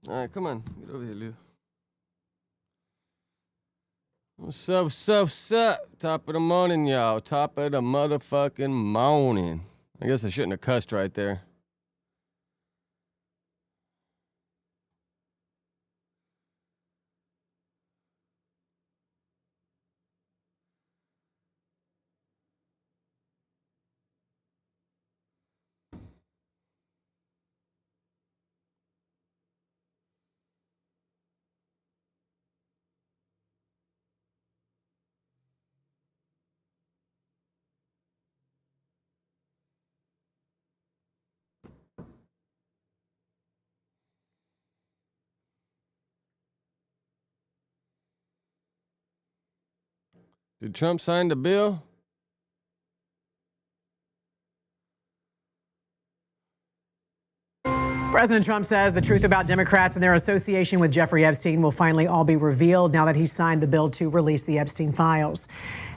All right, come on. Get over here, Lou. What's up, what's up, what's up? Top of the morning, y'all. Top of the motherfucking morning. I guess I shouldn't have cussed right there. Did Trump sign the bill? President Trump says the truth about Democrats and their association with Jeffrey Epstein will finally all be revealed now that he signed the bill to release the Epstein files.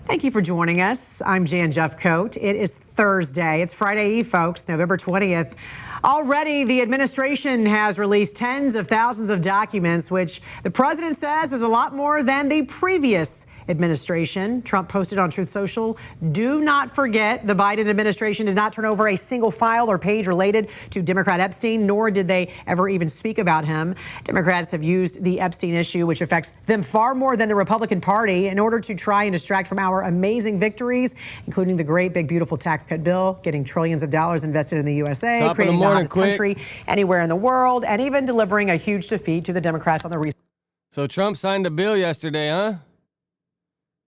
Thank you for joining us. I'm Jan Jeffcoat. It is Thursday. It's Friday Eve, folks, November 20th. Already, the administration has released tens of thousands of documents, which the president says is a lot more than the previous administration. Trump posted on Truth Social, do not forget the Biden administration did not turn over a single file or page related to Democrat Epstein, nor did they ever even speak about him. Democrats have used the Epstein issue, which affects them far more than the Republican Party, in order to try and distract from our amazing victories, including the great big beautiful tax cut bill, getting trillions of dollars invested in the USA, creating the hottest country anywhere in the world, and even delivering a huge defeat to the Democrats on the recent. So Trump signed a bill yesterday, huh?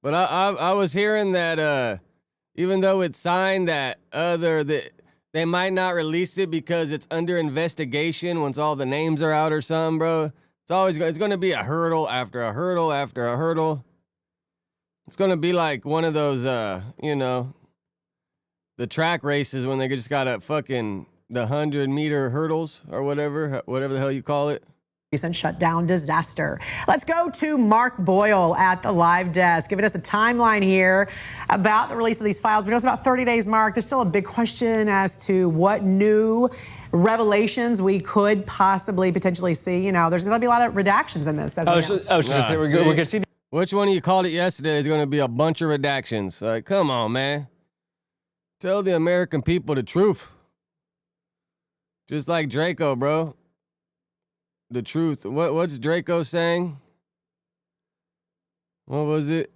But I was hearing that even though it's signed, that they might not release it because it's under investigation once all the names are out or something, bro. It's going to be a hurdle after a hurdle after a hurdle. It's going to be like one of those, the track races when they just got the 100-meter hurdles or whatever the hell you call it. Recent shutdown disaster. Let's go to Mark Boyle at the live desk, giving us a timeline here about the release of these files. We know it's about 30 days, Mark. There's still a big question as to what new revelations we could potentially see. There's going to be a lot of redactions in this. We're going to see. Which one of you called it yesterday is going to be a bunch of redactions? Like, come on, man. Tell the American people the truth. Just like Draco, bro. The truth. What's Draco saying? What was it?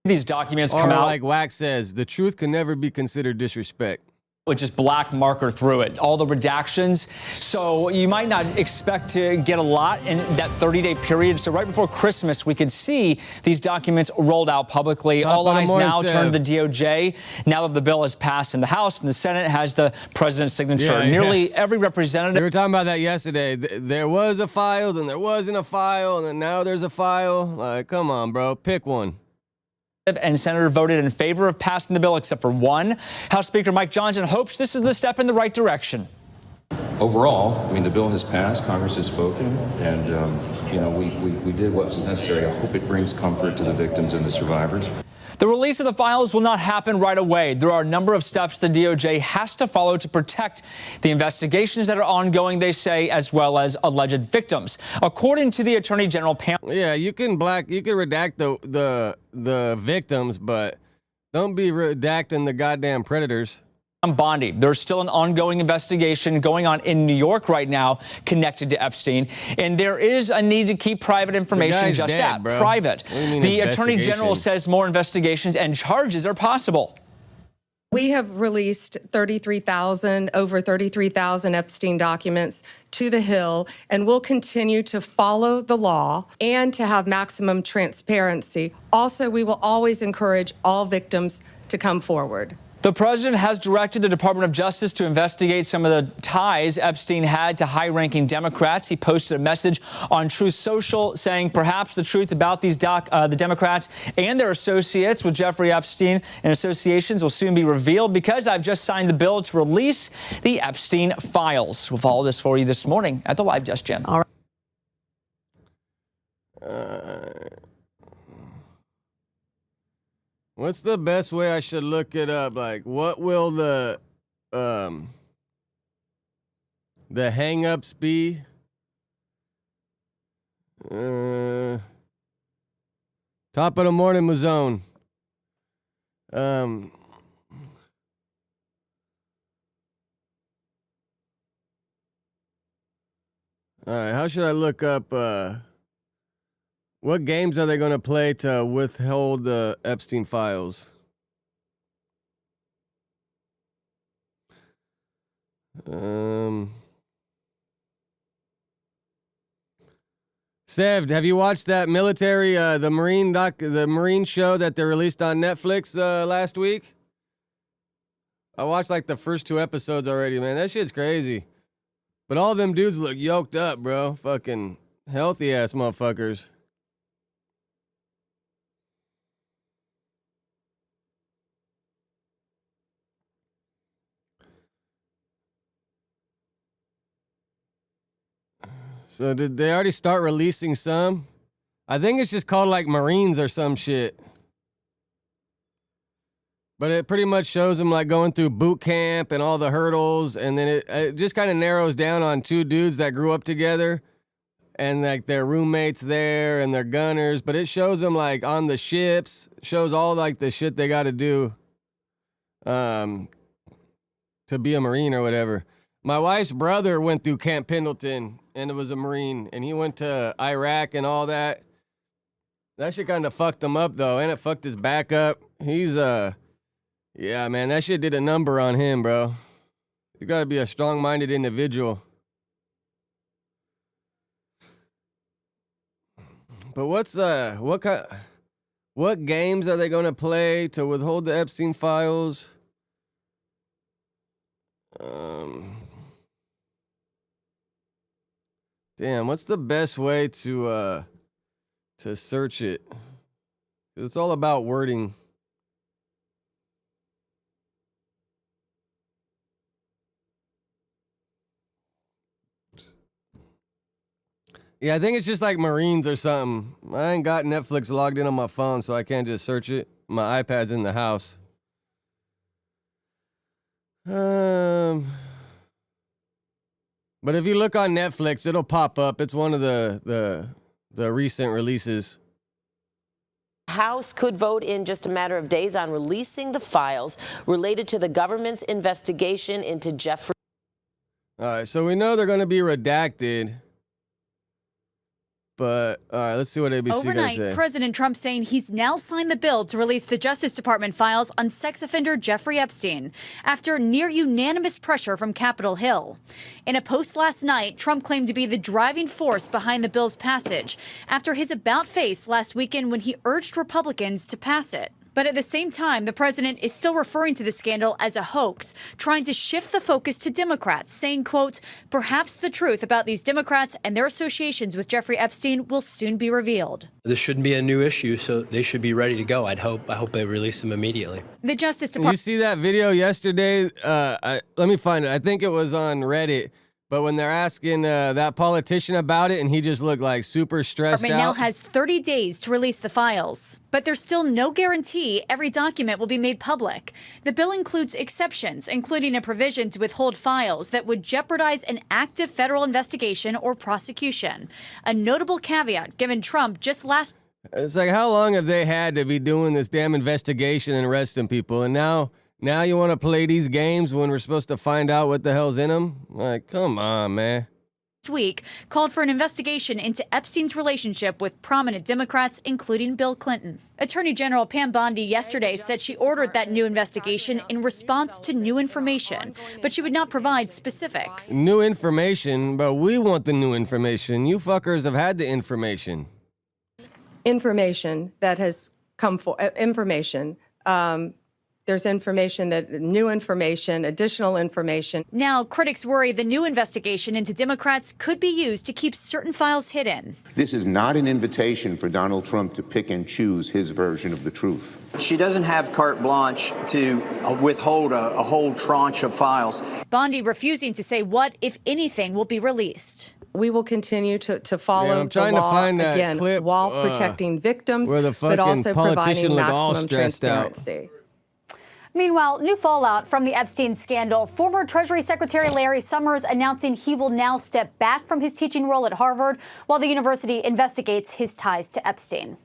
These documents come out. Like Wax says, the truth can never be considered disrespect. With just black marker through it, all the redactions. So you might not expect to get a lot in that 30-day period. So right before Christmas, we could see these documents rolled out publicly. All eyes now turn to the DOJ. Now that the bill has passed in the House and the Senate has the president's signature. Nearly every representative. We were talking about that yesterday. There was a file, then there wasn't a file, and then now there's a file. Like, come on, bro. Pick one. And senator voted in favor of passing the bill, except for one. House Speaker Mike Johnson hopes this is the step in the right direction. Overall, the bill has passed, Congress has spoken, and, we did what was necessary. I hope it brings comfort to the victims and the survivors. The release of the files will not happen right away. There are a number of steps the DOJ has to follow to protect the investigations that are ongoing, they say, as well as alleged victims. According to the Attorney General panel. Yeah, you can redact the victims, but don't be redacting the goddamn predators. Bondi. There's still an ongoing investigation going on in New York right now connected to Epstein, and there is a need to keep private information just that, private. The Attorney General says more investigations and charges are possible. We have released over 33,000 Epstein documents to the Hill, and we'll continue to follow the law and to have maximum transparency. Also, we will always encourage all victims to come forward. The president has directed the Department of Justice to investigate some of the ties Epstein had to high-ranking Democrats. He posted a message on Truth Social saying perhaps the truth about these the Democrats and their associates with Jeffrey Epstein and associations will soon be revealed because I've just signed the bill to release the Epstein files. We'll follow this for you this morning at the live desk, Jen. All right. What's the best way I should look it up? Like, what will the the hang-ups be? Top of the morning, Mazone. All right, how should I look up what games are they going to play to withhold the Epstein files? Sev, have you watched that military, the Marine show that they released on Netflix last week? I watched like the first 2 episodes already, man. That shit's crazy. But all them dudes look yoked up, bro. Fucking healthy ass motherfuckers. So did they already start releasing some? I think it's just called like Marines or some shit. But it pretty much shows them like going through boot camp and all the hurdles. And then it just kind of narrows down on 2 dudes that grew up together. And like their roommates there and their gunners. But it shows them like on the ships. Shows all like the shit they got to do to be a Marine or whatever. My wife's brother went through Camp Pendleton and it was a Marine. And he went to Iraq and all that. That shit kind of fucked him up though. And it fucked his back up. He's yeah, man, that shit did a number on him, bro. You gotta be a strong-minded individual. But what games are they gonna play to withhold the Epstein files? Damn, what's the best way to search it? It's all about wording. Yeah, I think it's just like Marines or something. I ain't got Netflix logged in on my phone, so I can't just search it. My iPad's in the house. But if you look on Netflix, it'll pop up. It's one of the recent releases. House could vote in just a matter of days on releasing the files related to the government's investigation into Jeffrey. All right, so we know they're going to be redacted. But, all right, let's see what ABC Overnight, got to say. President Trump saying he's now signed the bill to release the Justice Department files on sex offender Jeffrey Epstein after near unanimous pressure from Capitol Hill. In a post last night, Trump claimed to be the driving force behind the bill's passage after his about-face last weekend when he urged Republicans to pass it. But at the same time, the president is still referring to the scandal as a hoax, trying to shift the focus to Democrats, saying, quote, perhaps the truth about these Democrats and their associations with Jeffrey Epstein will soon be revealed. This shouldn't be a new issue, so they should be ready to go. I hope they release them immediately. The Justice Department. You see that video yesterday? Let me find it. I think it was on Reddit. But when they're asking that politician about it, and he just looked like super stressed out. Now has 30 days to release the files. But there's still no guarantee every document will be made public. The bill includes exceptions, including a provision to withhold files that would jeopardize an active federal investigation or prosecution. A notable caveat given Trump just last. It's like, how long have they had to be doing this damn investigation and arresting people? And now you want to play these games when we're supposed to find out what the hell's in them? Like, come on, man. Week called for an investigation into Epstein's relationship with prominent Democrats, including Bill Clinton. Attorney General Pam Bondi yesterday said she ordered that new investigation in response to new information, but she would not provide specifics. New information? But we want the new information. You fuckers have had the information. Information that has come for information. There's information new information, additional information. Now, critics worry the new investigation into Democrats could be used to keep certain files hidden. This is not an invitation for Donald Trump to pick and choose his version of the truth. She doesn't have carte blanche to withhold a whole tranche of files. Bondi refusing to say what, if anything, will be released. We will continue to follow I'm trying the law to find that again clip, while protecting victims, where the but fucking also politician providing looked all maximum stressed out. transparency. Meanwhile, new fallout from the Epstein scandal. Former Treasury Secretary Larry Summers announcing he will now step back from his teaching role at Harvard while the university investigates his ties to Epstein.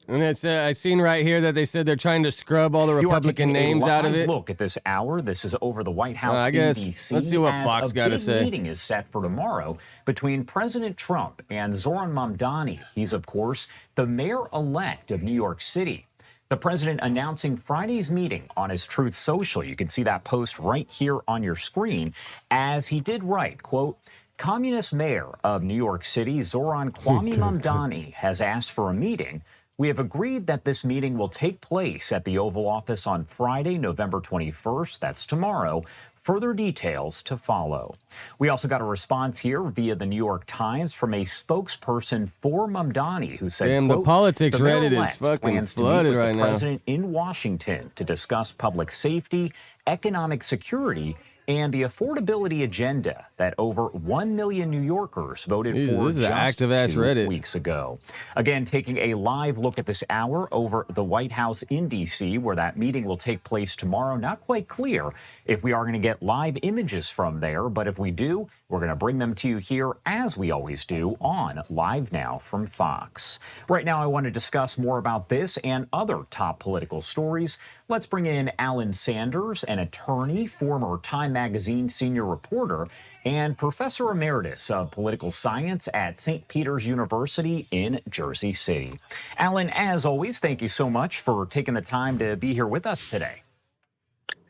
And it's, I seen right here that they said they're trying to scrub all the Republican names out of it. Look at this hour. This is over the White House. I guess. NBC, Let's see what Fox got to say. A meeting is set for tomorrow between President Trump and Zoran Mamdani. He's, of course, the mayor-elect of New York City. The president announcing Friday's meeting on his Truth Social. You can see that post right here on your screen, as he did write, quote, "Communist mayor of New York City, Zoran Kwame Mamdani, has asked for a meeting. We have agreed that this meeting will take place at the Oval Office on Friday, November 21st. That's tomorrow. Further details to follow." We also got a response here via the New York Times from a spokesperson for Mamdani who said, Damn, quote, the politics "The Reddit mayor-elect is fucking plans to meet flooded with right the now. president in Washington to discuss public safety, economic security, and the affordability agenda that over 1 million New Yorkers voted for this is an just active-ass 2 Reddit. weeks ago. Again, taking a live look at this hour over the White House in D.C., where that meeting will take place tomorrow. Not quite clear if we are going to get live images from there, but if we do, we're going to bring them to you here, as we always do, on Live Now from Fox. Right now, I want to discuss more about this and other top political stories. Let's bring in Alan Sanders, an attorney, former Time Magazine senior reporter, and professor emeritus of political science at St. Peter's University in Jersey City. Alan, as always, thank you so much for taking the time to be here with us today.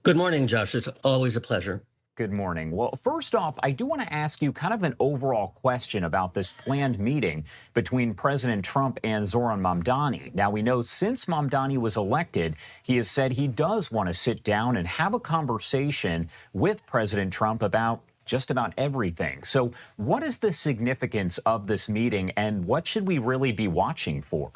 Good morning, Josh. It's always a pleasure. Good morning. Well, first off, I do want to ask you kind of an overall question about this planned meeting between President Trump and Zoran Mamdani. Now, we know since Mamdani was elected, he has said he does want to sit down and have a conversation with President Trump about just about everything. So what is the significance of this meeting, and what should we really be watching for?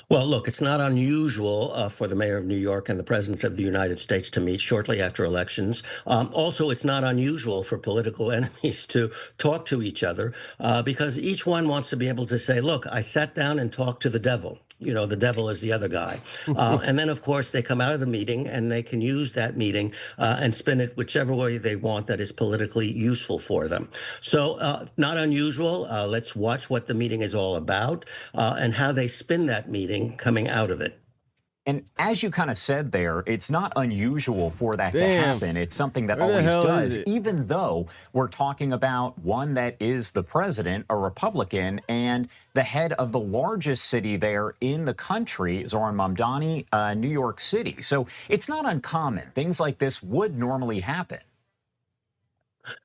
Well, look, it's not unusual for the mayor of New York and the president of the United States to meet shortly after elections. Also, it's not unusual for political enemies to talk to each other because each one wants to be able to say, look, I sat down and talked to the devil. You know, the devil is the other guy. And then, of course, they come out of the meeting and they can use that meeting and spin it whichever way they want that is politically useful for them. So not unusual. Let's watch what the meeting is all about and how they spin that meeting coming out of it. And as you kind of said there, it's not unusual for that to happen. It's something that Where the always hell does, is it? even though we're talking about one that is the president, a Republican, and the head of the largest city there in the country, Zoran Mamdani, New York City. So it's not uncommon. Things like this would normally happen.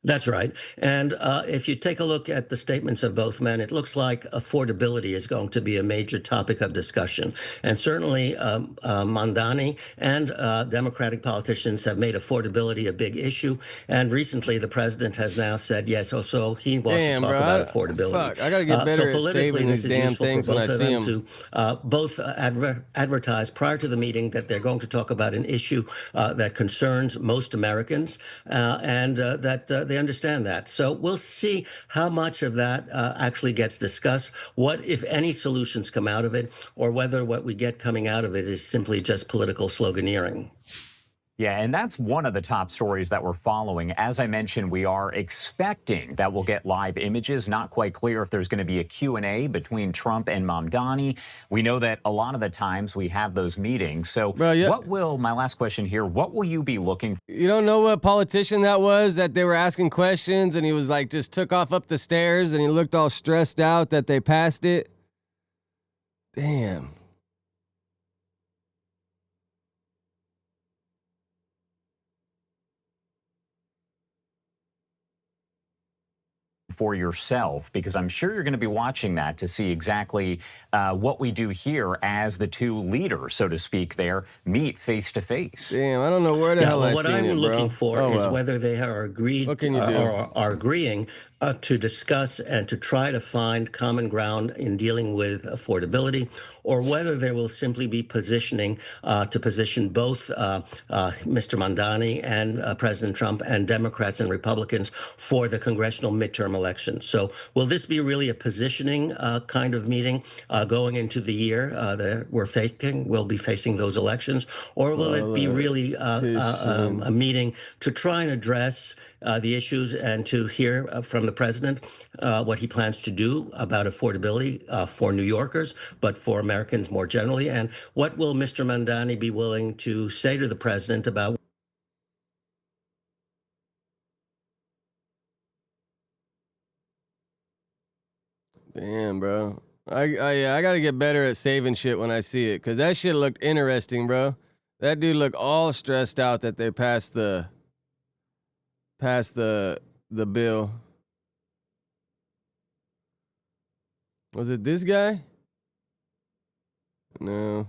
That's right. And if you take a look at the statements of both men, it looks like affordability is going to be a major topic of discussion. And certainly Mamdani and Democratic politicians have made affordability a big issue. And recently the president has now said, yes, so he wants to talk about affordability. Fuck, I got to get better at saving these damn things when I see them. To both advertise prior to the meeting that they're going to talk about an issue that concerns most Americans and that they understand that. So we'll see how much of that actually gets discussed, what, if any, solutions come out of it, or whether what we get coming out of it is simply just political sloganeering. Yeah, and that's one of the top stories that we're following. As I mentioned, we are expecting that we'll get live images. Not quite clear if there's going to be a Q&A between Trump and Mamdani. We know that a lot of the times we have those meetings. So what will, my last question here, what will you be looking for? You don't know what politician that was that they were asking questions and he was like, just took off up the stairs and he looked all stressed out that they passed it? Damn. For yourself, because I'm sure you're going to be watching that to see exactly what we do here as the two leaders, so to speak, there meet face to face. Damn, I don't know where the hell I what seen I'm it, bro. looking for is whether they are agreed or are agreeing to discuss and to try to find common ground in dealing with affordability, or whether there will simply be positioning to position both Mr. Mamdani and President Trump and Democrats and Republicans for the congressional midterm elections. elections. So will this be really a positioning kind of meeting going into the year that we'll be facing those elections? Or will it be really a meeting to try and address the issues and to hear from the president what he plans to do about affordability for New Yorkers, but for Americans more generally? And what will Mr. Mamdani be willing to say to the president about? Damn, bro. I gotta get better at saving shit when I see it, because that shit looked interesting, bro. That dude looked all stressed out that they passed the bill. Was it this guy? No.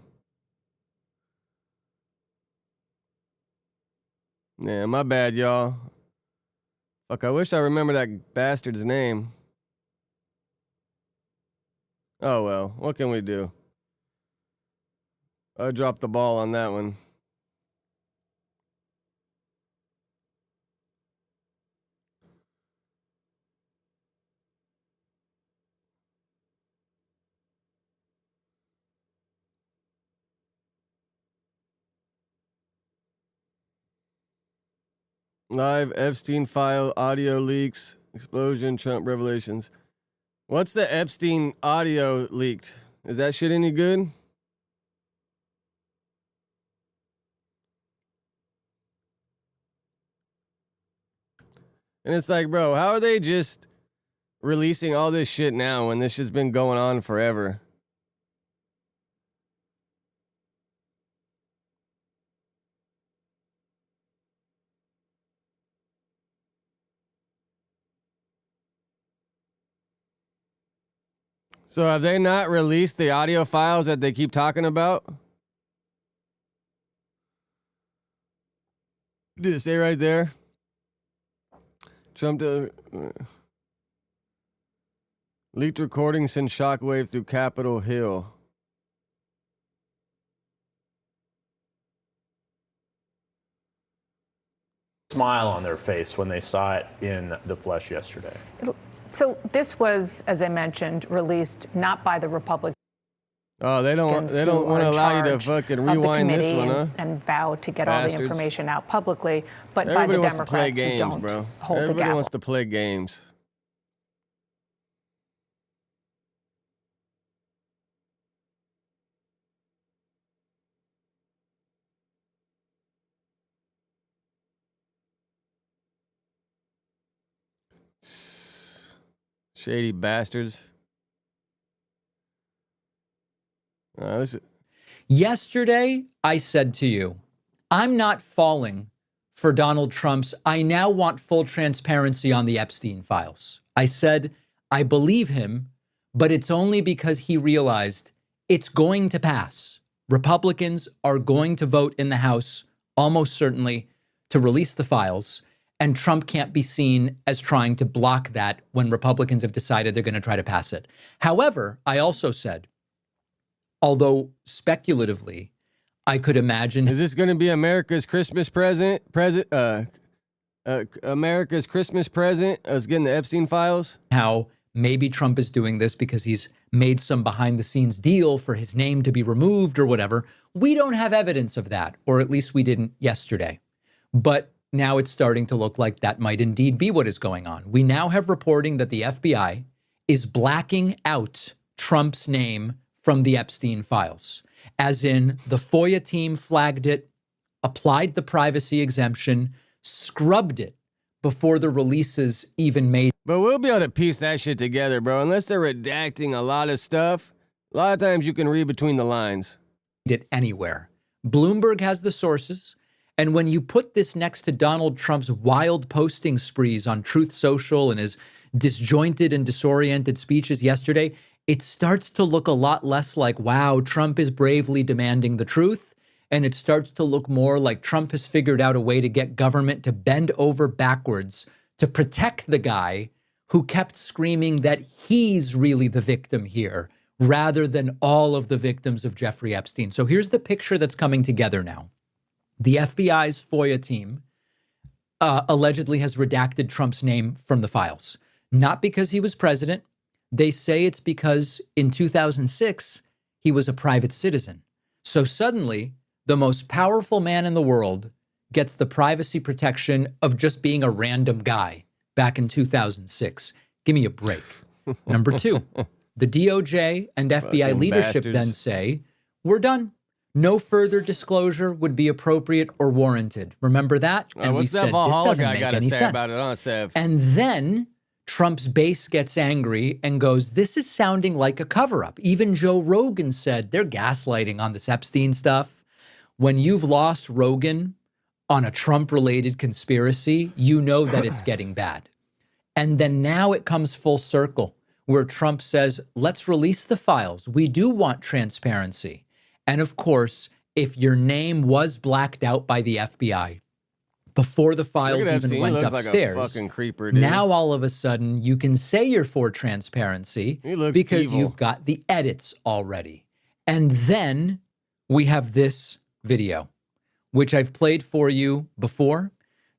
Yeah, my bad, y'all. Fuck, I wish I remember that bastard's name. Oh well, what can we do? I dropped the ball on that one. Live Epstein file, audio leaks, explosion, Trump revelations. What's the Epstein audio leaked? Is that shit any good? And it's like, bro, how are they just releasing all this shit now when this shit's been going on forever? So have they not released the audio files that they keep talking about? Did it say right there? Trump leaked recordings send shockwave through Capitol Hill. Smile on their face when they saw it in the flesh yesterday. So this was, as I mentioned, released not by the Republicans. Oh, they don't want to allow you to fucking rewind this one, huh? And vow to get Bastards. all the information out publicly, but Everybody by the wants to play Democrats games, who don't bro. hold the Everybody gavel. wants to play games. Shady bastards. Yesterday, I said to you, I'm not falling for Donald Trump's, I now want full transparency on the Epstein files. I said, I believe him, but it's only because he realized it's going to pass. Republicans are going to vote in the House, almost certainly, to release the files. And Trump can't be seen as trying to block that when Republicans have decided they're going to try to pass it. However, I also said, although speculatively, I could imagine. Is this going to be America's Christmas present? America's Christmas present is getting the Epstein files? How maybe Trump is doing this because he's made some behind the scenes deal for his name to be removed or whatever. We don't have evidence of that, or at least we didn't yesterday. But now it's starting to look like that might indeed be what is going on. We now have reporting that the FBI is blacking out Trump's name from the Epstein files, as in the FOIA team flagged it, applied the privacy exemption, scrubbed it before the releases even made. But we'll be able to piece that shit together, bro. Unless they're redacting a lot of stuff, a lot of times you can read between the lines. It anywhere. Bloomberg has the sources. And when you put this next to Donald Trump's wild posting sprees on Truth Social and his disjointed and disoriented speeches yesterday, it starts to look a lot less like, wow, Trump is bravely demanding the truth. And it starts to look more like Trump has figured out a way to get government to bend over backwards to protect the guy who kept screaming that he's really the victim here, rather than all of the victims of Jeffrey Epstein. So here's the picture that's coming together now. The FBI's FOIA team allegedly has redacted Trump's name from the files. Not because he was president. They say it's because in 2006, he was a private citizen. So suddenly, the most powerful man in the world gets the privacy protection of just being a random guy back in 2006. Give me a break. Number two, the DOJ and FBI Fucking leadership bastards. then say, we're done. No further disclosure would be appropriate or warranted. Remember that? And What's we that said, Valhalla this doesn't guy make got to any say sense. about it, huh, Sev? And then Trump's base gets angry and goes, this is sounding like a cover-up. Even Joe Rogan said they're gaslighting on this Epstein stuff. When you've lost Rogan on a Trump-related conspiracy, you know that it's getting bad. And then now it comes full circle where Trump says, let's release the files. We do want transparency. And of course, if your name was blacked out by the FBI before the files Look at even Epstein. He went looks like a upstairs, fucking creeper, dude. now all of a sudden you can say you're for transparency He looks because evil. you've got the edits already. And then we have this video, which I've played for you before.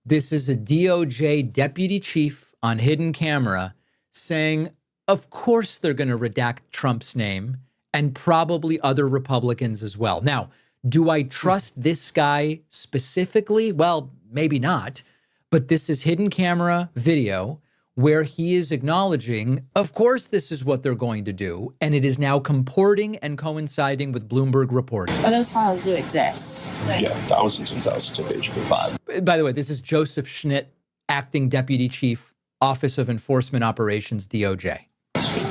This is a DOJ deputy chief on hidden camera saying, of course they're going to redact Trump's name and probably other Republicans as well. Now, do I trust this guy specifically? Well, maybe not. But this is hidden camera video where he is acknowledging, of course, this is what they're going to do. And it is now comporting and coinciding with Bloomberg reporting. But those files do exist. Yeah, thousands and thousands of pages of files. By the way, this is Joseph Schnitt, acting deputy chief, Office of Enforcement Operations, DOJ.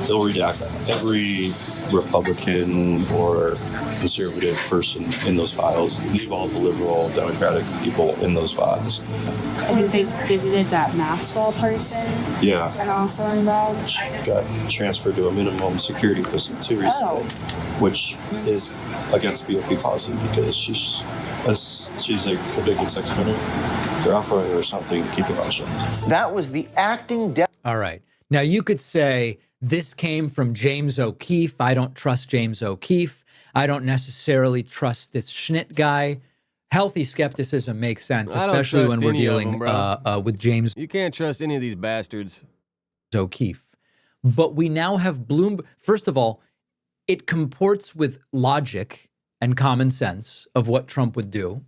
They'll redact every Republican or conservative person in those files, leave all the liberal, Democratic people in those files. I think they visited that Maxwell person. Yeah. And also involved. Got transferred to a minimum security prison too recently, which is against BOP policy because she's a convicted sex offender. They're offering her something to keep it hush. That was the acting. All right. Now you could say this came from James O'Keefe. I don't trust James O'Keefe. I don't necessarily trust this Schnitt guy. Healthy skepticism makes sense, especially when we're dealing with James. You can't trust any of these bastards. O'Keefe. But we now have Bloomberg. First of all, it comports with logic and common sense of what Trump would do.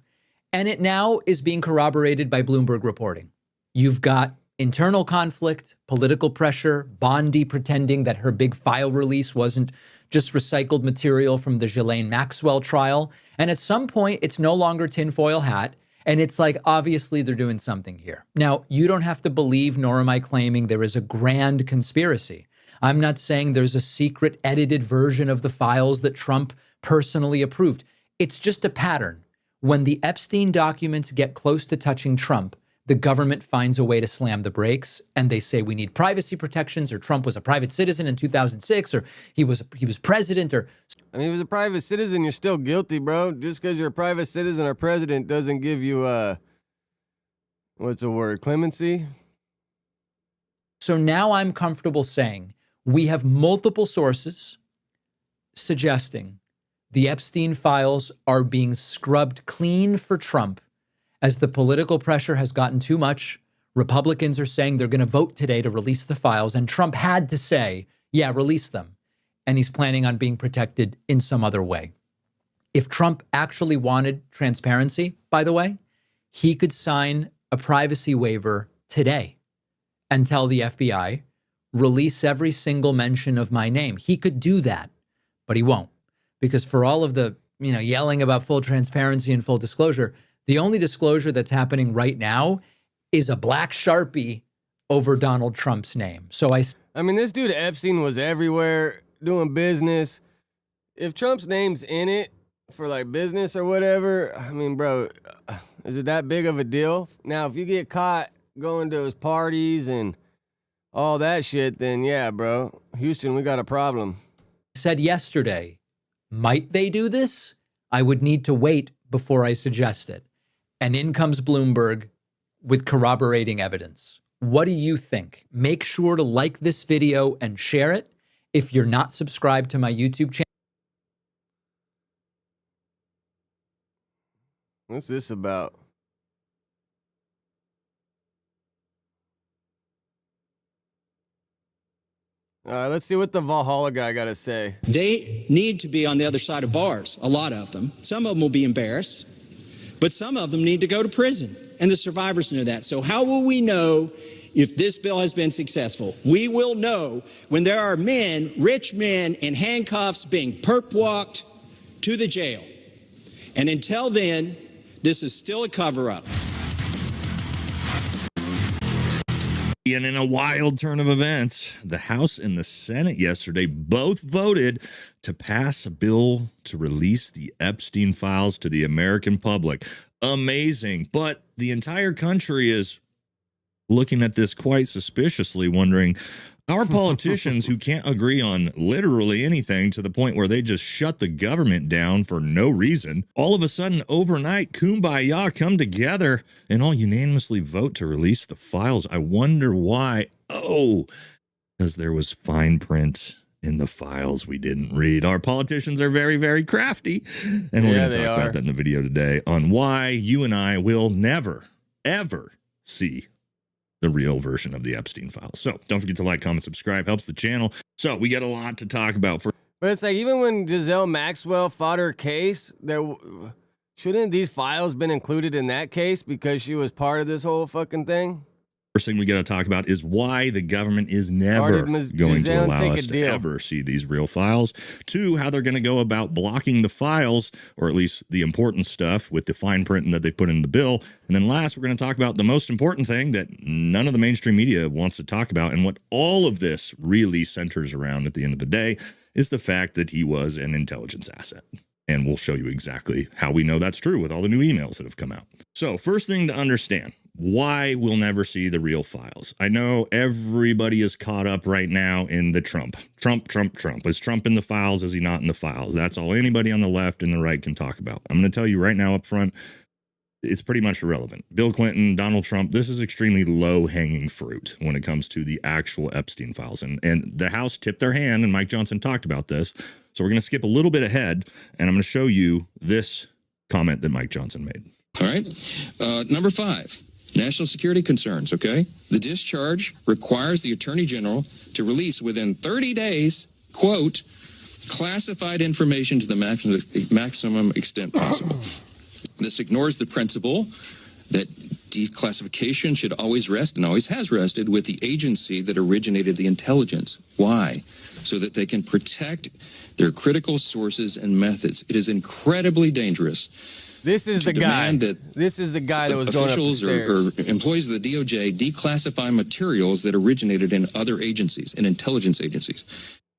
And it now is being corroborated by Bloomberg reporting. You've got internal conflict, political pressure, Bondi pretending that her big file release wasn't just recycled material from the Ghislaine Maxwell trial. And at some point, it's no longer tinfoil hat. And it's like, obviously, they're doing something here. Now, you don't have to believe, nor am I claiming there is a grand conspiracy. I'm not saying there's a secret edited version of the files that Trump personally approved. It's just a pattern. When the Epstein documents get close to touching Trump, the government finds a way to slam the brakes, and they say we need privacy protections, or Trump was a private citizen in 2006, or he was president, or I mean, if he was a private citizen, you're still guilty, bro. Just because you're a private citizen or president doesn't give you what's the word? Clemency. So now I'm comfortable saying we have multiple sources suggesting the Epstein files are being scrubbed clean for Trump. As the political pressure has gotten too much, Republicans are saying they're going to vote today to release the files, and Trump had to say, yeah, release them. And he's planning on being protected in some other way. If Trump actually wanted transparency, by the way, he could sign a privacy waiver today and tell the FBI, release every single mention of my name. He could do that, but he won't. Because for all of the, yelling about full transparency and full disclosure, the only disclosure that's happening right now is a black Sharpie over Donald Trump's name. So I mean, this dude Epstein was everywhere doing business. If Trump's name's in it for like business or whatever, I mean, bro, is it that big of a deal? Now, if you get caught going to his parties and all that shit, then yeah, bro, Houston, we got a problem. said yesterday, might they do this? I would need to wait before I suggest it. And in comes Bloomberg with corroborating evidence. What do you think? Make sure to like this video and share it. If you're not subscribed to my YouTube channel. What's this about? All right, let's see what the Valhalla guy got to say. They need to be on the other side of bars, a lot of them. Some of them will be embarrassed, but some of them need to go to prison, and the survivors know that. So how will we know if this bill has been successful? We will know when there are men, rich men, in handcuffs being perp-walked to the jail. And until then, this is still a cover-up. And in a wild turn of events, the House and the Senate yesterday both voted to pass a bill to release the Epstein files to the American public. Amazing. But the entire country is looking at this quite suspiciously, wondering, our politicians who can't agree on literally anything to the point where they just shut the government down for no reason, all of a sudden overnight, kumbaya, come together and all unanimously vote to release the files. I wonder why. Oh, because there was fine print in the files we didn't read. Our politicians are very, very crafty. And we're going to talk about that in the video today on why you and I will never, ever see the real version of the Epstein files. So don't forget to like, comment, subscribe. Helps the channel. So we got a lot to talk about. But it's like, even when Giselle Maxwell fought her case, shouldn't these files been included in that case because she was part of this whole fucking thing? First thing we got to talk about is why the government is never going to allow us to ever see these real files. Two, how they're going to go about blocking the files, or at least the important stuff with the fine print that they put in the bill. And then last, we're going to talk about the most important thing that none of the mainstream media wants to talk about, and what all of this really centers around at the end of the day is the fact that he was an intelligence asset. And we'll show you exactly how we know that's true with all the new emails that have come out. So first thing to understand, why we'll never see the real files. I know everybody is caught up right now in the Trump. Is Trump in the files? Is he not in the files? That's all anybody on the left and the right can talk about. I'm going to tell you right now up front, it's pretty much irrelevant. Bill Clinton, Donald Trump, this is extremely low-hanging fruit when it comes to the actual Epstein files. And the House tipped their hand, and Mike Johnson talked about this. So we're going to skip a little bit ahead, and I'm going to show you this comment that Mike Johnson made. All right. Number 5. National security concerns, okay? The discharge requires the Attorney General to release within 30 days, quote, classified information to the maximum extent possible. This ignores the principle that declassification should always rest, and always has rested, with the agency that originated the intelligence. Why? So that they can protect their critical sources and methods. It is incredibly dangerous. This is the guy. This is the guy that was going up the stairs. Officials or employees of the DOJ declassify materials that originated in other agencies, in intelligence agencies.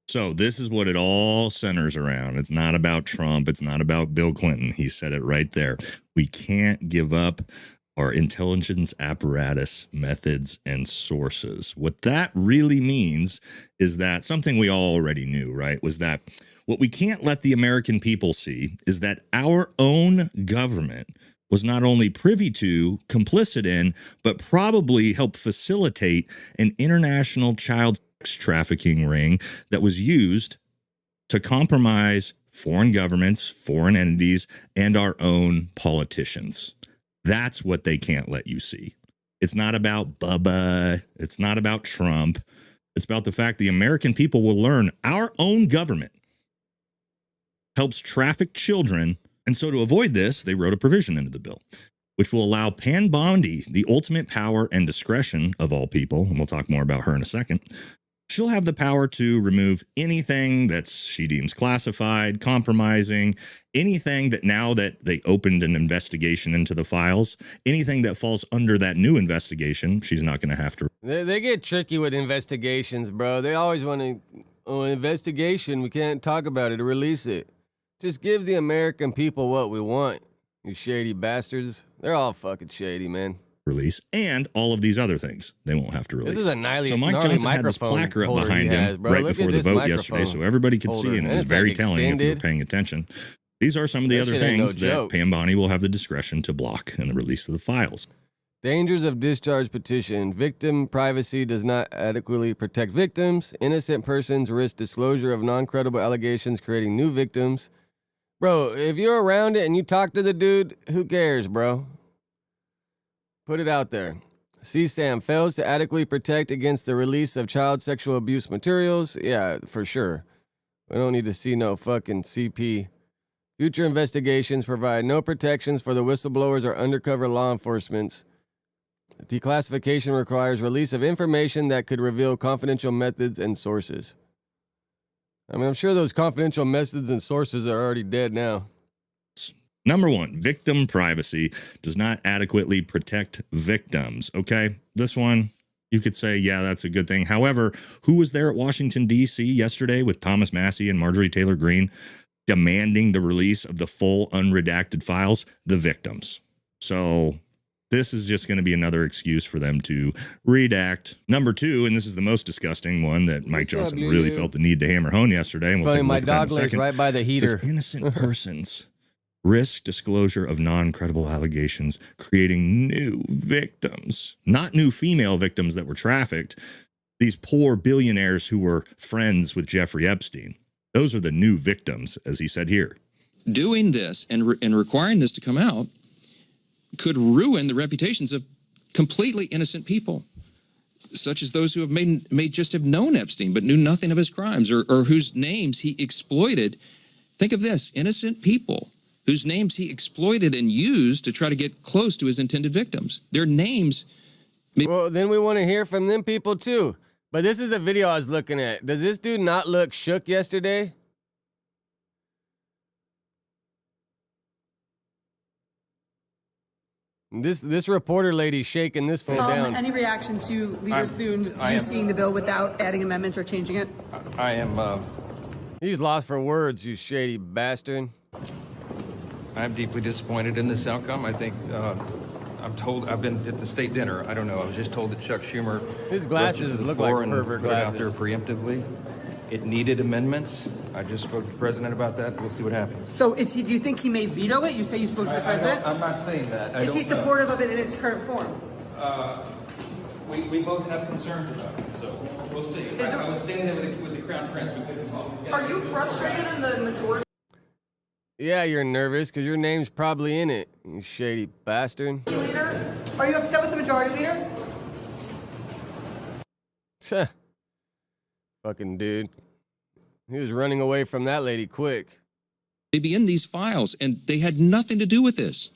So this is what it all centers around. It's not about Trump. It's not about Bill Clinton. He said it right there. We can't give up our intelligence apparatus methods and sources. What that really means is that something we all already knew, right, was that what we can't let the American people see is that our own government was not only privy to, complicit in, but probably helped facilitate an international child sex trafficking ring that was used to compromise foreign governments, foreign entities, and our own politicians. That's what they can't let you see. It's not about Bubba. It's not about Trump. It's about the fact the American people will learn our own government helps traffic children. And so to avoid this, they wrote a provision into the bill, which will allow Pam Bondi the ultimate power and discretion of all people, and we'll talk more about her in a second. She'll have the power to remove anything that she deems classified, compromising, anything that, now that they opened an investigation into the files, anything that falls under that new investigation, she's not going to have to. They get tricky with investigations, bro. They always want to, investigation, we can't talk about it or release it. Just give the American people what we want, you shady bastards. They're all fucking shady, man. Release, and all of these other things they won't have to release. This is a gnarly, so Mike Johnson had this placard up behind him right before the vote yesterday, so everybody could see it, and it was very telling if you were paying attention. These are some of the other things that Pam Bondi will have the discretion to block in the release of the files. Dangers of discharge petition. Victim privacy does not adequately protect victims. Innocent persons risk disclosure of non-credible allegations, creating new victims. Bro, if you're around it and you talk to the dude, who cares, bro? Put it out there. CSAM fails to adequately protect against the release of child sexual abuse materials. Yeah, for sure. We don't need to see no fucking CP. Future investigations provide no protections for the whistleblowers or undercover law enforcement. Declassification requires release of information that could reveal confidential methods and sources. I mean, I'm sure those confidential methods and sources are already dead now. Number one, victim privacy does not adequately protect victims. Okay, this one, you could say, yeah, that's a good thing. However, who was there at Washington, D.C. yesterday with Thomas Massie and Marjorie Taylor Greene demanding the release of the full unredacted files? The victims. So this is just going to be another excuse for them to redact. Number two, and this is the most disgusting one that Mike Johnson really felt the need to hammer home yesterday. And we'll take a My look at that in dog a lays second. right by the heater. Does innocent persons risk disclosure of non-credible allegations, creating new victims, not new female victims that were trafficked, these poor billionaires who were friends with Jeffrey Epstein. Those are the new victims, as he said here. Doing this and requiring this to come out could ruin the reputations of completely innocent people, such as those who have may just have known Epstein but knew nothing of his crimes, or whose names he exploited. Think of this, innocent people whose names he exploited and used to try to get close to his intended victims. Their names. Well, then we want to hear from them people too. But this is a video I was looking at. Does this dude not look shook yesterday? This reporter lady shaking this fool down. Any reaction to Leader Thune seeing the bill without adding amendments or changing it? I am. He's lost for words, you shady bastard. I'm deeply disappointed in this outcome. I think I've been at the state dinner. I don't know. I was just told that Chuck Schumer. His glasses look like pervert glasses. Out there preemptively. It needed amendments. I just spoke to the president about that. We'll see what happens. So do you think he may veto it? You say you spoke to the president? I'm not saying that. Is he supportive of it in its current form? We both have concerns about it, so we'll see. I was standing there with the Crown Prince. We couldn't talk. Are you frustrated in the majority? Yeah, you're nervous because your name's probably in it, you shady bastard. Leader? Are you upset with the majority leader? Fucking dude. He was running away from that lady quick. They'd be in these files, and they had nothing to do with this.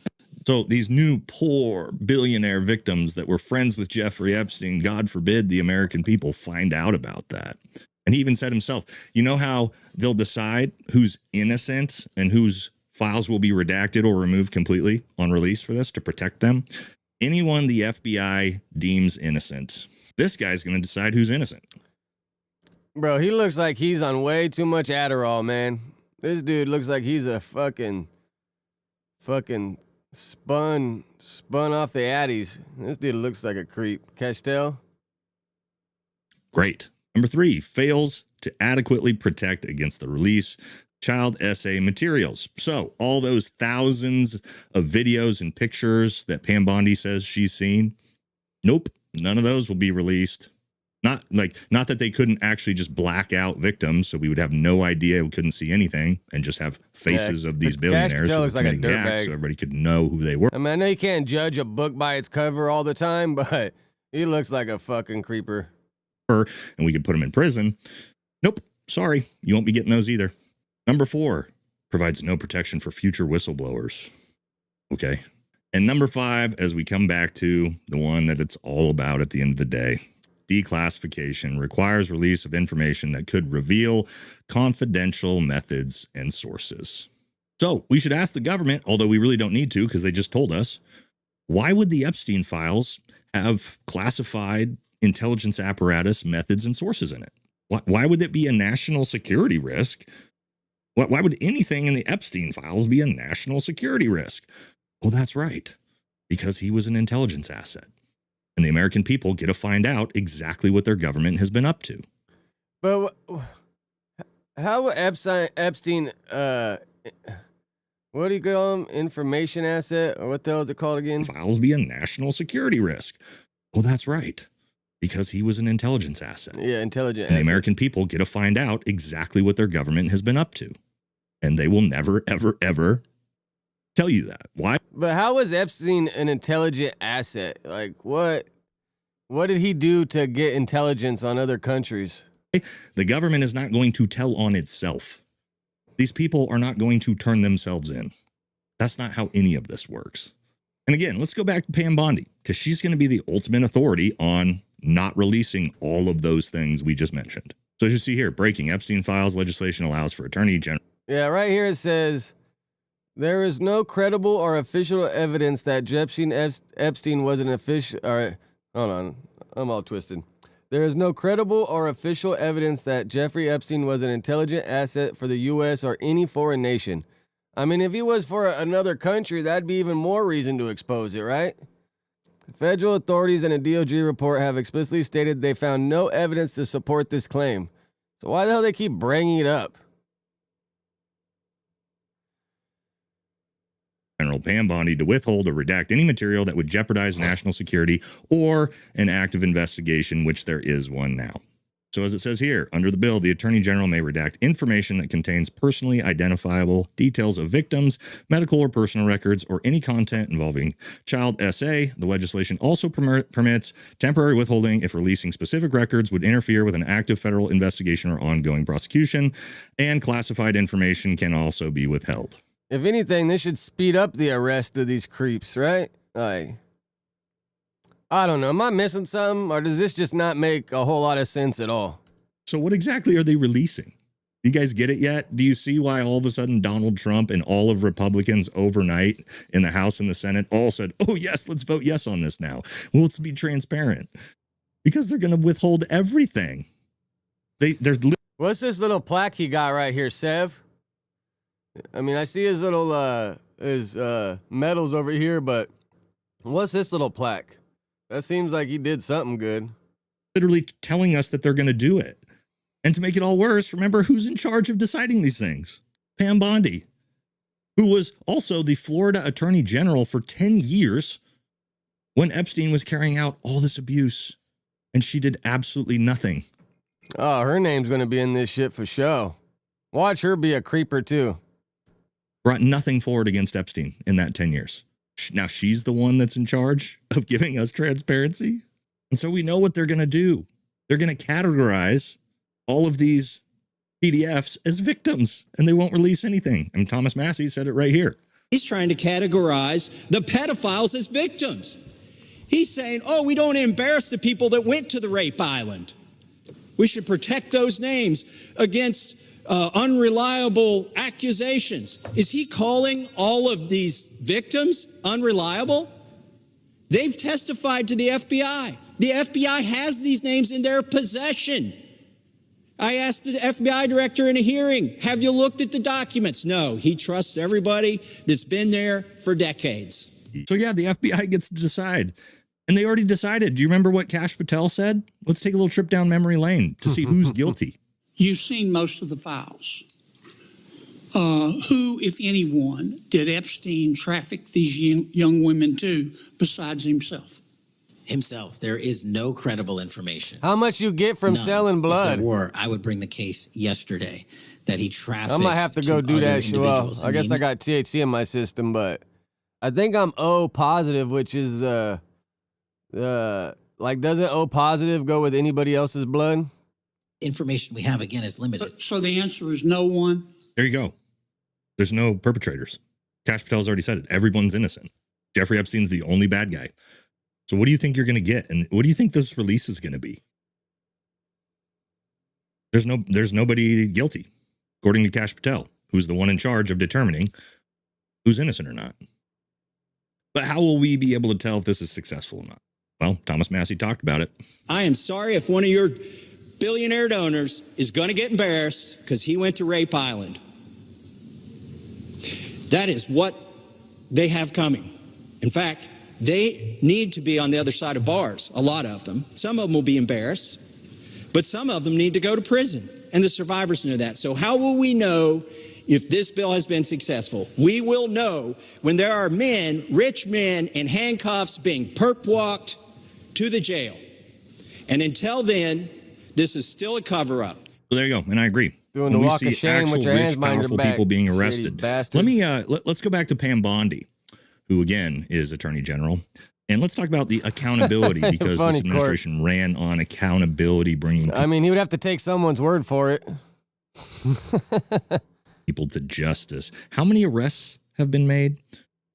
So these new poor billionaire victims that were friends with Jeffrey Epstein, God forbid the American people find out about that. And he even said himself, you know how they'll decide who's innocent and whose files will be redacted or removed completely on release for this to protect them? Anyone the FBI deems innocent, this guy's going to decide who's innocent. Bro, he looks like he's on way too much Adderall, man. This dude looks like he's a fucking spun off the Addies. This dude looks like a creep. Castell? Great. Number three, fails to adequately protect against the release of child essay materials. So all those thousands of videos and pictures that Pam Bondi says she's seen, nope, none of those will be released. Not that they couldn't actually just black out victims, so we would have no idea, we couldn't see anything, and just have faces of these billionaires who were committing acts so everybody could know who they were. I mean, I know you can't judge a book by its cover all the time, but he looks like a fucking creeper. And we could put him in prison. Nope, sorry, you won't be getting those either. Number four, provides no protection for future whistleblowers. Okay. And number five, as we come back to the one that it's all about at the end of the day, declassification requires release of information that could reveal confidential methods and sources. So we should ask the government, although we really don't need to because they just told us, why would the Epstein files have classified intelligence apparatus methods and sources in it? Why would it be a national security risk? Why would anything in the Epstein files be a national security risk? Well, that's right, because he was an intelligence asset. And the American people get to find out exactly what their government has been up to. But how Epstein, what do you call him? Information asset? Or what the hell is it called again? Files be a national security risk. Well, that's right, because he was an intelligence asset. Yeah, intelligent and asset. The American people get to find out exactly what their government has been up to. And they will never, ever, ever tell you that. Why? But how was Epstein an intelligent asset? Like, what? What did he do to get intelligence on other countries? The government is not going to tell on itself. These people are not going to turn themselves in. That's not how any of this works. And again, let's go back to Pam Bondi, because she's going to be the ultimate authority on not releasing all of those things we just mentioned. So as you see here, breaking Epstein files legislation allows for Attorney General. Yeah, right here it says, there is no credible or official evidence that Epstein was an official. All right, hold on. I'm all twisted. There is no credible or official evidence that Jeffrey Epstein was an intelligent asset for the U.S. or any foreign nation. I mean, if he was for another country, that'd be even more reason to expose it, right? Federal authorities in a DOJ report have explicitly stated they found no evidence to support this claim. So why the hell they keep bringing it up? General Pam Bondi to withhold or redact any material that would jeopardize national security or an active investigation, which there is one now. So as it says here, under the bill, the Attorney General may redact information that contains personally identifiable details of victims, medical or personal records, or any content involving child SA. The legislation also permits temporary withholding if releasing specific records would interfere with an active federal investigation or ongoing prosecution, and classified information can also be withheld. If anything, this should speed up the arrest of these creeps, right? Like, I don't know. Am I missing something? Or does this just not make a whole lot of sense at all? So what exactly are they releasing? You guys get it yet? Do you see why all of a sudden Donald Trump and all of Republicans overnight in the House and the Senate all said, oh, yes, let's vote yes on this now. Well, let's be transparent. Because they're going to withhold everything. What's this little plaque he got right here, Sev? I mean, I see his little medals over here, but what's this little plaque? That seems like he did something good. Literally telling us that they're going to do it. And to make it all worse, remember who's in charge of deciding these things? Pam Bondi, who was also the Florida Attorney General for 10 years when Epstein was carrying out all this abuse, and she did absolutely nothing. Oh, her name's going to be in this shit for show. Watch her be a creeper too. Brought nothing forward against Epstein in that 10 years. Now she's the one that's in charge of giving us transparency. And so we know what they're going to do. They're going to categorize all of these PDFs as victims, and they won't release anything. And Thomas Massey said it right here. He's trying to categorize the pedophiles as victims. He's saying, oh, we don't embarrass the people that went to the rape island. We should protect those names against unreliable accusations. Is he calling all of these victims unreliable? They've testified to the FBI. The FBI has these names in their possession. I asked the FBI director in a hearing, have you looked at the documents? No, he trusts everybody that's been there for decades. So yeah, the FBI gets to decide. And they already decided. Do you remember what Kash Patel said? Let's take a little trip down memory lane to see who's guilty. You've seen most of the files. Who, if anyone, did Epstein traffic these young women to besides himself? Himself. There is no credible information. How much you get from selling blood? If there were, I would bring the case yesterday that he trafficked. I might have to go do that. Well, I guess I got THC in my system, but I think I'm O positive, which is like, doesn't O positive go with anybody else's blood? Information we have, again, is limited. So the answer is no one? There you go. There's no perpetrators. Kash Patel's already said it. Everyone's innocent. Jeffrey Epstein's the only bad guy. So what do you think you're going to get? And what do you think this release is going to be? There's nobody guilty, according to Kash Patel, who's the one in charge of determining who's innocent or not. But how will we be able to tell if this is successful or not? Well, Thomas Massey talked about it. I am sorry if one of your billionaire donors is going to get embarrassed because he went to Rape Island. That is what they have coming. In fact, they need to be on the other side of bars, a lot of them. Some of them will be embarrassed, but some of them need to go to prison, and the survivors know that. So how will we know if this bill has been successful? We will know when there are men, rich men, in handcuffs being perp-walked to the jail. And until then, this is still a cover-up. Well, there you go, and I agree. Doing the walk of shame with your hands behind your back. People being arrested. Let me let's go back to Pam Bondi, who again is Attorney General, And let's talk about the accountability, because Funny, this administration ran on accountability, bringing I mean, he would have to take someone's word for it. people to justice. How many arrests have been made?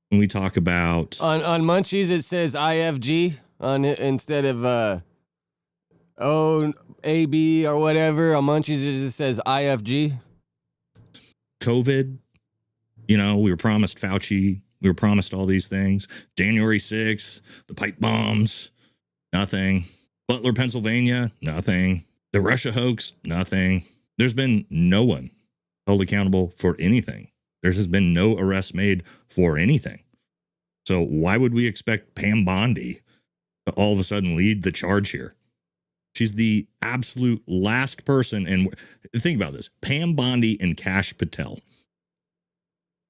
When we talk about on Munchies, it says IFG on it instead of OAB or whatever. On Munchies, it just says IFG. COVID, we were promised Fauci. We were promised all these things. January 6th, the pipe bombs, nothing. Butler, Pennsylvania, nothing. The Russia hoax, nothing. There's been no one held accountable for anything. There's been no arrests made for anything. So why would we expect Pam Bondi to all of a sudden lead the charge here? She's the absolute last person. And think about this. Pam Bondi and Kash Patel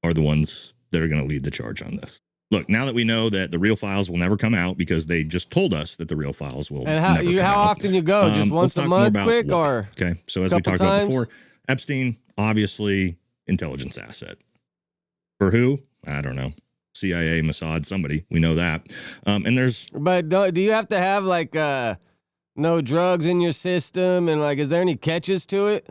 are the ones that are going to lead the charge on this. Look, now that we know that the real files will never come out, because they just told us that the real files will and never come out. How often you go? Just once a month, quick, or okay? So as we talked about before, Epstein, obviously intelligence asset. For who? I don't know. CIA, Mossad, somebody. We know that. And there's. But do you have to have like no drugs in your system, and like, is there any catches to it?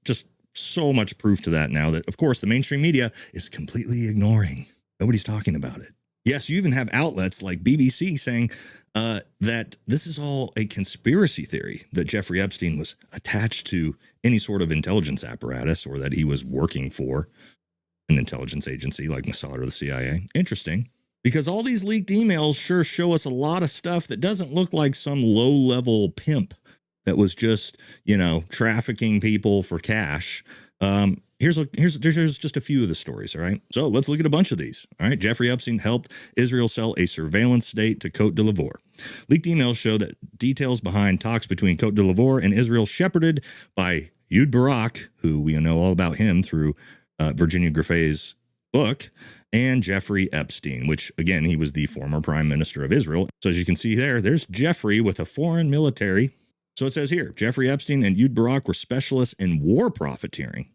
Just so much proof to that now that, of course, the mainstream media is completely ignoring. Nobody's talking about it. Yes, you even have outlets like BBC saying that this is all a conspiracy theory, that Jeffrey Epstein was attached to any sort of intelligence apparatus, or that he was working for an intelligence agency like Mossad or the CIA. Interesting, because all these leaked emails sure show us a lot of stuff that doesn't look like some low-level pimp that was just, trafficking people for cash. Here's just a few of the stories, all right? So let's look at a bunch of these, all right? Jeffrey Epstein helped Israel sell a surveillance state to Cote d'Ivoire. Leaked emails show that details behind talks between Cote d'Ivoire and Israel, shepherded by Ehud Barak, who we know all about him through Virginia Griffith's book, and Jeffrey Epstein, which, again, he was the former prime minister of Israel. So as you can see there's Jeffrey with a foreign military. So it says here, Jeffrey Epstein and Ehud Barak were specialists in war profiteering.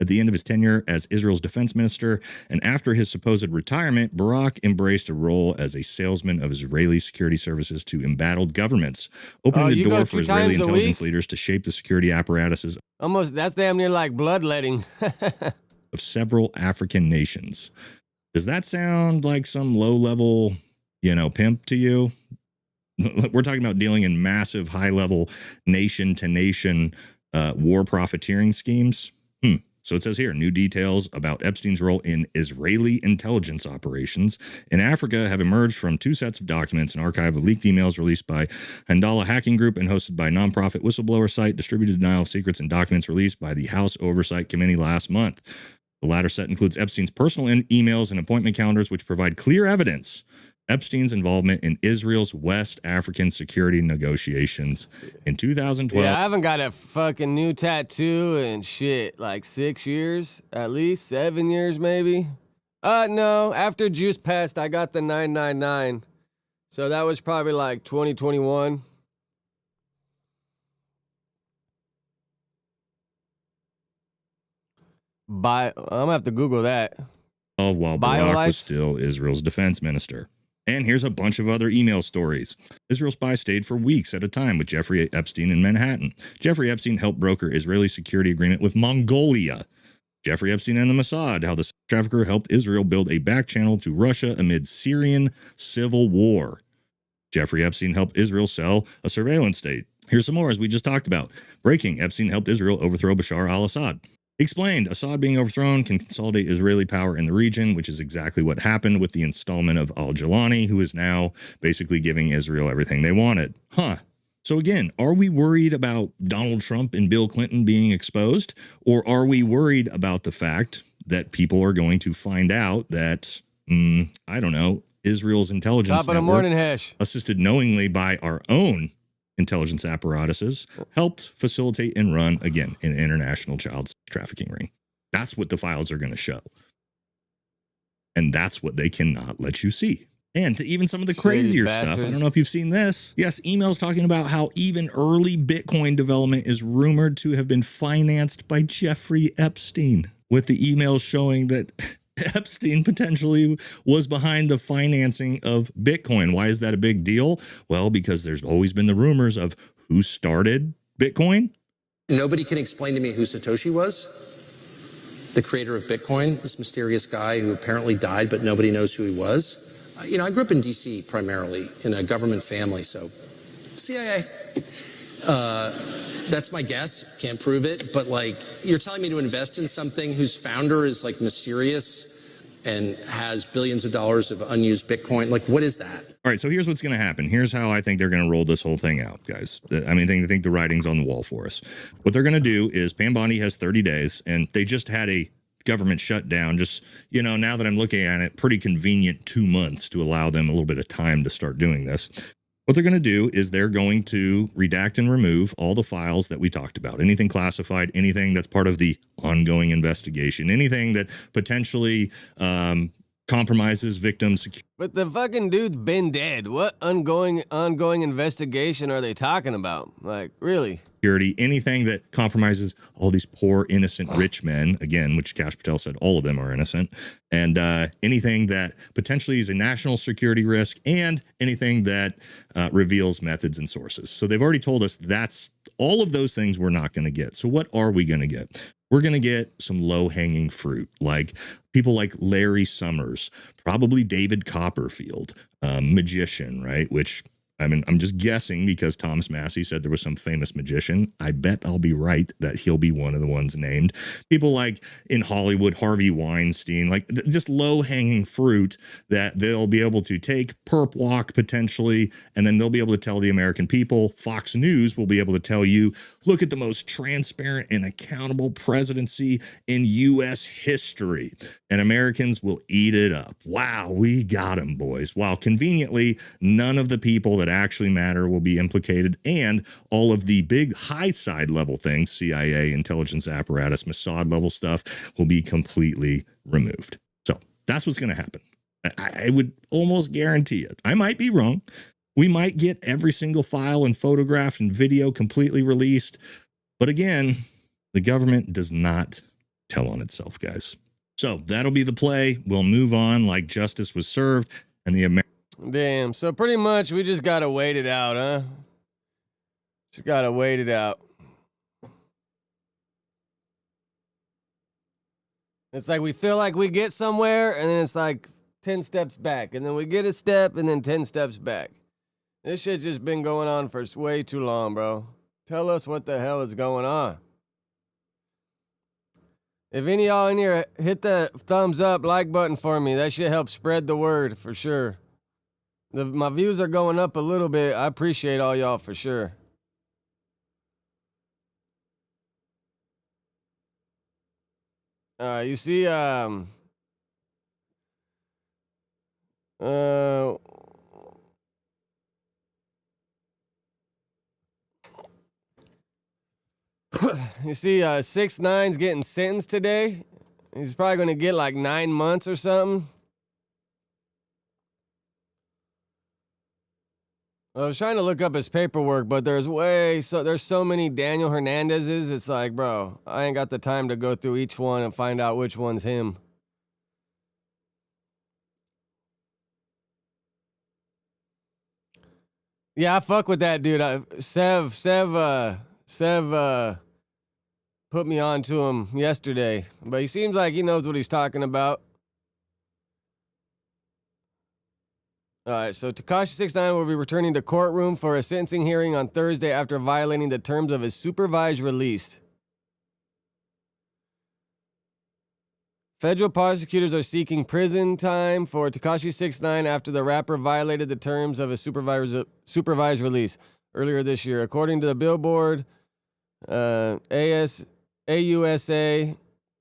At the end of his tenure as Israel's defense minister, and after his supposed retirement, Barak embraced a role as a salesman of Israeli security services to embattled governments, opening the door for Israeli intelligence leaders to shape the security apparatuses. Almost, that's damn near like bloodletting. Of several African nations. Does that sound like some low-level, pimp to you? We're talking about dealing in massive, high-level, nation-to-nation war profiteering schemes. So it says here, new details about Epstein's role in Israeli intelligence operations in Africa have emerged from two sets of documents, an archive of leaked emails released by Handala Hacking Group and hosted by nonprofit whistleblower site, distributed denial of secrets, and documents released by the House Oversight Committee last month. The latter set includes Epstein's personal emails and appointment calendars, which provide clear evidence Epstein's involvement in Israel's West African security negotiations in 2012. Yeah, I haven't got a fucking new tattoo in shit, like 6 years, at least 7 years maybe. No, after Juice passed, I got the 999. So that was probably like 2021. I'm gonna have to Google that. While Barak was still Israel's defense minister. And here's a bunch of other email stories. Israel spies stayed for weeks at a time with Jeffrey Epstein in Manhattan. Jeffrey Epstein helped broker Israeli security agreement with Mongolia. Jeffrey Epstein and the Mossad, how the trafficker helped Israel build a back channel to Russia amid Syrian civil war. Jeffrey Epstein helped Israel sell a surveillance state. Here's some more, as we just talked about. Breaking, Epstein helped Israel overthrow Bashar al-Assad. Explained, Assad being overthrown can consolidate Israeli power in the region, which is exactly what happened with the installment of al-Jawlani, who is now basically giving Israel everything they wanted. So again, are we worried about Donald Trump and Bill Clinton being exposed? Or are we worried about the fact that people are going to find out that, I don't know, Israel's intelligence network, assisted knowingly by our own intelligence apparatuses, helped facilitate and run, again, an international child trafficking ring? That's what the files are going to show. And that's what they cannot let you see. And to even some of the crazier stuff, I don't know if you've seen this. Yes, emails talking about how even early Bitcoin development is rumored to have been financed by Jeffrey Epstein, with the emails showing that Epstein potentially was behind the financing of Bitcoin. Why is that a big deal? Well, because there's always been the rumors of who started Bitcoin. Nobody can explain to me who Satoshi was, the creator of Bitcoin, this mysterious guy who apparently died, but nobody knows who he was. I grew up in D.C. primarily in a government family, so CIA. That's my guess. Can't prove it. But you're telling me to invest in something whose founder is mysterious and has billions of dollars of unused Bitcoin. What is that? All right. So here's what's going to happen. Here's how I think they're going to roll this whole thing out, guys. I think the writing's on the wall for us. What they're going to do is Pam Bondi has 30 days and they just had a government shutdown. Just, now that I'm looking at it, pretty convenient 2 months to allow them a little bit of time to start doing this. What they're going to do is they're going to redact and remove all the files that we talked about, anything classified, anything that's part of the ongoing investigation, anything that potentially compromises victim security. But the fucking dude's been dead. What ongoing investigation are they talking about? Really? Anything that compromises all these poor, innocent, rich men, again, which Kash Patel said all of them are innocent, and anything that potentially is a national security risk, and anything that reveals methods and sources. So they've already told us that's all of those things we're not going to get. So what are we going to get? We're going to get some low-hanging fruit, like people like Larry Summers, probably David Copperfield, magician, right? Which, I'm just guessing because Thomas Massey said there was some famous magician. I bet I'll be right that he'll be one of the ones named. People like in Hollywood, Harvey Weinstein, just low-hanging fruit that they'll be able to take, perp walk potentially, and then they'll be able to tell the American people. Fox News will be able to tell you, look at the most transparent and accountable presidency in U.S. history. And Americans will eat it up. Wow, we got him, boys. While conveniently, none of the people that actually matter will be implicated, and all of the big high side level things, CIA, intelligence apparatus, Mossad level stuff, will be completely removed. So that's what's going to happen. I would almost guarantee it. I might be wrong. We might get every single file and photograph and video completely released. But again, the government does not tell on itself, guys. So that'll be the play. We'll move on like justice was served and the Damn. So pretty much we just got to wait it out, huh? Just got to wait it out. It's like we feel like we get somewhere and then it's like 10 steps back. And then we get a step and then 10 steps back. This shit's just been going on for way too long, bro. Tell us what the hell is going on. If any of y'all in here hit the thumbs up, like button for me, that shit helps spread the word for sure. My views are going up a little bit. I appreciate all y'all for sure. You see, you see, 6ix9ine's getting sentenced today. He's probably going to get like 9 months or something. I was trying to look up his paperwork, but there's so many Daniel Hernandez's. It's like, bro, I ain't got the time to go through each one and find out which one's him. Yeah, I fuck with that dude. Sev put me on to him yesterday, but he seems like he knows what he's talking about. All right, so Tekashi 6ix9ine will be returning to courtroom for a sentencing hearing on Thursday after violating the terms of his supervised release. Federal prosecutors are seeking prison time for Tekashi 6ix9ine after the rapper violated the terms of his supervised release earlier this year. According to the Billboard, AUSA,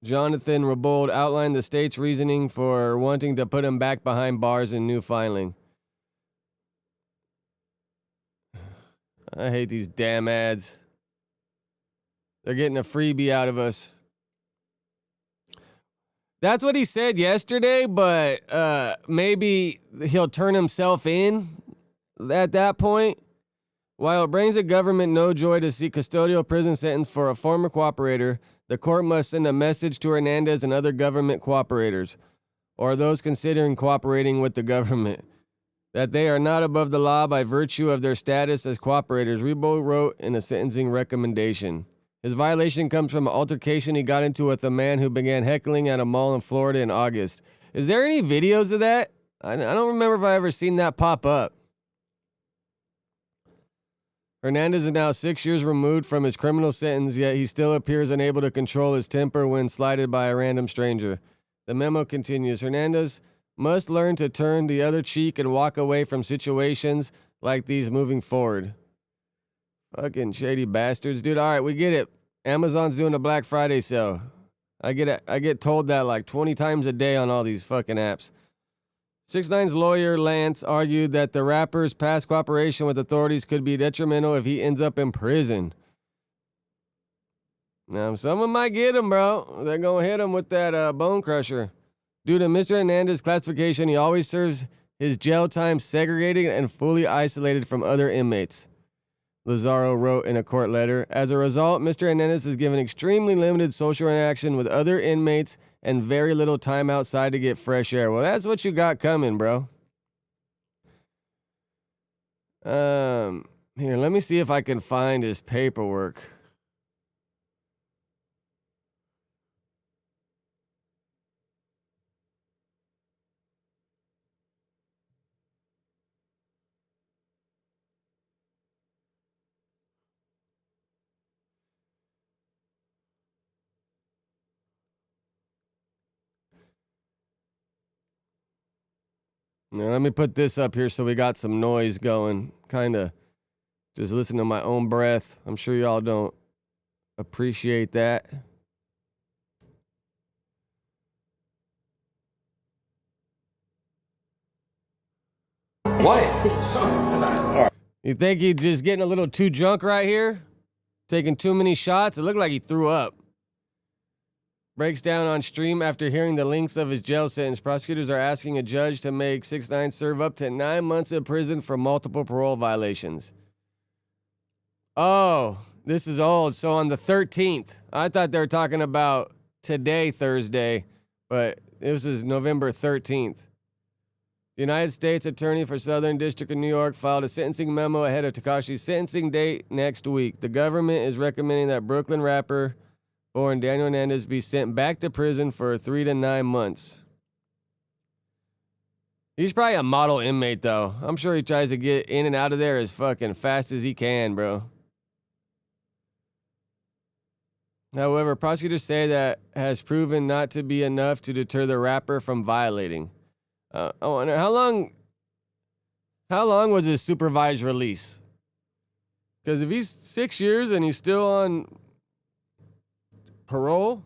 Jonathan Rabold outlined the state's reasoning for wanting to put him back behind bars in new filing. I hate these damn ads. They're getting a freebie out of us. That's what he said yesterday, but maybe he'll turn himself in at that point. While it brings the government no joy to see custodial prison sentence for a former cooperator, the court must send a message to Hernandez and other government cooperators. or those considering cooperating with the government. That they are not above the law by virtue of their status as cooperators, Rebo wrote in a sentencing recommendation. His violation comes from an altercation he got into with a man who began heckling at a mall in Florida in August. Is there any videos of that? I don't remember if I ever seen that pop up. Hernandez is now 6 years removed from his criminal sentence, yet he still appears unable to control his temper when slighted by a random stranger. The memo continues. Hernandez must learn to turn the other cheek and walk away from situations like these moving forward. Fucking shady bastards. Dude, all right, we get it. Amazon's doing a Black Friday sale. I get told that like 20 times a day on all these fucking apps. 6ix9ine's lawyer, Lance, argued that the rapper's past cooperation with authorities could be detrimental if he ends up in prison. Now, someone might get him, bro. They're going to hit him with that bone crusher. Due to Mr. Hernandez's classification, he always serves his jail time segregated and fully isolated from other inmates, Lazaro wrote in a court letter. As a result, Mr. Hernandez is given extremely limited social interaction with other inmates and very little time outside to get fresh air. Well, that's what you got coming, bro. Here, let me see if I can find his paperwork. Now, let me put this up here so we got some noise going. Kind of just listen to my own breath. I'm sure y'all don't appreciate that. What? You think he's just getting a little too drunk right here? Taking too many shots? It looked like he threw up. Breaks down on stream after hearing the lengths of his jail sentence. Prosecutors are asking a judge to make 6ix9ine serve up to 9 months in prison for multiple parole violations. Oh, this is old. So on the 13th, I thought they were talking about today, Thursday, but this is November 13th. The United States Attorney for Southern District of New York filed a sentencing memo ahead of Tekashi's sentencing date next week. The government is recommending that Brooklyn rapper born Daniel Hernandez be sent back to prison for 3 to 9 months. He's probably a model inmate, though. I'm sure he tries to get in and out of there as fucking fast as he can, bro. However, prosecutors say that has proven not to be enough to deter the rapper from violating. I wonder how long was his supervised release? Because if he's 6 years and he's still on parole,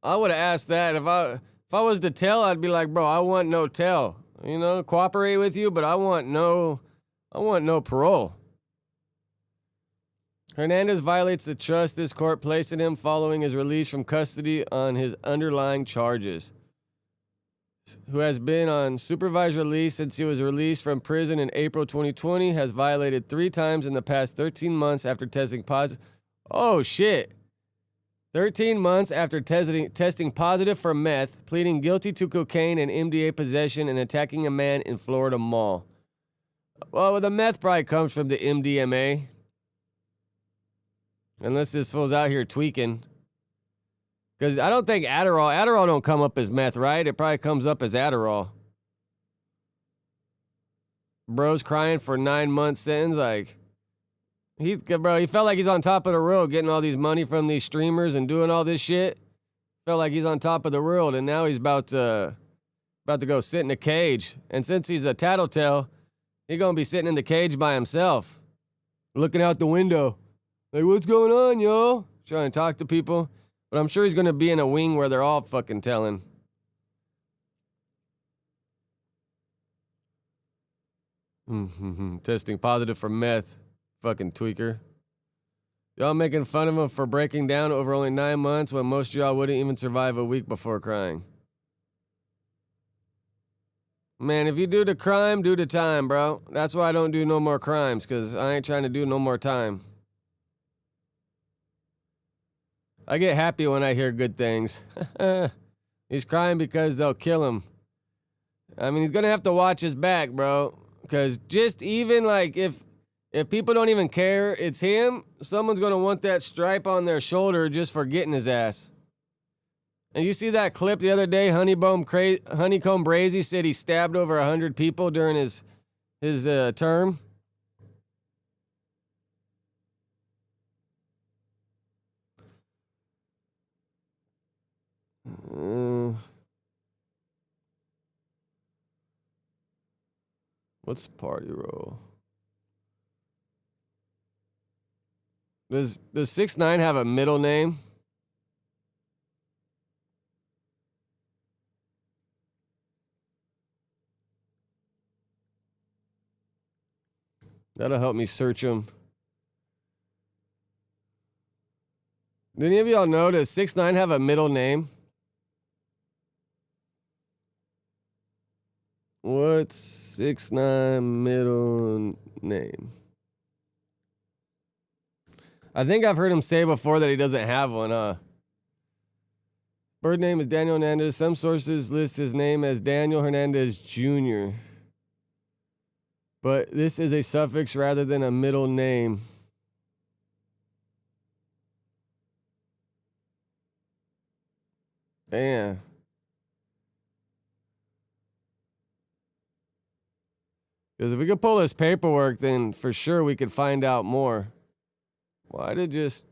I would have asked that. If I was to tell, I'd be like, bro, I want no tell. You know, cooperate with you, but I want no parole. Hernandez violates the trust this court placed in him following his release from custody on his underlying charges. Who has been on supervised release since he was released from prison in April 2020, has violated 3 times in the past 13 months after testing positive. Oh, shit. 13 months after testing positive for meth, pleading guilty to cocaine and MDA possession, and attacking a man in Florida mall. Well, the meth probably comes from the MDMA. Unless this fool's out here tweaking. Because I don't think Adderall don't come up as meth, right? It probably comes up as Adderall. Bro's crying for 9 months sentence, like... He felt like he's on top of the world, getting all these money from these streamers and doing all this shit. Felt like he's on top of the world, and now he's about to go sit in a cage. And since he's a tattletale, he's gonna be sitting in the cage by himself, looking out the window, like, what's going on, yo? Trying to talk to people. But I'm sure he's gonna be in a wing where they're all fucking telling. Testing positive for meth. Fucking tweaker. Y'all making fun of him for breaking down over only 9 months when most of y'all wouldn't even survive a week before crying. Man, if you do the crime, do the time, bro. That's why I don't do no more crimes, because I ain't trying to do no more time. I get happy when I hear good things. You He's crying because they'll kill him. I mean, he's gonna have to watch his back, bro. Because just even like if people don't even care it's him, someone's gonna want that stripe on their shoulder just for getting his ass. And you see that clip the other day? Honeycomb Brazy said he stabbed over 100 people during his term. What's party roll? Does 6ix9ine have a middle name? That'll help me search him. Did any of y'all know, does 6ix9ine have a middle name? What's 6ix9ine middle name? I think I've heard him say before that he doesn't have one, Bird name is Daniel Hernandez. Some sources list his name as Daniel Hernandez Jr. But this is a suffix rather than a middle name. Damn. Because if we could pull this paperwork, then for sure we could find out more. Why did just...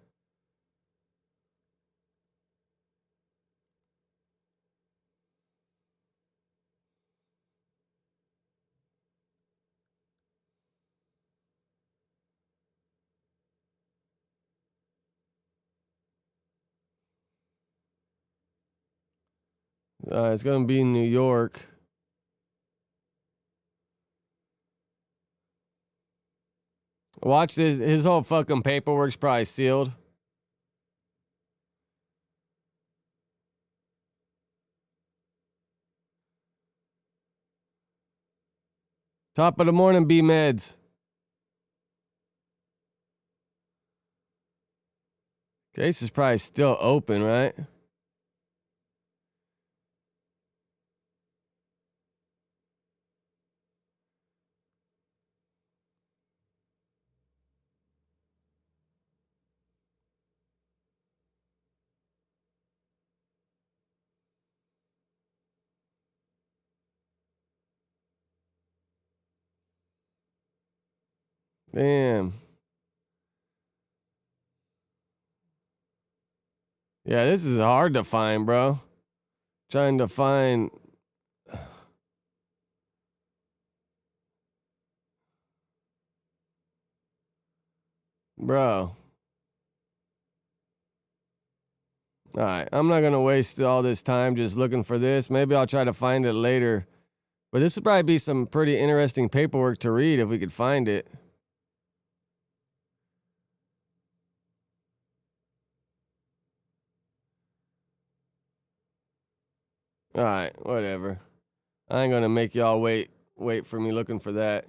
it's going to be in New York. Watch this. His whole fucking paperwork's probably sealed. Top of the morning, B-Meds. Case is probably still open, right? Damn. Yeah, this is hard to find, bro. Trying to find... Bro. Alright, I'm not going to waste all this time just looking for this. Maybe I'll try to find it later. But this would probably be some pretty interesting paperwork to read if we could find it. Alright, whatever. I ain't going to make y'all wait for me looking for that.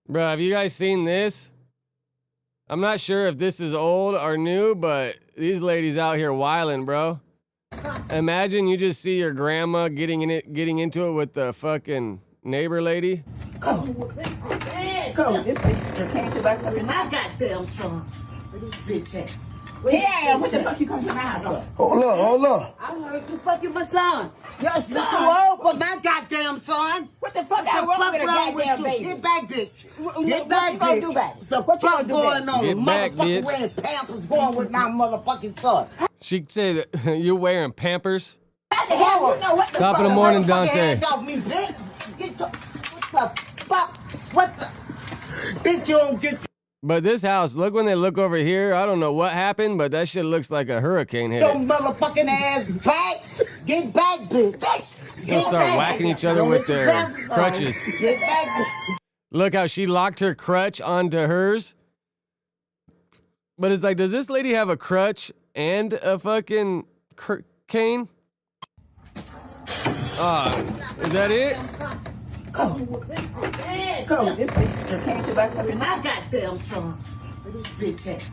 Bro, have you guys seen this? I'm not sure if this is old or new, but these ladies out here wilding, bro. Imagine you just see your grandma getting into it with the fucking neighbor lady. Come on, this bitch came to my fucking my goddamn son. Where this bitch at? Yeah, what the fuck you come to my house for? Hold up. I heard you fucking my son. Your son? You too old for my goddamn son. What the fuck wrong with a goddamn baby? Get back, bitch. Get back, bitch. What you gonna do about it? The fuck going on? Get back, bitch. Motherfucker wearing Pampers going with my motherfucking son. She said, you're wearing Pampers? How the hell you know what the Top fuck? of the morning, Dante. Hands off me, bitch. Get your, what the fuck? What the? Bitch, you don't get. But this house, look when they look over here. I don't know what happened, but that shit looks like a hurricane hit Your it. motherfucking ass back. Get back, bitch. They'll start whacking each other with their crutches. Look how she locked her crutch onto hers. But it's like, does this lady have a crutch and a fucking cane? Is that it? Come, this bitch came to my fucking my goddamn son. Where this bitch at?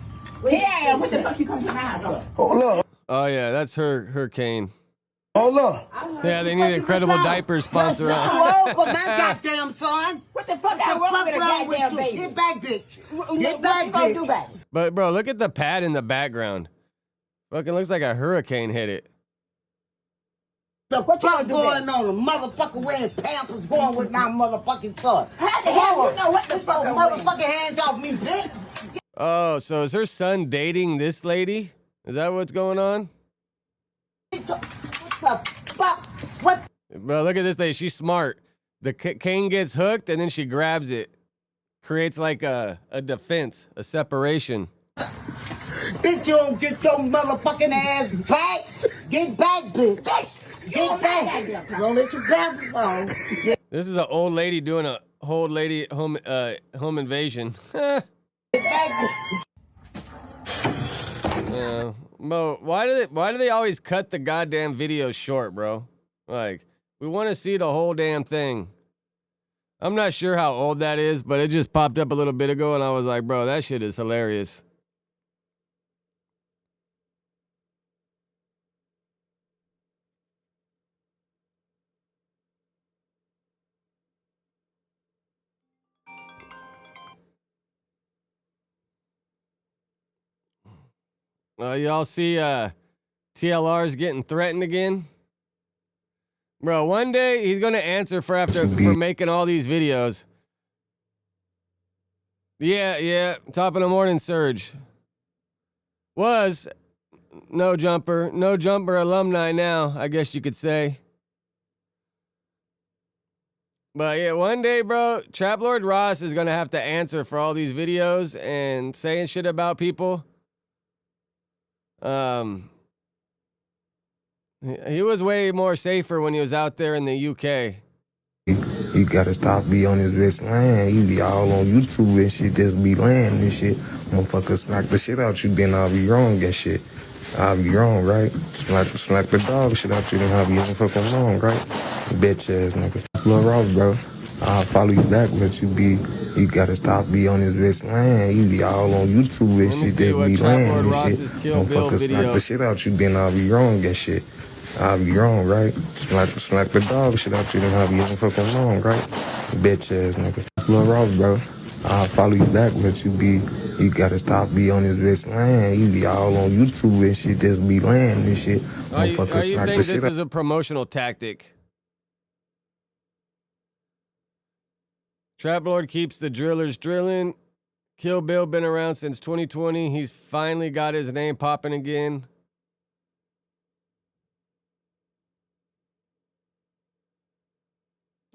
Where I am? What the fuck you come to my house for? Hold up. Oh yeah, that's her cane. Hold up. Yeah, they need an Incredible Diaper sponsor Too on. old for my goddamn son. What the fuck wrong with a goddamn baby? Get back, bitch. Get back, bitch. But bro, look at the pad in the background. Fucking looks like a hurricane hit it. The fuck going on? A motherfucker wearing Pampers going with my motherfucking son. How the hell you know what the fuck? Motherfucking hands off me, bitch. Oh, so is her son dating this lady? Is that what's going on? What the fuck? What? Bro, look at this lady. She's smart. The cane gets hooked and then she grabs it. Creates like a defense, a separation. Bitch, you don't get your motherfucking ass back. Get back, bitch. Get back. Don't let you grab the phone. This is an old lady doing a old lady home invasion. Mo, why do they always cut the goddamn video short, bro? Like, we want to see the whole damn thing. I'm not sure how old that is, but it just popped up a little bit ago, and I was like, bro, that shit is hilarious. Y'all see TLR's getting threatened again? Bro, one day he's gonna answer for making all these videos. Yeah, top of the morning surge. Was no jumper alumni now, I guess you could say. But yeah, one day, bro, Trap Lord Ross is gonna have to answer for all these videos and saying shit about people. He was way more safer when he was out there in the UK. You gotta stop be on this bitch land. You be all on YouTube and shit, just be laying and shit. Motherfucker smack the shit out you, then I'll be wrong and shit. I'll be wrong, right? Smack the dog shit out you, then I'll be fucking wrong, right? Bitch ass nigga. Lil Ross, bro. I'll follow you back, but you gotta stop be on this bitch land. You be all on YouTube and shit, just be laying and shit. Motherfucker smack the shit out you, then I'll be wrong and shit. I'll be wrong, right? Smack the dog shit out you, then I'll be fucking wrong, right? Bitch ass nigga. Lil Ross, bro. I'll follow you back, but you gotta stop be on this bitch land. You be all on YouTube and shit, just be laying and shit. Motherfucker you smack think the shit this out. is a promotional tactic? Trap Lord keeps the drillers drilling. Kill Bill been around since 2020. He's finally got his name popping again.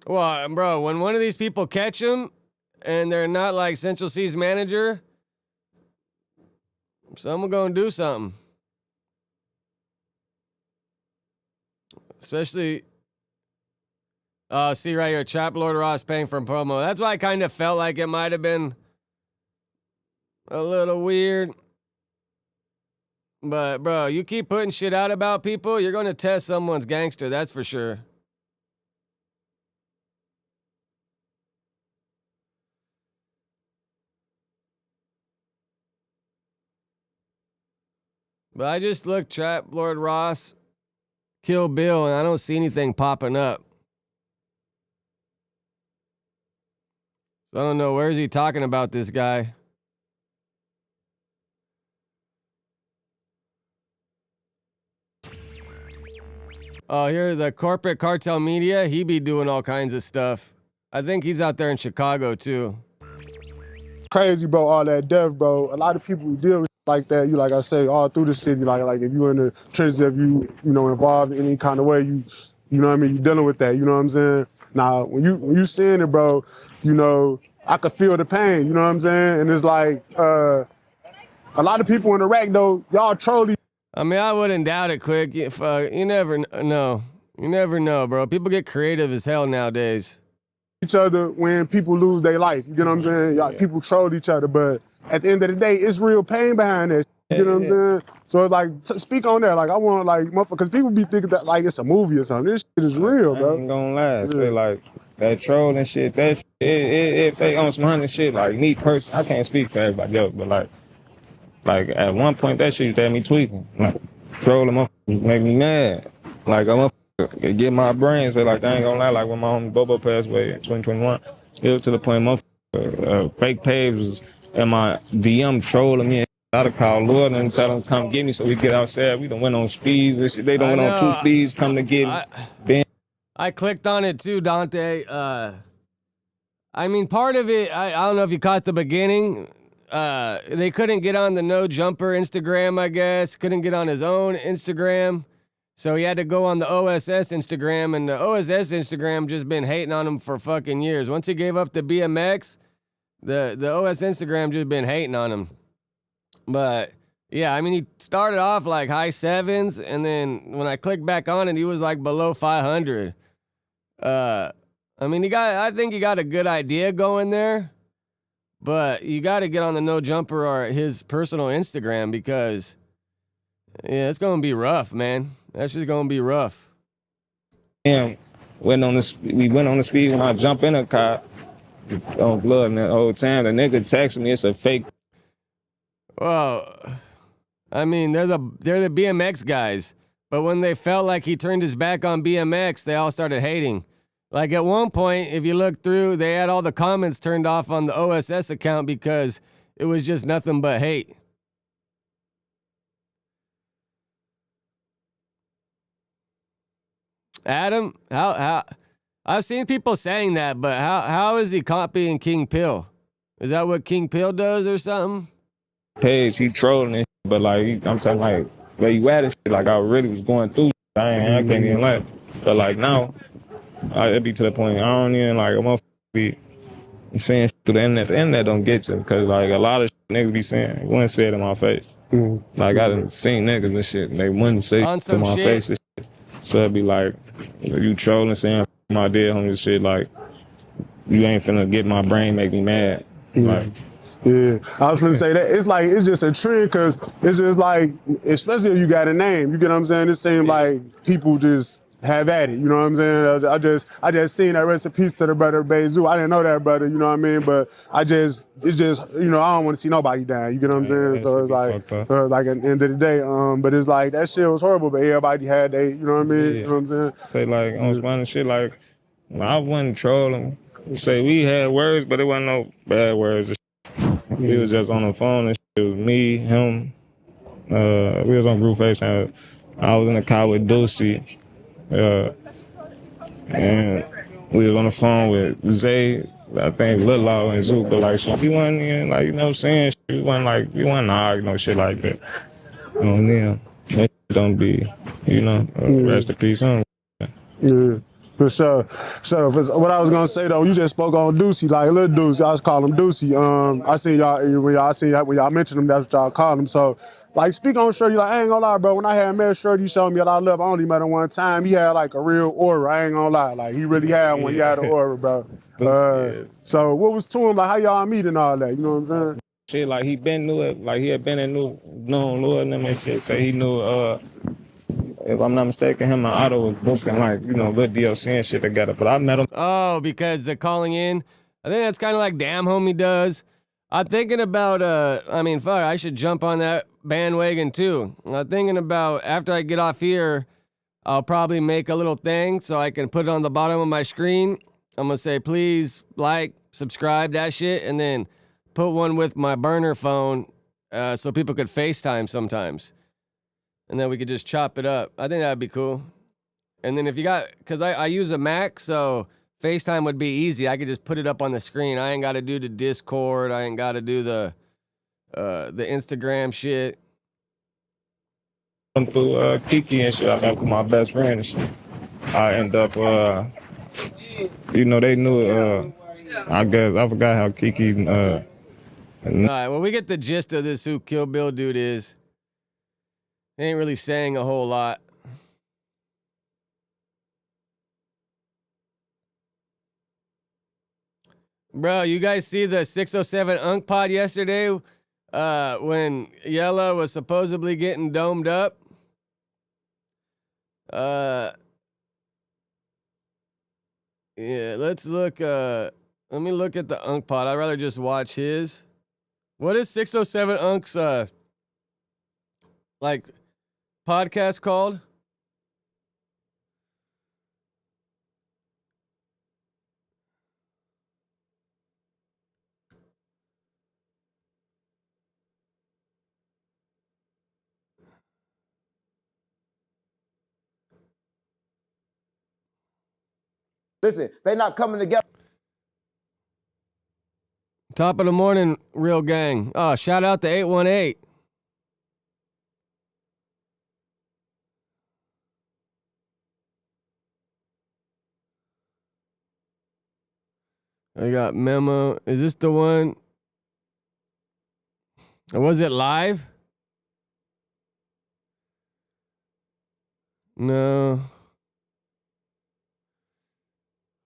Well, bro, when one of these people catch him and they're not like Central C's manager, someone gonna do something. Especially, see right here, Trap Lord Ross paying for promo. That's why I kind of felt like it might have been a little weird. But, bro, you keep putting shit out about people, you're gonna test someone's gangster, that's for sure. But I just looked Trap Lord Ross, Kill Bill, and I don't see anything popping up. So I don't know, where is he talking about this guy? Oh, here, the corporate cartel media, he be doing all kinds of stuff. I think he's out there in Chicago, too. Crazy, bro, all that death, bro. A lot of people who deal with like that, you like I say, all through the city, like if you're in the trenches, if you involved in any kind of way, you know what I mean, you dealing with that, you know what I'm saying? Now, when you seeing it, bro, I could feel the pain, you know what I'm saying? And it's like, a lot of people in Iraq, though, y'all trolling. I mean, I wouldn't doubt it, Quick. If, you never know. You never know, bro. People get creative as hell nowadays. Each other when people lose their life. You get what I'm saying? Y'all, people troll each other, but at the end of the day, it's real pain behind that. You get what I'm saying? So it's like, speak on that. Like, I want like, motherfuckers, because people be thinking that like it's a movie or something. This shit is real, bro. I ain't gonna lie. Say like that trolling shit, that if they on some hundred shit, like me personally, I can't speak for everybody else, but like at one point that shit used to have me tweaking. Like trolling motherfuckers make me mad. Like I'm get my brain say like I ain't gonna lie, like when my homie Bobo passed away in 2021, it was to the point fake page was in my DM trolling me. I'd call Lord and tell them come get me so we get outside. We done went on speeds. This shit, they done went on 2 speeds, come to get me. I clicked on it too, Dante. I mean, part of it, I don't know if you caught the beginning. They couldn't get on the No Jumper Instagram, I guess. Couldn't get on his own Instagram. So he had to go on the OSS Instagram, and the OSS Instagram just been hating on him for fucking years. Once he gave up the BMX, the OS Instagram just been hating on him. But yeah, I mean, he started off like high 7s, and then when I clicked back on it, he was like below 500. I mean, I think he got a good idea going there, but you got to get on the No Jumper or his personal Instagram because, yeah, it's gonna be rough, man. That's just gonna be rough. We went on the speed when I jump in a car on blood, and the whole time the nigga texted me, it's a fake. Well, I mean, they're the BMX guys, but when they felt like he turned his back on BMX, they all started hating. Like at one point, if you look through, they had all the comments turned off on the OSS account because it was just nothing but hate. Adam, how I've seen people saying that, but how is he copying King Pill? Is that what King Pill does or something? Page, he trolling and shit, but like I'm talking like where you at and shit, like I really was going through. I can't even like, but like now, it be to the point I don't even like a motherfucker be saying shit to the internet don't get to, because like a lot of shit niggas be saying, you wouldn't say it in my face. Like I done seen niggas and shit, and they wouldn't say it to my face and shit. So it'd be like, you trolling, saying my dead homie shit, like, you ain't finna get my brain, make me mad. Like, yeah, I was gonna say that it's just a trend because it's just like, especially if you got a name, you get what I'm saying? It seems like people just have at it, you know what I'm saying? I just seen that rest in peace to the brother Bezu. I didn't know that brother, you know what I mean? But it's just, you know, I don't want to see nobody die, you get what I'm saying? So it's like at the end of the day, but it's like that shit was horrible, but everybody had they, you know what I mean? You know what I'm saying? Say like on some other shit, like I wasn't trolling. Say we had words, but it wasn't no bad words. We was just on the phone and shit. It was me, him. We was on group FaceTime. I was in the car with Dulcie. And we was on the phone with Zay, I think Lil Law and Zook, but like, so we wasn't even, like, you know what I'm saying? We wasn't arguing no shit like that. You know what I mean? That don't be, you know, rest in peace. Yeah. For sure. So what I was gonna say though, you just spoke on Deucey, like Lil Deuce. Y'all just call him Deucey. I seen y'all when y'all mentioned him, that's what y'all called him. So like speak on Shorty, like I ain't gonna lie, bro. When I had met Shorty, he showed me a lot of love. I only met him one time. He had like a real aura. I ain't gonna lie. Like he really had one. He had an aura, bro. So what was to him? Like how y'all meet and all that? You know what I'm saying? Shit, like he been knew it, like he had been and known Lord and them and shit. So he knew if I'm not mistaken, him and Otto was booking like, you know, good DLC and shit together. But I met him. Oh, because they're calling in. I think that's kind of like Damn Homie does. I'm thinking about, I mean, fuck, I should jump on that bandwagon too. I'm thinking about after I get off here, I'll probably make a little thing so I can put it on the bottom of my screen. I'm gonna say, please like, subscribe, that shit, and then put one with my burner phone so people could FaceTime sometimes. And then we could just chop it up. I think that'd be cool. And then if you got, because I use a Mac, so FaceTime would be easy. I could just put it up on the screen. I ain't got to do the Discord. I ain't got to do the Instagram shit. Through Kiki and shit, I met with my best friend and shit. I end up, you know, they knew, I guess, I forgot how Kiki. All right, well, we get the gist of this who Kill Bill dude is. They ain't really saying a whole lot. Bro, you guys see the 607 UNK pod yesterday when Yella was supposedly getting domed up? Yeah, let's look. Let me look at the UNK pod. I'd rather just watch his. What is 607 UNK's like podcast called? Listen, they not coming together. Top of the morning, real gang. Oh, shout out to 818. I got memo. Is this the one? Or was it live? No.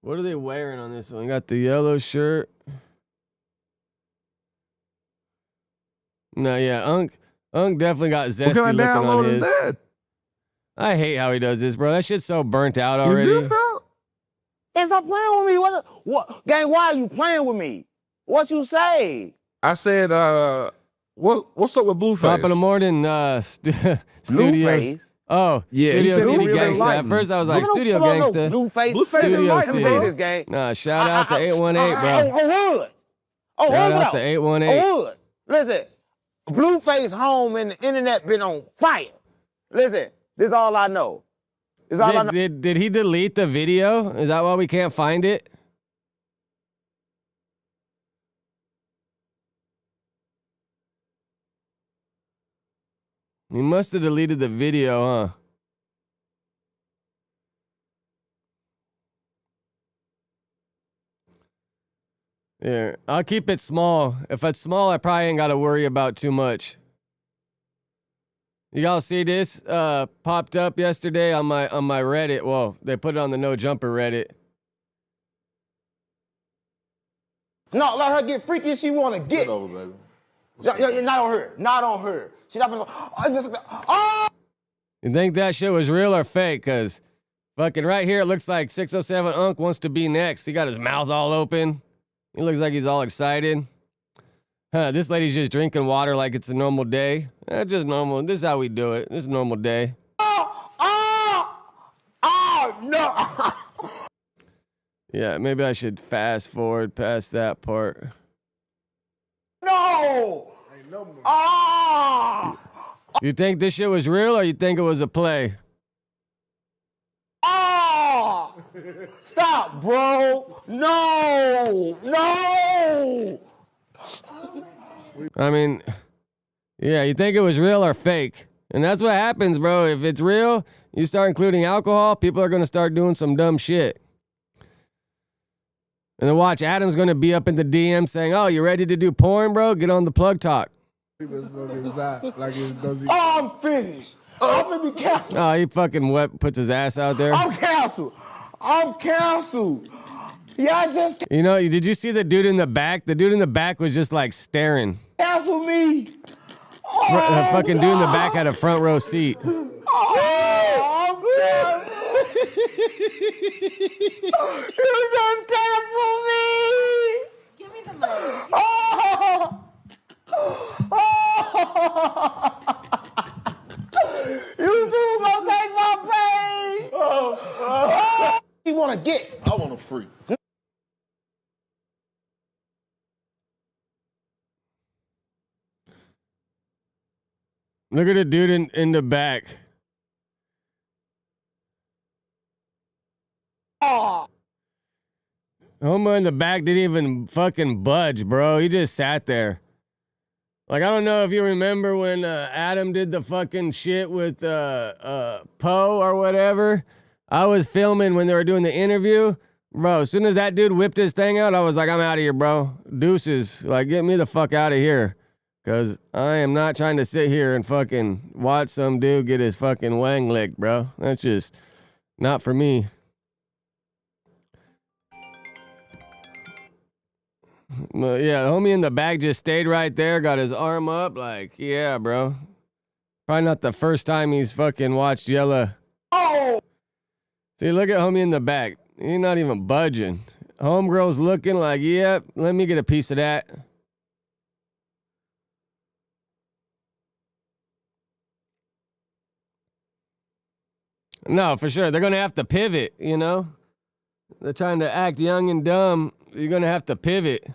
What are they wearing on this one? Got the yellow shirt. No, yeah, UNK definitely got zesty looking on his. I hate how he does this, bro. That shit's so burnt out already. If I'm playing with me, what gang? Why are you playing with me? What you say? I said, what's up with Blueface? Top of the morning, studios. Blueface? Oh, Yeah, Studio he said City really Gangsta. At enlightened. first I was like, Studio Gangsta. Blueface Studio enlightened City. this gang. Nah, shout out to 818, bro. Oh, Hood. Oh, Shout Hood out to 818. Oh, Hood. Listen, Blueface home and the internet been on fire. Listen, this is all I know. This is all I know. Did he delete the video? Is that why we can't find it? He must have deleted the video, huh? Yeah, I'll keep it small. If it's small, I probably ain't got to worry about too much. You all see this? Popped up yesterday on my Reddit. Well, they put it on the No Jumper Reddit. No, let her get freaky if she want to get. Get over, baby. You're not on her. Not on her. She not gonna. Oh! You think that shit was real or fake? Cause fucking right here, it looks like 607 UNK wants to be next. He got his mouth all open. He looks like he's all excited. Huh, this lady's just drinking water like it's a normal day. Just normal. This is how we do it. This is a normal day. Oh, no. Yeah, maybe I should fast forward past that part. No. Ah. You think this shit was real or you think it was a play? Ah. Stop, bro. No. No. I mean, yeah, you think it was real or fake. And that's what happens, bro. If it's real, you start including alcohol, people are going to start doing some dumb shit. And then watch, Adam's going to be up in the DM saying, oh, you ready to do porn, bro? Get on the plug talk. Oh, I'm finished. I'm gonna be canceled. Oh, he fucking puts his ass out there. I'm canceled. I'm canceled. Y'all just You know, did you see the dude in the back? The dude in the back was just like staring. cancel me. The fucking dude in the back had a front row seat. Oh, you done cancel me. Give me the money. Oh. You two gonna take my pay. Oh. You wanna get? I want a free. Look at the dude in the back. Oh. Homo in the back didn't even fucking budge, bro. He just sat there. Like, I don't know if you remember when Adam did the fucking shit with Poe or whatever. I was filming when they were doing the interview. Bro, as soon as that dude whipped his thing out, I was like, I'm out of here, bro. Deuces. Like, get me the fuck out of here. Because I am not trying to sit here and fucking watch some dude get his fucking wang licked, bro. That's just not for me. Well, yeah, the homie in the back just stayed right there, got his arm up, like, yeah, bro. Probably not the first time he's fucking watched Yella. Oh! See, look at homie in the back. He's not even budging. Homegirl's looking like, yep, let me get a piece of that. No, for sure. They're going to have to pivot, you know? They're trying to act young and dumb. You're going to have to pivot.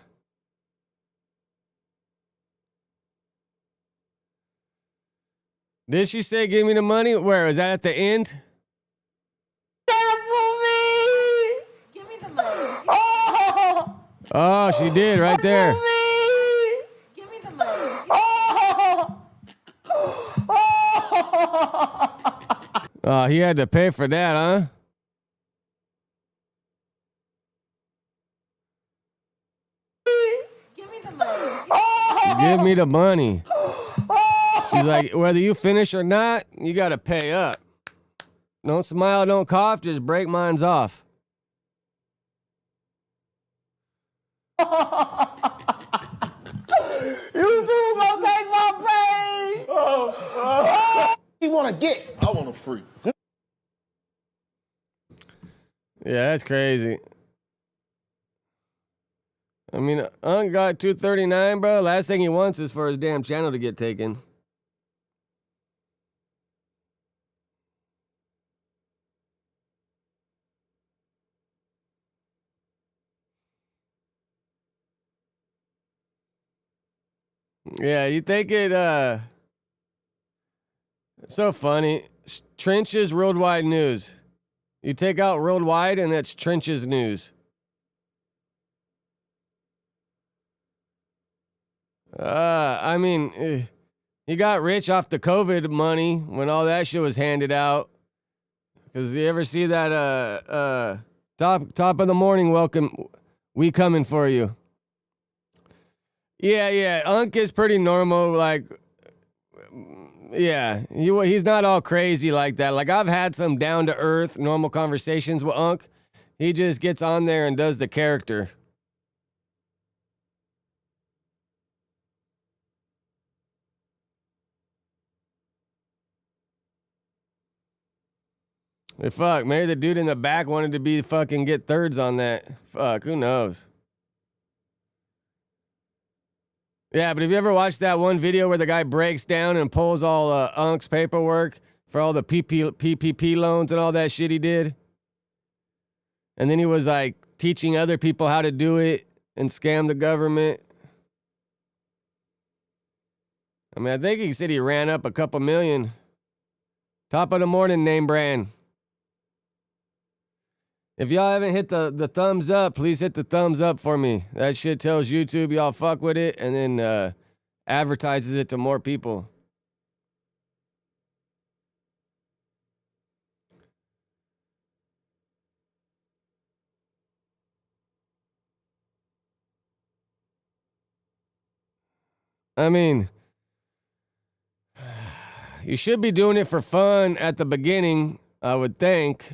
Did she say, give me the money? Where? Was that at the end? Give me the money. Oh! Oh, she did right there. Give me the money. Oh! Oh, he had to pay for that, huh? Give me the money. Give me the money. She's like, whether you finish or not, you got to pay up. Don't smile, don't cough, just break mines off. You two gonna take my pay? You wanna get? I want a free. Yeah, that's crazy. I mean, UNK got 239, bro. Last thing he wants is for his damn channel to get taken. Yeah, you think it, it's so funny. Trenches Worldwide News. You take out Worldwide and that's Trenches News. I mean, he got rich off the COVID money when all that shit was handed out. Cause you ever see that, top of the morning welcome, we coming for you. Yeah, UNK is pretty normal, like, yeah, he's not all crazy like that. Like, I've had some down-to-earth, normal conversations with UNK. He just gets on there and does the character. Hey, fuck, maybe the dude in the back wanted to be fucking get thirds on that. Fuck, who knows? Yeah, but have you ever watched that one video where the guy breaks down and pulls all UNK's paperwork for all the PPP loans and all that shit he did? And then he was like teaching other people how to do it and scam the government. I mean, I think he said he ran up a couple million. Top of the morning, name brand. If y'all haven't hit the thumbs up, please hit the thumbs up for me. That shit tells YouTube y'all fuck with it and then advertises it to more people. I mean, you should be doing it for fun at the beginning, I would think.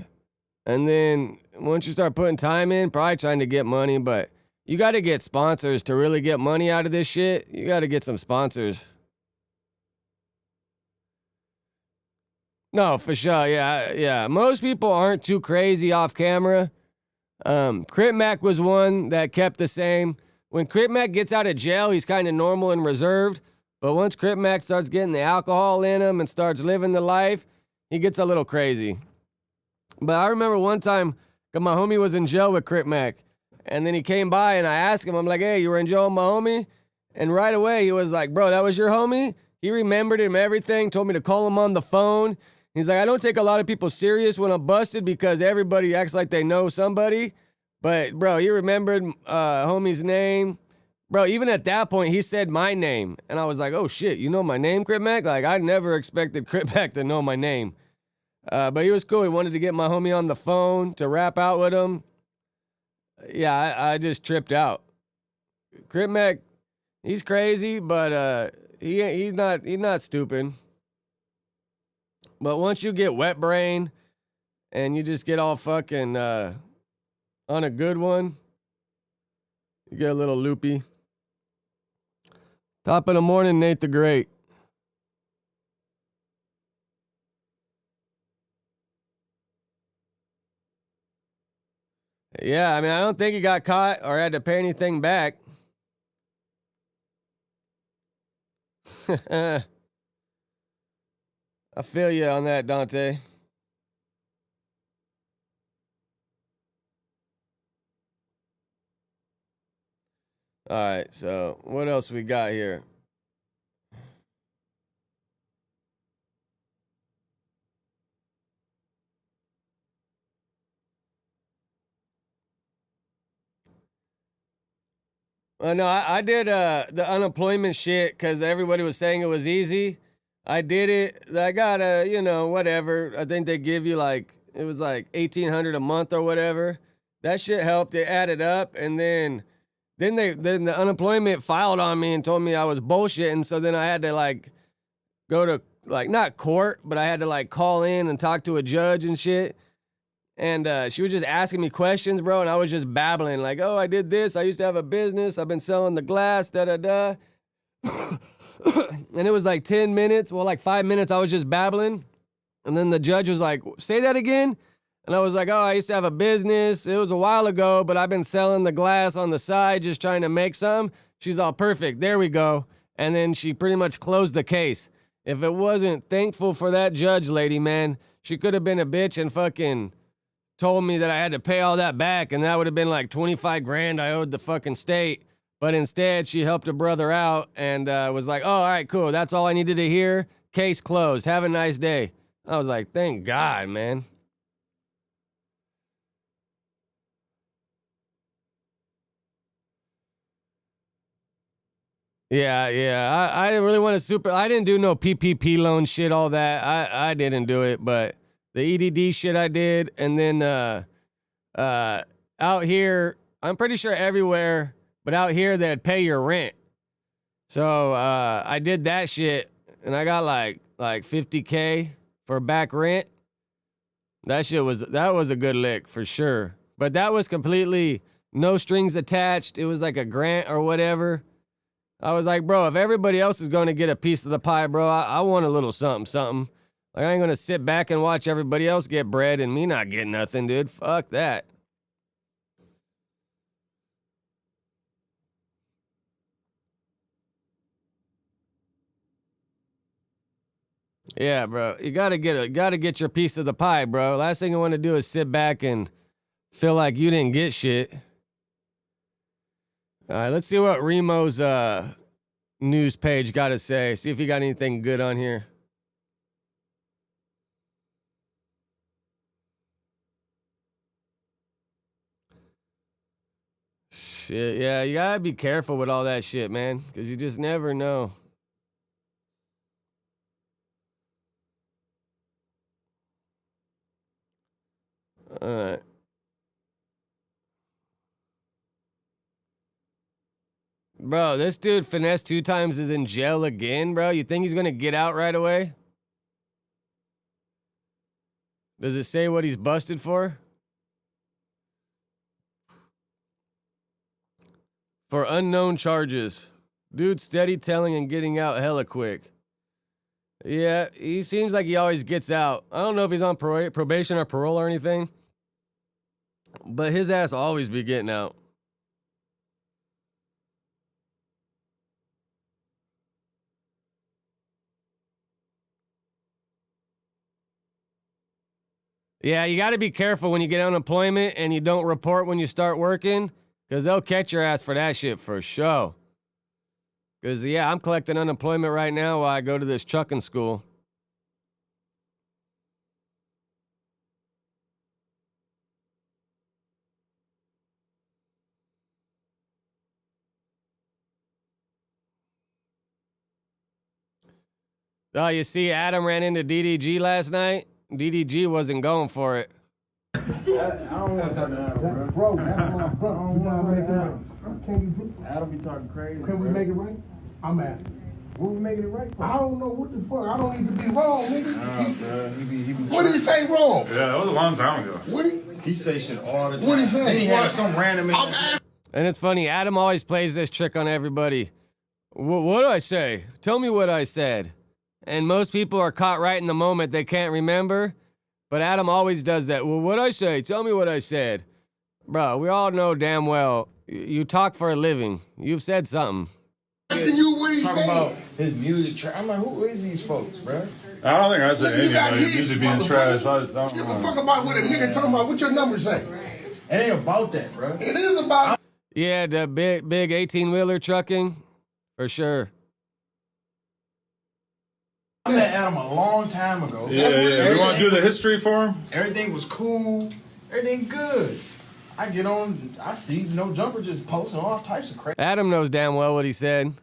And then once you start putting time in, probably trying to get money, but you got to get sponsors to really get money out of this shit. You got to get some sponsors. No, for sure. Yeah. Most people aren't too crazy off camera. Crip Mac was one that kept the same. When Crip Mac gets out of jail, he's kind of normal and reserved. But once Crip Mac starts getting the alcohol in him and starts living the life, he gets a little crazy. But I remember one time, my homie was in jail with Crip Mac. And then he came by and I asked him, I'm like, hey, you were in jail with my homie? And right away he was like, bro, that was your homie? He remembered him everything, told me to call him on the phone. He's like, I don't take a lot of people serious when I'm busted because everybody acts like they know somebody. But bro, he remembered homie's name. Bro, even at that point, he said my name. And I was like, oh shit, you know my name, Crip Mac? Like, I never expected Crip Mac to know my name. But he was cool. He wanted to get my homie on the phone to rap out with him. Yeah, I just tripped out. Crip Mac, he's crazy, but he's not stupid. But once you get wet brain and you just get all fucking on a good one, you get a little loopy. Top of the morning, Nate the Great. Yeah, I mean, I don't think he got caught or had to pay anything back. I feel you on that, Dante. All right, so what else we got here? No, I did the unemployment shit because everybody was saying it was easy. I did it. I got whatever. I think they give you it was like $1,800 a month or whatever. That shit helped. It added up, and then the unemployment filed on me and told me I was bullshitting. So then I had to go to not court, but I had to call in and talk to a judge and shit. And she was just asking me questions, bro, and I was just babbling oh, I did this. I used to have a business. I've been selling the glass, da-da-da. And it was 10 minutes. Well, 5 minutes, I was just babbling. And then the judge was like, say that again? And I was like, oh, I used to have a business. It was a while ago, but I've been selling the glass on the side, just trying to make some. She's all perfect. There we go. And then she pretty much closed the case. If it wasn't thankful for that judge lady, man, she could have been a bitch and fucking told me that I had to pay all that back, and that would have been 25 grand I owed the fucking state. But instead, she helped a brother out and was like, oh, all right, cool. That's all I needed to hear. Case closed. Have a nice day. I was like, thank God, man. Yeah. I didn't really want to I didn't do no PPP loan shit, all that. I didn't do it, but the EDD shit I did. And then out here, I'm pretty sure everywhere, but out here they'd pay your rent. So I did that shit, and I got like $50K for back rent. That was a good lick for sure. But that was completely no strings attached. It was like a grant or whatever. I was like, bro, if everybody else is going to get a piece of the pie, bro, I want a little something. I ain't going to sit back and watch everybody else get bread and me not get nothing, dude. Fuck that. Yeah, bro. You gotta get your piece of the pie, bro. Last thing you want to do is sit back and feel like you didn't get shit. All right, let's see what Remo's news page got to say. See if he got anything good on here. Shit, yeah, you gotta be careful with all that shit, man, because you just never know. All right. Bro, this dude finessed 2 times is in jail again, bro. You think he's gonna get out right away? Does it say what he's busted for? For unknown charges. Dude steady telling and getting out hella quick. Yeah, he seems like he always gets out. I don't know if he's on probation or parole or anything, but his ass always be getting out. Yeah, you got to be careful when you get unemployment and you don't report when you start working, because they'll catch your ass for that shit for sure. Because, yeah, I'm collecting unemployment right now while I go to this trucking school. Oh, you see, Adam ran into DDG last night. DDG wasn't going for it. I don't want to talk to Adam, bro. Adam be talking crazy. Can we make it right? I'm asking. What we making it right for? I don't know what the fuck. I don't need to be wrong, nigga. What did he say wrong? Yeah, that was a long time ago. What he say shit all the time. What he say? Then he had some random. And it's funny, Adam always plays this trick on everybody. What do I say? Tell me what I said. And most people are caught right in the moment. They can't remember. But Adam always does that. Well, what'd I say? Tell me what I said. Bro, we all know damn well you talk for a living. You've said something. Asking you what he Talking said. about his music trash. I'm like, who is these folks, bro? I don't think I said Nigga, you anything got about his hits, music being trash. I don't Give a know. fuck about what a nigga talking about. What your number say? It ain't about that, bro. It is about. Yeah, the big 18-wheeler trucking, for sure. I met Adam a long time ago. Yeah. You want to do the history for him? Everything was cool. Everything good. I get on, I see No Jumper just posting all types of Adam knows damn well what he said.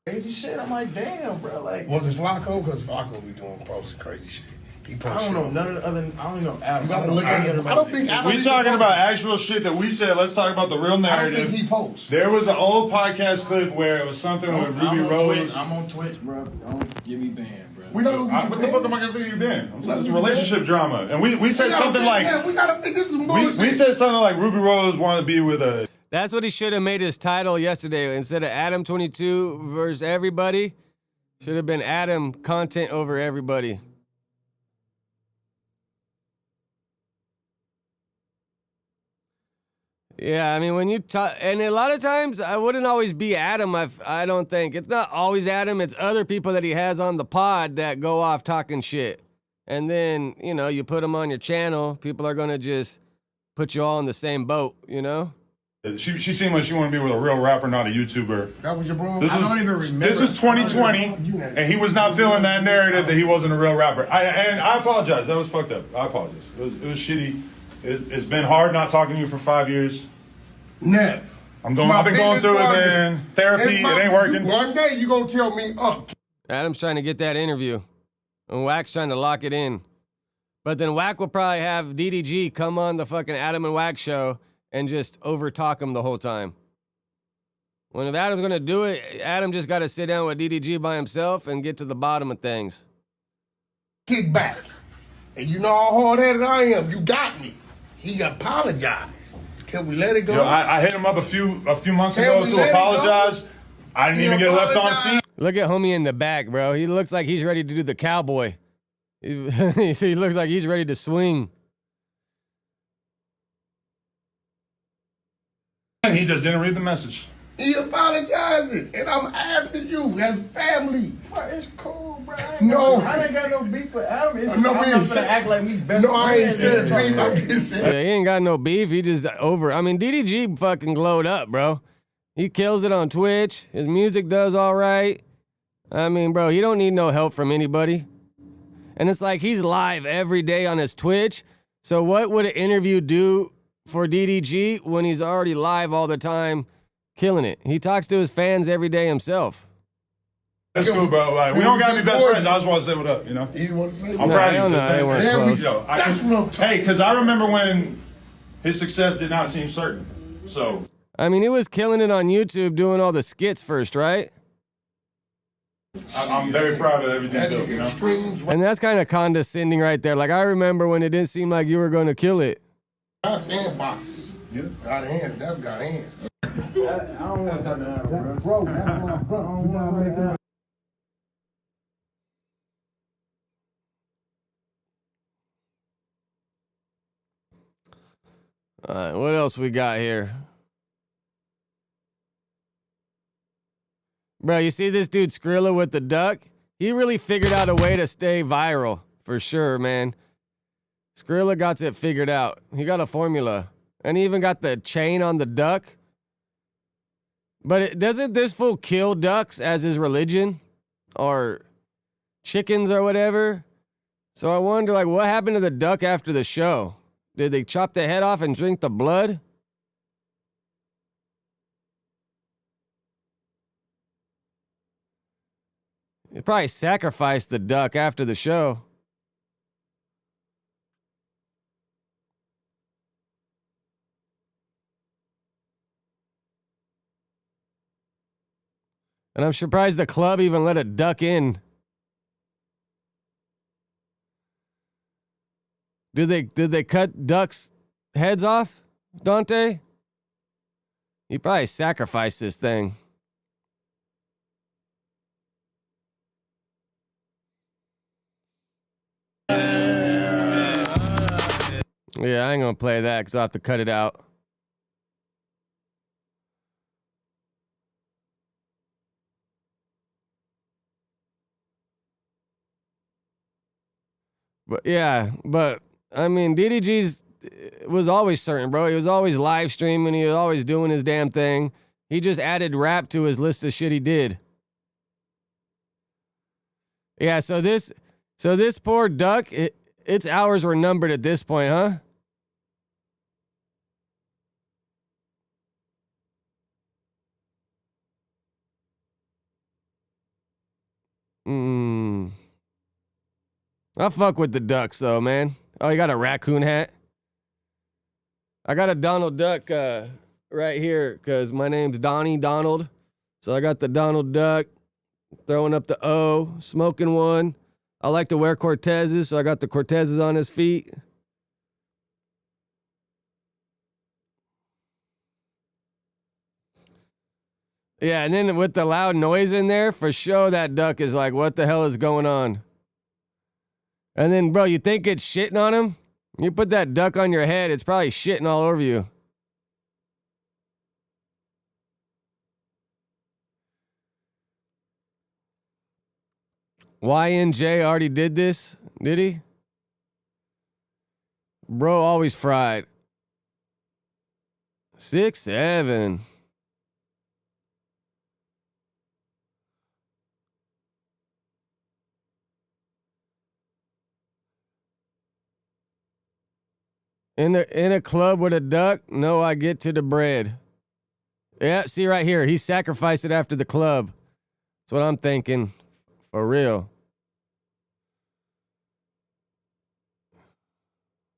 crazy shit. I'm like, damn, bro. Like, Was it Flacco? Because Flacco be doing posting crazy shit. He I posts don't know shit. none of the other. I don't know Adam. You gotta look at it. I don't think Adam. We talking about actual shit that we said. Let's talk about the real I don't narrative. think he posts. There was an old podcast clip where it was something with Ruby I'm on Rose. Twitch. I'm on Twitch, bro. Don't get me banned, bro. We know What the fuck am I gonna say you been? I'm saying it's relationship drama, and we said something like we gotta think this is bullshit. we said something like Ruby Rose wanted to be with a. That's what he should have made his title yesterday. Instead of Adam 22 versus everybody, should have been Adam content over everybody. Yeah, I mean, when you talk, and a lot of times I wouldn't always be Adam. I don't think it's not always Adam. It's other people that he has on the pod that go off talking shit, and then you put them on your channel. People are gonna just put you all in the same boat, She seemed like she wanted to be with a real rapper, not a YouTuber. That was your bro. This I was, don't even remember. This is 2020, and he was not feeling that narrative that he wasn't a real rapper. And I apologize. That was fucked up. I apologize. It was shitty. It's been hard not talking to you for 5 years. Never. I've been going through it, man. Therapy, it ain't working. One day you gonna tell me, Adam's trying to get that interview, and Wack's trying to lock it in. But then Wack will probably have DDG come on the fucking Adam and Wack show and just overtalk him the whole time. When if Adam's gonna do it, Adam just got to sit down with DDG by himself and get to the bottom of things. kick back. And you know how hard-headed I am. You got me. He apologized. Can we let it go? Yo, I hit him up a few months ago to apologize. I didn't even get left on scene. Look at homie in the back, bro. He looks like he's ready to do the cowboy. He looks like he's ready to swing. And he just didn't read the message. He apologizing, and I'm asking you as family. Bro, it's cool, bro. I ain't got no beef with Adam. It's No, I'm we not ain't gonna said- act like we best No, I ain't friends said and beef. talk I'm just saying. Yeah, he ain't got no beef. He just over. I mean, DDG fucking glowed up, bro. He kills it on Twitch. His music does all right. I mean, bro, he don't need no help from anybody. And it's like he's live every day on his Twitch. So what would an interview do for DDG when he's already live all the time, killing it? He talks to his fans every day himself. That's cool, bro. Like, we don't gotta be best friends. I just want to say what up, you know? You want to say I'm proud of you. No, they weren't close. Hey, because I remember when his success did not seem certain. So. I mean, he was killing it on YouTube doing all the skits first, right? I'm very proud of everything, though, you know? And that's kind of condescending right there. Like, I remember when it didn't seem like you were going to kill it. God's hand boxes. Yeah. God hands. That's God hands. I don't want to talk to Adam, bro. That's my brother. I don't want to. All right, what else we got here? Bro, you see this dude Skrilla with the duck? He really figured out a way to stay viral, for sure, man. Skrilla got it figured out. He got a formula. And he even got the chain on the duck. But doesn't this fool kill ducks as his religion? Or chickens or whatever? So I wonder, like, what happened to the duck after the show? Did they chop the head off and drink the blood? They probably sacrificed the duck after the show. And I'm surprised the club even let a duck in. Did they cut ducks' heads off, Dante? He probably sacrificed this thing. Yeah, I ain't gonna play that because I'll have to cut it out. But yeah, but I mean, DDG's was always certain, bro. He was always live streaming. He was always doing his damn thing. He just added rap to his list of shit he did. Yeah, so this poor duck, its hours were numbered at this point, huh? I fuck with the ducks though, man. Oh, you got a raccoon hat? I got a Donald Duck right here because my name's Donnie Donald. So I got the Donald Duck, throwing up the O, smoking one. I like to wear Cortezes, so I got the Cortezes on his feet. Yeah, and then with the loud noise in there, for sure that duck is like, what the hell is going on? And then, bro, you think it's shitting on him? You put that duck on your head, it's probably shitting all over you. YNJ already did this, did he? Bro, always fried. 6'7". In a club with a duck? No, I get to the bread. Yeah, see right here. He sacrificed it after the club. That's what I'm thinking. For real.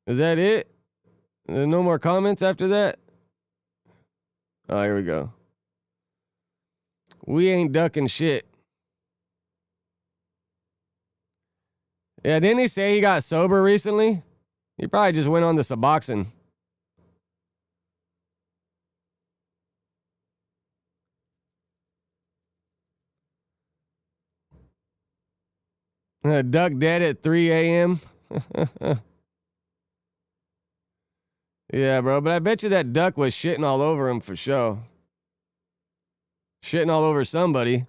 Is that it? There's no more comments after that? Oh, here we go. We ain't ducking shit. Yeah, didn't he say he got sober recently? He probably just went on the Suboxone. Duck dead at 3 a.m. Yeah, bro, but I bet you that duck was shitting all over him for sure. Shitting all over somebody.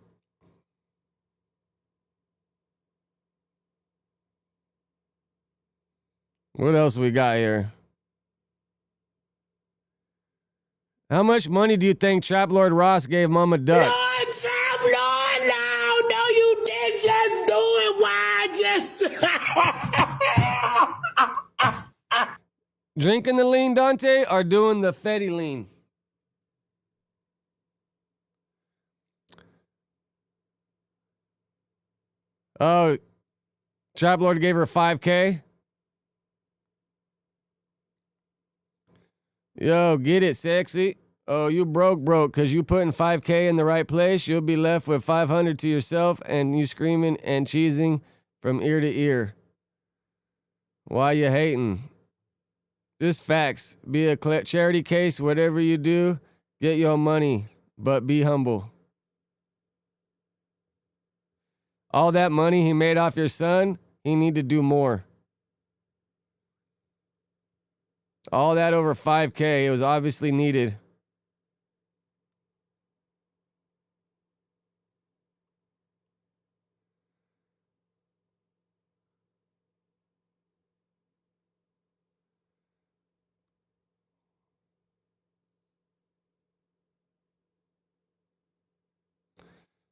What else we got here? How much money do you think Trap Lord Ross gave Mama Duck? Lord, Trap Lord, no, you didn't just do it. Why just... Drinking the lean, Dante, or doing the Fetty lean? Oh, Trap Lord gave her $5K? Yo, get it, sexy. Oh, you broke, because you putting $5K in the right place. You'll be left with $500 to yourself and you screaming and cheesing from ear to ear. Why you hating? Just facts. Be a charity case, whatever you do, get your money, but be humble. All that money he made off your son, he need to do more. All that over $5K, it was obviously needed.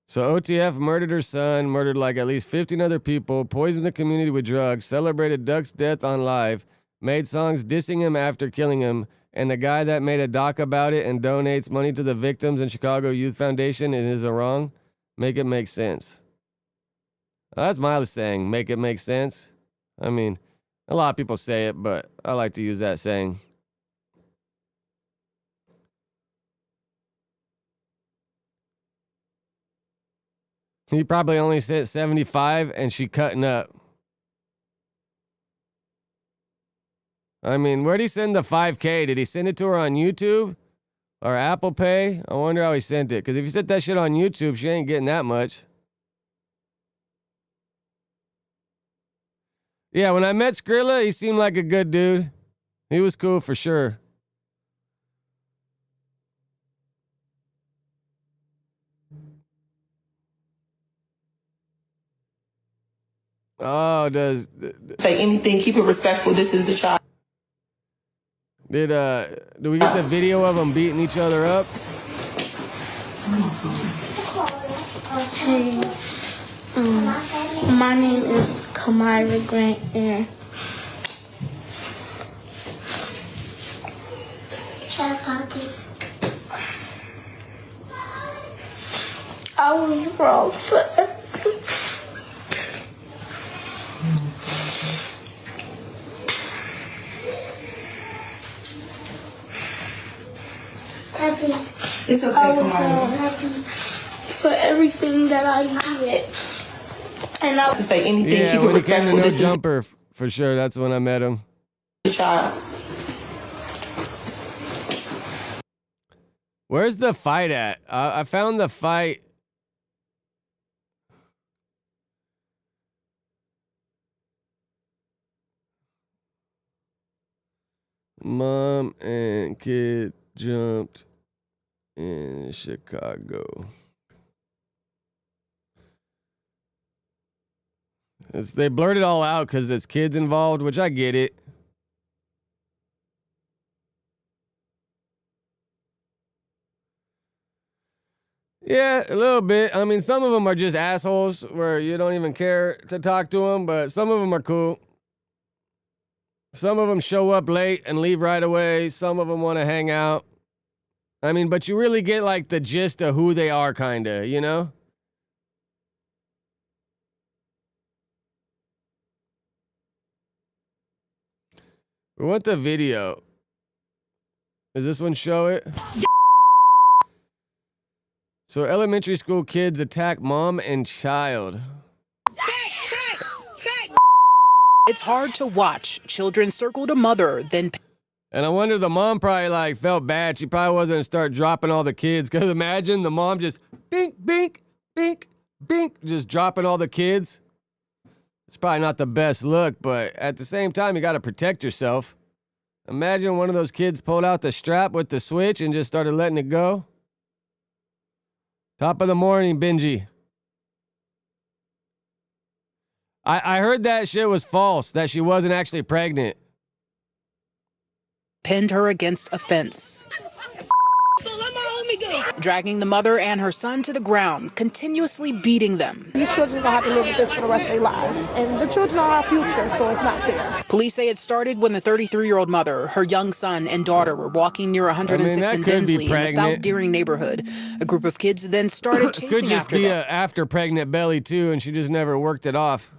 So OTF murdered her son, murdered like at least 15 other people, poisoned the community with drugs, celebrated Duck's death on live, made songs dissing him after killing him, and the guy that made a doc about it and donates money to the victims in Chicago Youth Foundation is a wrong? Make it make sense. That's my saying, make it make sense. I mean, a lot of people say it, but I like to use that saying. He probably only sent 75 and she cutting up. I mean, where'd he send the 5K? Did he send it to her on YouTube or Apple Pay? I wonder how he sent it. Because if you sent that shit on YouTube, she ain't getting that much. Yeah, when I met Skrilla, he seemed like a good dude. He was cool for sure. Oh, say anything, keep it respectful. This is the child. Do we get the video of them beating each other up? Hey, my name is Kamira Grant, and I was wrong for everything. It's okay, I was wrong for everything that I did. And I to say anything, Yeah, keep it when he came to respectful. No This is Jumper, for sure. That's when I met him. the child. Where's the fight at? I found the fight. Mom and kid jumped in Chicago. They blurred it all out because there's kids involved, which I get it. Yeah, a little bit. I mean, some of them are just assholes where you don't even care to talk to them, but some of them are cool. Some of them show up late and leave right away. Some of them want to hang out. I mean, but you really get like the gist of who they are, kind of, you know? We want the video. Does this one show it? So elementary school kids attack mom and child. It's hard to watch. Children circled a mother, then... And I wonder the mom probably like felt bad. She probably wasn't gonna start dropping all the kids. Cause imagine the mom just bink, bink, bink, bink, just dropping all the kids. It's probably not the best look, but at the same time, you gotta protect yourself. Imagine one of those kids pulled out the strap with the switch and just started letting it go. Top of the morning, Benji. I heard that shit was false, that she wasn't actually pregnant. Pinned her against a fence. Dragging the mother and her son to the ground, continuously beating them. These children are going to have to live with this for the rest of their lives. And the children are our future, so it's not fair. Police say it started when the 33-year-old mother, her young son, and daughter were walking near 106th and Dinsley in the South Deering neighborhood. A group of kids then started chasing Could just after be them. a after pregnant belly too, and she just never worked it off.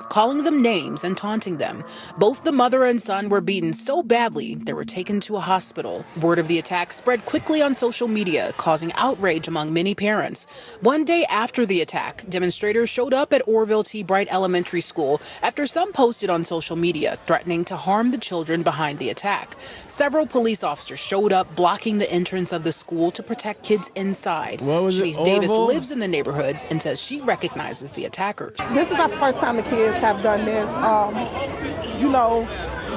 Calling them names and taunting them. Both the mother and son were beaten so badly they were taken to a hospital. Word of the attack spread quickly on social media, causing outrage among many parents. One day after the attack, demonstrators showed up at Orville T. Bright Elementary School after some posted on social media threatening to harm the children behind the attack. Several police officers showed up blocking the entrance of the school to protect kids inside. What was it, Shanice Davis Orville? lives in the neighborhood and says she recognizes the attackers. This is not the first time the kids have done this. You know,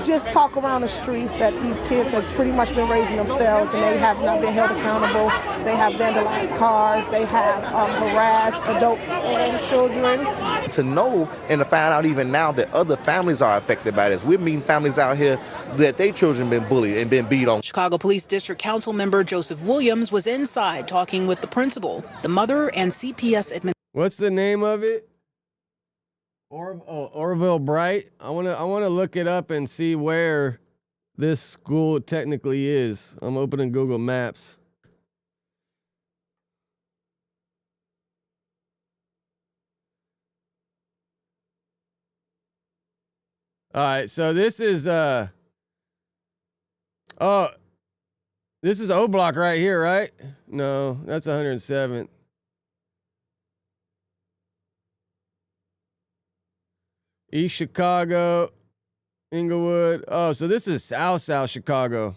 just talk around the streets that these kids have pretty much been raising themselves and they have not been held accountable. They have vandalized cars. They have harassed adults and children. To know and to find out even now that other families are affected by this. We're meeting families out here that their children been bullied and been beat on. Chicago Police District Council member Joseph Williams was inside talking with the principal, the mother, and CPS administrator. What's the name of it? Orville Bright. I wanna look it up and see where this school technically is. I'm opening Google Maps. All right, so this is this is O Block right here, right? No, that's 107th. East Chicago, Inglewood. Oh, so this is South Chicago.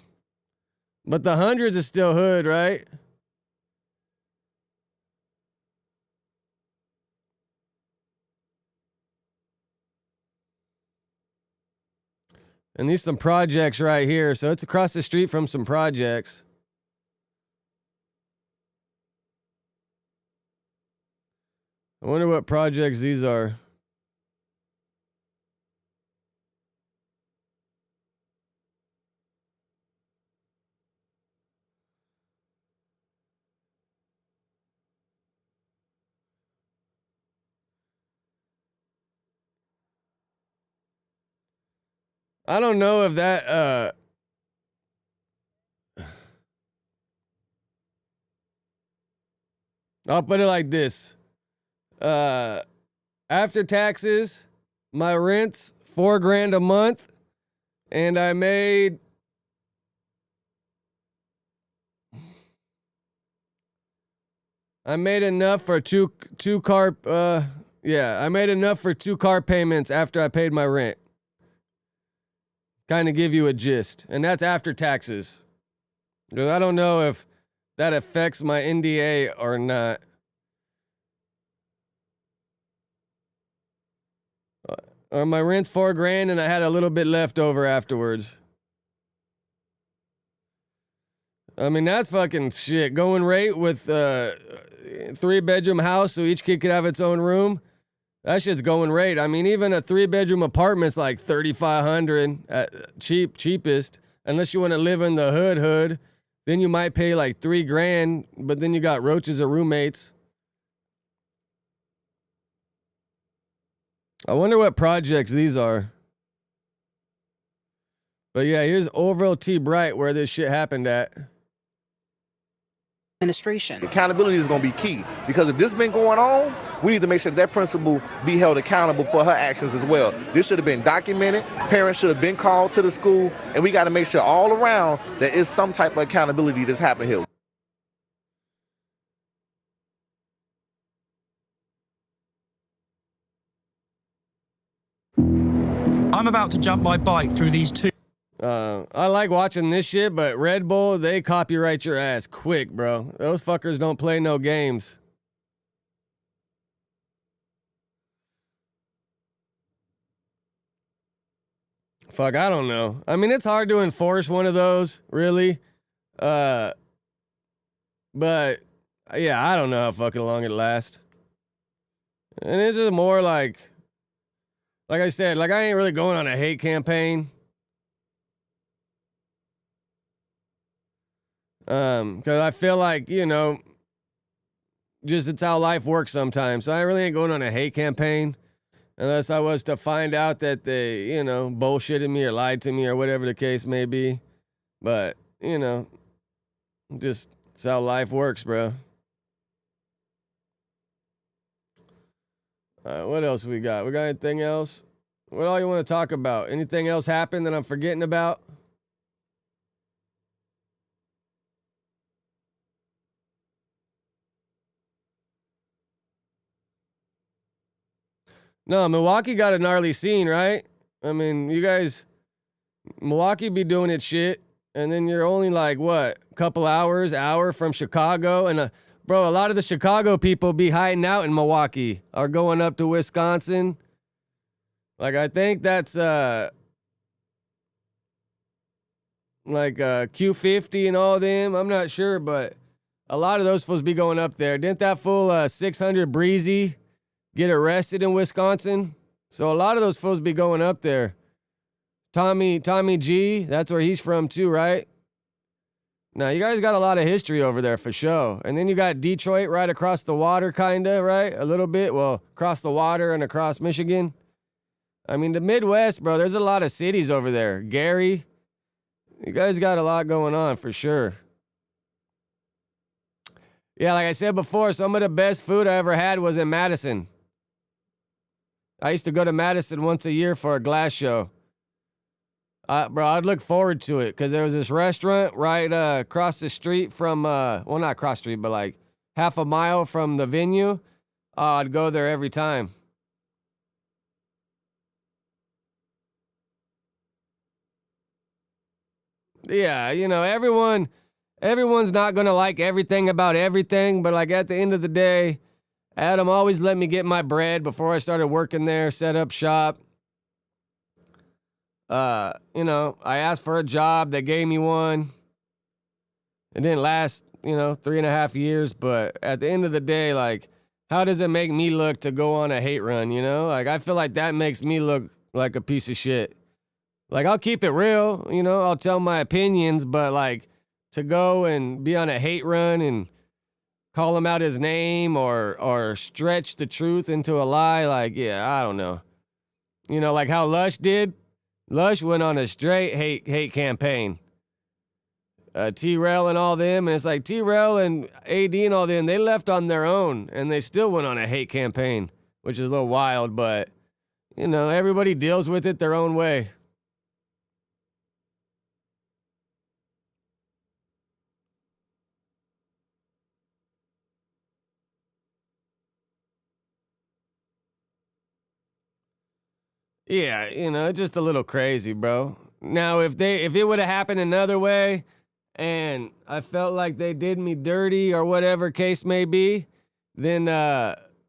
But the hundreds is still hood, right? And these some projects right here. So it's across the street from some projects. I wonder what projects these are. I don't know if that I'll put it like this. After taxes, my rent's $4,000 a month, and I made enough for two car I made enough for 2 car payments after I paid my rent. Kind of give you a gist, and that's after taxes. I don't know if that affects my NDA or not. Or my rent's $4,000 and I had a little bit left over afterwards. I mean, that's fucking shit. Going rate with 3-bedroom house so each kid could have its own room. That shit's going rate. I mean, even a 3-bedroom apartment's like $3,500 at cheapest. Unless you want to live in the hood, then you might pay like $3,000, but then you got roaches or roommates. I wonder what projects these are. But yeah, here's Orville T. Bright where this shit happened at. Administration. Accountability is going to be key because if this been going on, we need to make sure that principal be held accountable for her actions as well. This should have been documented. Parents should have been called to the school, and we got to make sure all around there is some type of accountability that's happening here. I'm about to jump my bike through these two. I like watching this shit, but Red Bull, they copyright your ass quick, bro. Those fuckers don't play no games. Fuck, I don't know. I mean, it's hard to enforce one of those, really. But, yeah, I don't know how fucking long it lasts. And it's just more like I said, like I ain't really going on a hate campaign. Because I feel like, you know, just it's how life works sometimes. So I really ain't going on a hate campaign unless I was to find out that they, you know, bullshitted me or lied to me or whatever the case may be. But, you know, just it's how life works, bro. What else we got? We got anything else? What all you want to talk about? Anything else happen that I'm forgetting about? No, Milwaukee got a gnarly scene, right? I mean, you guys, Milwaukee be doing its shit, and then you're only like, what, a couple hour from Chicago? And, bro, a lot of the Chicago people be hiding out in Milwaukee or going up to Wisconsin. Like, I think that's, like, Q50 and all them. I'm not sure, but a lot of those fools be going up there. Didn't that fool 600 Breezy get arrested in Wisconsin? So a lot of those fools be going up there. Tommy G, that's where he's from too, right? Now, you guys got a lot of history over there for sure. And then you got Detroit right across the water, kind of, right? A little bit. Well, across the water and across Michigan. I mean, the Midwest, bro, there's a lot of cities over there. Gary, you guys got a lot going on for sure. Yeah, like I said before, some of the best food I ever had was in Madison. I used to go to Madison once a year for a glass show. Bro, I'd look forward to it because there was this restaurant right across the street from, well, not across the street, but like half a mile from the venue. I'd go there every time. Yeah, you know, everyone's not going to like everything about everything, but like at the end of the day, Adam always let me get my bread before I started working there, set up shop. You know, I asked for a job. They gave me one. It didn't last, 3.5 years. But at the end of the day, like, how does it make me look to go on a hate run, Like, I feel like that makes me look like a piece of shit. Like, I'll keep it real, I'll tell my opinions, but, like, to go and be on a hate run and call him out his name or stretch the truth into a lie, like, yeah, I don't know. Like how Lush did. Lush went on a straight hate campaign. T-Rail and all them, and it's like T-Rail and AD and all them, they left on their own, and they still went on a hate campaign, which is a little wild, but, everybody deals with it their own way. Yeah, it's just a little crazy, bro. Now, if it would have happened another way, and I felt like they did me dirty or whatever case may be, then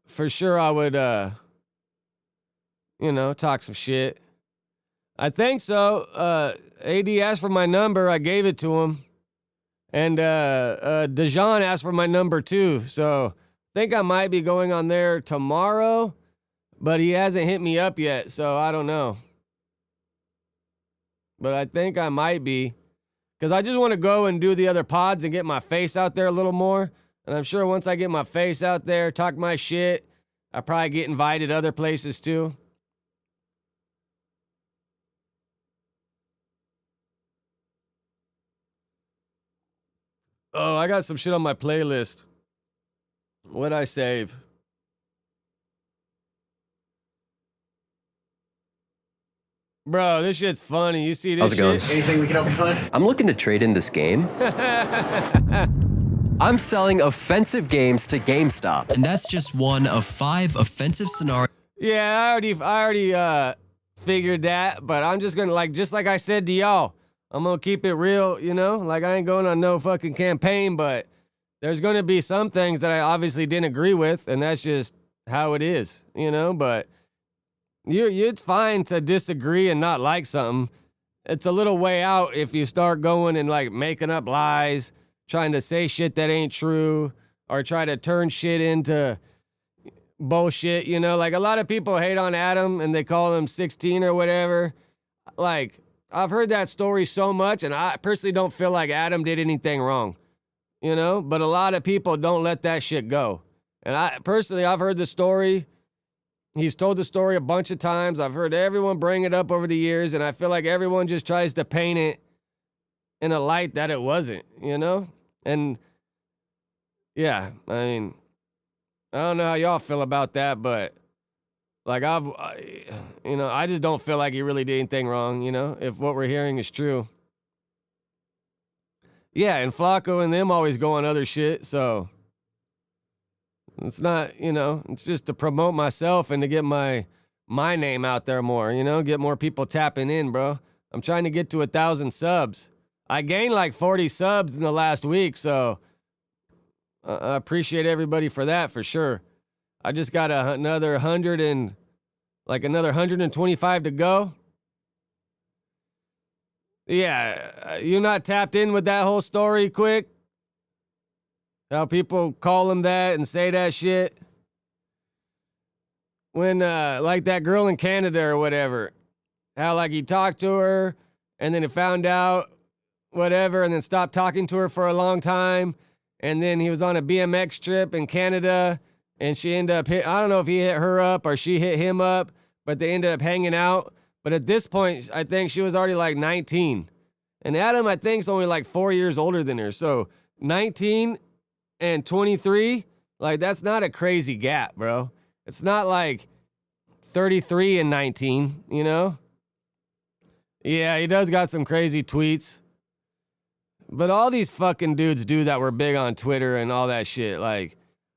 for sure I would, talk some shit. I think so. AD asked for my number. I gave it to him. And Dejan asked for my number too. So I think I might be going on there tomorrow, but he hasn't hit me up yet. So I don't know. But I think I might be. Because I just want to go and do the other pods and get my face out there a little more. And I'm sure once I get my face out there, talk my shit, I probably get invited other places too. Oh, I got some shit on my playlist. What'd I save? Bro, this shit's funny. You see this How's it going? shit? Anything we can help you find? I'm looking to trade in this game. I'm selling offensive games to GameStop. And that's just one of 5 offensive scenarios. Yeah, I already figured that, but I'm just gonna just like I said to y'all, I'm gonna keep it real, Like I ain't going on no fucking campaign, but there's gonna be some things that I obviously didn't agree with, and that's just how it is, But it's fine to disagree and not like something. It's a little way out if you start going and like making up lies, trying to say shit that ain't true, or try to turn shit into bullshit, Like a lot of people hate on Adam and they call him 16 or whatever. Like, I've heard that story so much, and I personally don't feel like Adam did anything wrong, But a lot of people don't let that shit go. And I've heard the story. He's told the story a bunch of times. I've heard everyone bring it up over the years, and I feel like everyone just tries to paint it in a light that it wasn't, And yeah, I mean, I don't know how y'all feel about that, but like I just don't feel like he really did anything wrong, if what we're hearing is true. Yeah, and Flacco and them always go on other shit, so it's not, it's just to promote myself and to get my name out there more, get more people tapping in, bro. I'm trying to get to 1,000 subs. I gained like 40 subs in the last week, so I appreciate everybody for that, for sure. I just got another 125 to go. Yeah, you not tapped in with that whole story quick? How people call him that and say that shit? When, like that girl in Canada or whatever, how like he talked to her and then he found out whatever and then stopped talking to her for a long time. And then he was on a BMX trip in Canada and she ended up I don't know if he hit her up or she hit him up, but they ended up hanging out. But at this point, I think she was already like 19. And Adam, I think, is only like 4 years older than her. So 19 and 23, like that's not a crazy gap, bro. It's not like 33 and 19, Yeah, he does got some crazy tweets. But all these fucking dudes do that were big on Twitter and all that shit. Like,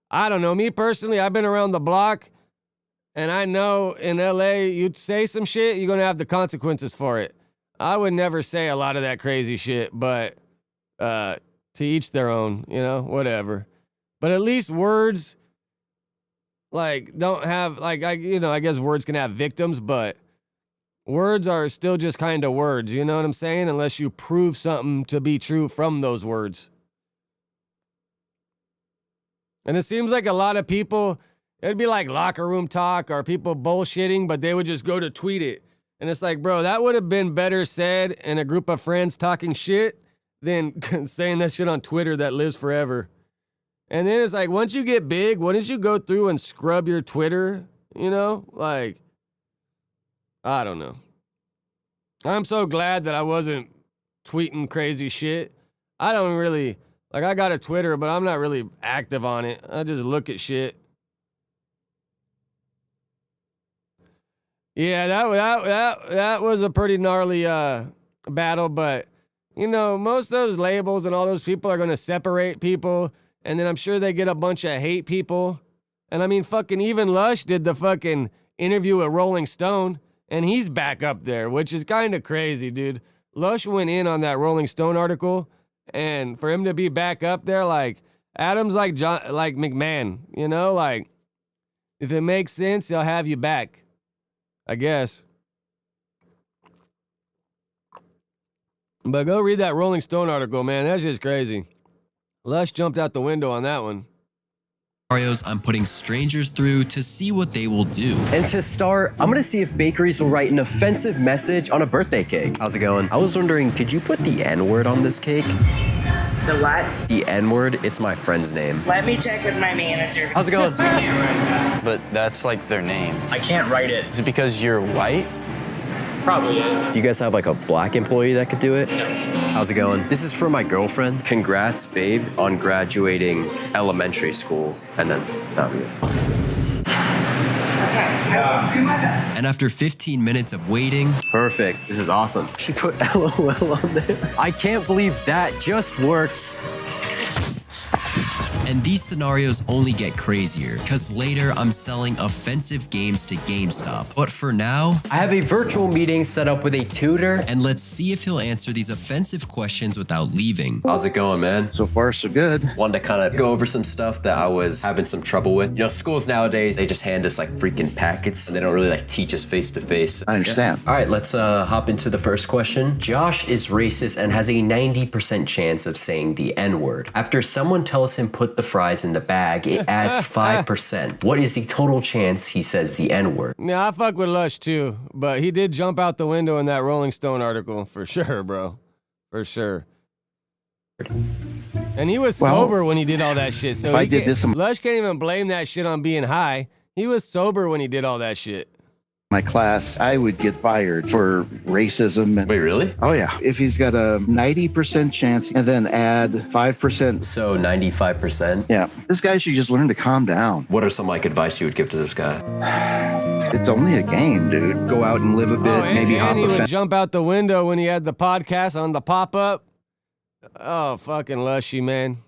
I don't know. Me personally, I've been around the block, and I know in LA, you'd say some shit, you're going to have the consequences for it. I would never say a lot of that crazy shit, but to each their own, whatever. But at least words, like, don't have, like, I guess words can have victims, but words are still just kind of words, you know what I'm saying? Unless you prove something to be true from those words. And it seems like a lot of people, it'd be like locker room talk or people bullshitting, but they would just go to tweet it. And it's like, bro, that would have been better said in a group of friends talking shit than saying that shit on Twitter that lives forever. And then it's like, once you get big, wouldn't you go through and scrub your Twitter? You know, like, I don't know. I'm so glad that I wasn't tweeting crazy shit. I don't really, like, I got a Twitter, but I'm not really active on it. I just look at shit. Yeah, that was a pretty gnarly battle, but, you know, most of those labels and all those people are going to separate people. And then I'm sure they get a bunch of hate people. And I mean, fucking even Lush did the fucking interview with Rolling Stone, and he's back up there, which is kind of crazy, dude. Lush went in on that Rolling Stone article, and for him to be back up there, like, Adam's like McMahon, you know? Like, if it makes sense, he'll have you back, I guess. But go read that Rolling Stone article, man. That's just crazy. Lush jumped out the window on that one. Scenarios I'm putting strangers through to see what they will do. And to start, I'm gonna see if bakeries will write an offensive message on a birthday cake. How's it going? I was wondering, could you put the N-word on this cake? The what? The N-word, it's my friend's name. Let me check with my manager. How's it going? I can't write that. But that's like their name. I can't write it. Is it because you're white? Probably, yeah. Do you guys have like a black employee that could do it? No. How's it going? This is for my girlfriend. Congrats, babe, on graduating elementary school. And then that'll be it. Okay, I will do my best. And after 15 minutes of waiting, Perfect. This is awesome. She put LOL on there. I can't believe that just worked. and these scenarios only get crazier, because later I'm selling offensive games to GameStop. But for now, I have a virtual meeting set up with a tutor. And let's see if he'll answer these offensive questions without leaving. How's it going, man? So far, so good. Wanted to kind of go over some stuff that I was having some trouble with. You know, schools nowadays, they just hand us like freaking packets and they don't really like teach us face to face. I understand. All right, let's hop into the first question. Josh is racist and has a 90% chance of saying the N-word. After someone tells him put the fries in the bag, it adds 5%. What is the total chance he says the N-word? Yeah, I fuck with Lush too, but he did jump out the window in that Rolling Stone article, for sure, bro. For sure. And he was sober when he did all that shit. So Lush can't even blame that shit on being high. He was sober when he did all that shit. My class, I would get fired for racism. Wait, really? Oh, yeah. If he's got a 90% chance and then add 5%. So 95%? Yeah. This guy should just learn to calm down. What are some like advice you would give to this guy? It's only a game, dude. Go out and live a bit, maybe hop and he a would fence. jump out the window when he had the podcast on the pop-up. Oh, fucking Lushy, man.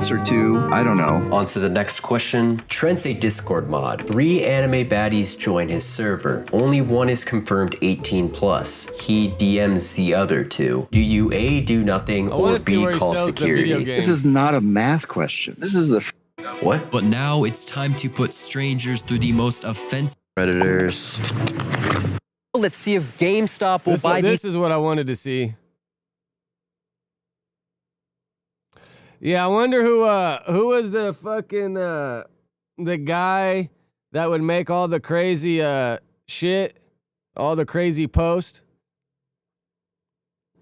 Or two, I don't know. On to the next question. Trent's a Discord mod. 3 anime baddies join his server. Only one is confirmed 18 plus. He DMs the other 2. Do you A, do nothing, or B, call security? This is not a math question. This is the... What? But now it's time to put strangers through the most offensive predators. Let's see if GameStop will buy these. This is what I wanted to see. Yeah, I wonder who was the fucking the guy that would make all the crazy shit, all the crazy posts.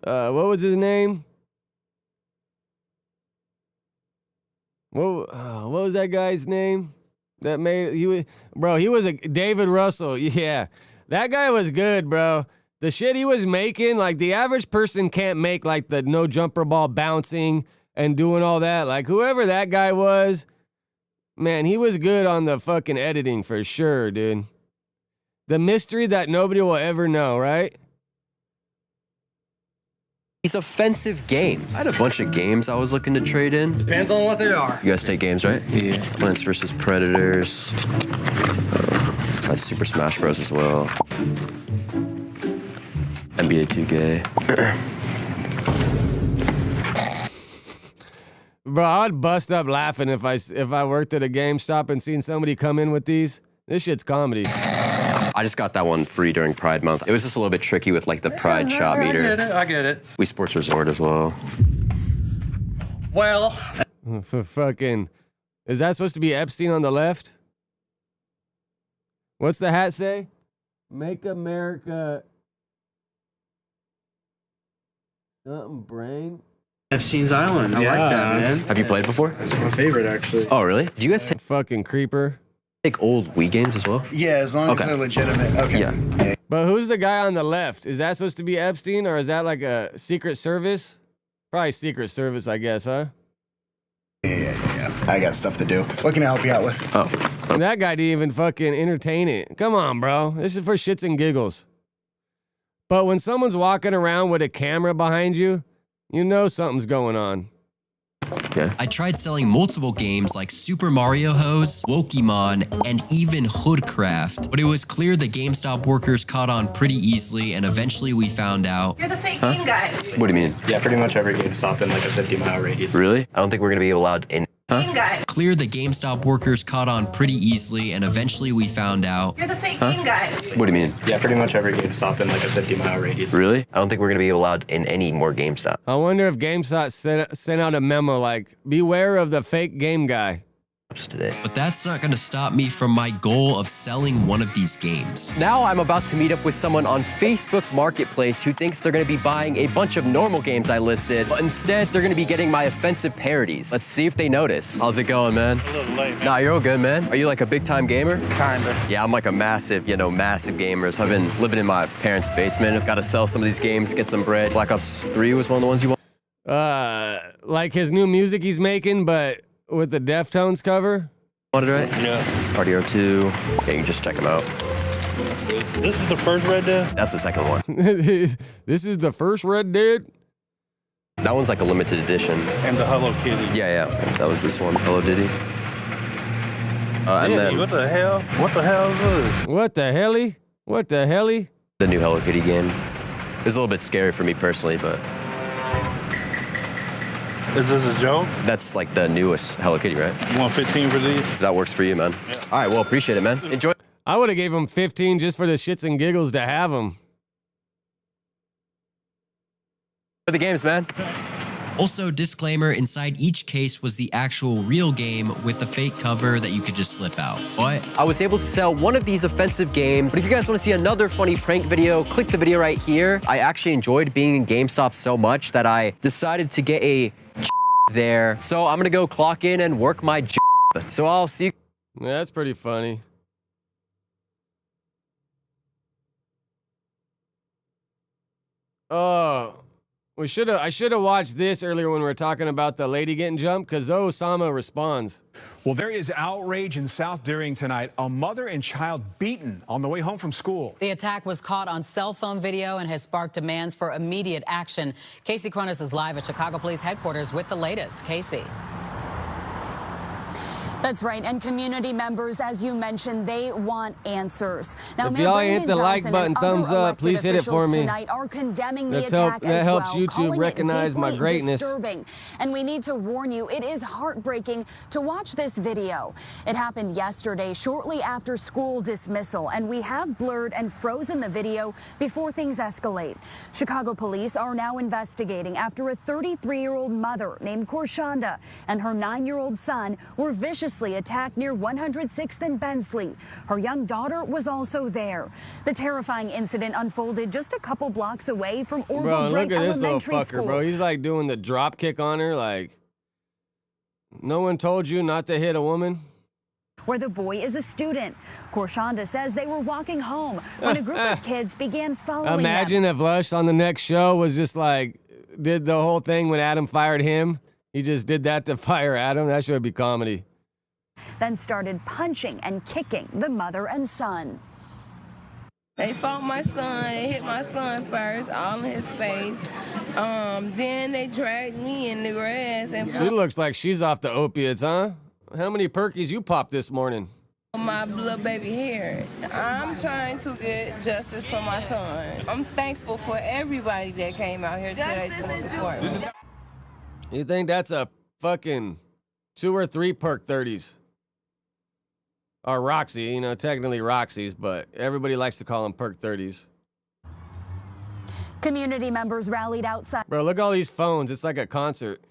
What was his name? What was that guy's name? That made he was a David Russell. Yeah, that guy was good, bro. The shit he was making, like the average person can't make like the no jumper ball bouncing and doing all that. Like, whoever that guy was, man, he was good on the fucking editing for sure, dude. The mystery that nobody will ever know, right? These offensive games. I had a bunch of games I was looking to trade in. Depends on what they are. You guys take games, right? Yeah. Plants vs. Predators. Super Smash Bros. As well. NBA 2K. Bro, I'd bust up laughing if I worked at a GameStop and seen somebody come in with these. This shit's comedy. I I just got that one free during Pride Month. It was just a little bit tricky with like the Pride shop meter. I get it. We Sports Resort as well. Well, Fucking, is that supposed to be Epstein on the left? What's the hat say? Make America something brain. Epstein's Island. I like that, man. Have you played before? That's my favorite, actually. Oh, really? Do you guys take Fucking creeper. old Wii games as well? Yeah, as long as they're legitimate. Okay. Yeah. But who's the guy on the left? Is that supposed to be Epstein, or is that like a Secret Service? Probably Secret Service, I guess, huh? Yeah. I got stuff to do. What can I help you out with? Oh. And that guy didn't even fucking entertain it. Come on, bro. This is for shits and giggles. But when someone's walking around with a camera behind you, you know something's going on. Yeah. I tried selling multiple games like Super Mario Hose, Pokemon, and even Hoodcraft, but it was clear the GameStop workers caught on pretty easily, and eventually we found out. You're the fake game guy. What do you mean? Yeah, pretty much every GameStop in like a 50-mile radius. Really? I don't think we're gonna be allowed in. Game guy. Clear the GameStop workers caught on pretty easily, and eventually we found out. You're the fake game guy. What do you mean? Yeah, pretty much every GameStop in like a 50-mile radius. Really? I don't think we're gonna be allowed in any more GameStop. I wonder if GameStop sent out a memo like, beware of the fake game guy. Today. But that's not going to stop me from my goal of selling one of these games. Now I'm about to meet up with someone on Facebook Marketplace who thinks they're going to be buying a bunch of normal games I listed, but instead they're going to be getting my offensive parodies. Let's see if they notice. How's it going, man? A little late, man. Nah, you're all good, man. Are you like a big time gamer? Kinda. Yeah, I'm like a massive gamer. So I've been living in my parents' basement. I've got to sell some of these games, get some bread. Black Ops 3 was one of the ones you want? Like his new music he's making, but with the Deftones cover? Wanted, right? Yeah. Party R2. Yeah, you can just check them out. This is the first Red Dead? That's the second one. This is the first Red Dead? That one's like a limited edition. And the Hello Kitty. Yeah. That was this one. Hello Diddy. And then what the hell? What the hell is this? What the helly? What the helly? The new Hello Kitty game. It was a little bit scary for me personally, but... Is this a joke? That's like the newest Hello Kitty, right? You want 15 for these? That works for you, man. Yeah. All right, well, appreciate it, man. Enjoy. I would have gave him 15 just for the shits and giggles to have them. For the games, man. Also, disclaimer, inside each case was the actual real game with the fake cover that you could just slip out. But I was able to sell one of these offensive games. But if you guys want to see another funny prank video, click the video right here. I actually enjoyed being in GameStop so much that I decided to get a there. So I'm gonna go clock in and work my So I'll see you. Yeah, that's pretty funny. Oh. I should have watched this earlier when we were talking about the lady getting jumped, because Osama responds. Well, there is outrage in South Deering tonight. A mother and child beaten on the way home from school. The attack was caught on cell phone video and has sparked demands for immediate action. Casey Cronus is live at Chicago Police Headquarters with the latest. Casey. That's right, and community members, as you mentioned, they want answers. Now, if y'all hit the like button, thumbs up, please hit it for me. Are condemning the attack that helps YouTube recognize my greatness. Disturbing. And we need to warn you, it is heartbreaking to watch this video. It happened yesterday, shortly after school dismissal, and we have blurred and frozen the video before things escalate. Chicago police are now investigating after a 33-year-old mother named Korshanda and her 9-year-old son were viciously attacked near 106th and Bensley. Her young daughter was also there. The terrifying incident unfolded just a couple blocks away from Orville Bro, Brent look at this little Elementary fucker, School. bro. He's like doing the drop kick on her, like, no one told you not to hit a woman? Where the boy is a student. Korshanda says they were walking home when a group of kids began following Imagine them. if Lush on the next show was just like, did the whole thing when Adam fired him. He just did that to fire Adam. That should be comedy. Then started punching and kicking the mother and son. They fought my son. They hit my son first, all in his face. Then they dragged me in the grass and She looks like she's off the opiates, huh? How many perkies you popped this morning? my little baby hair. I'm trying to get justice for my son. I'm thankful for everybody that came out here today to support me. You think that's a fucking 2 or 3 perk 30s? Or Roxy, you know, technically Roxy's, but everybody likes to call them Perk 30s. Community members rallied outside Bro, look at all these phones. It's like a concert.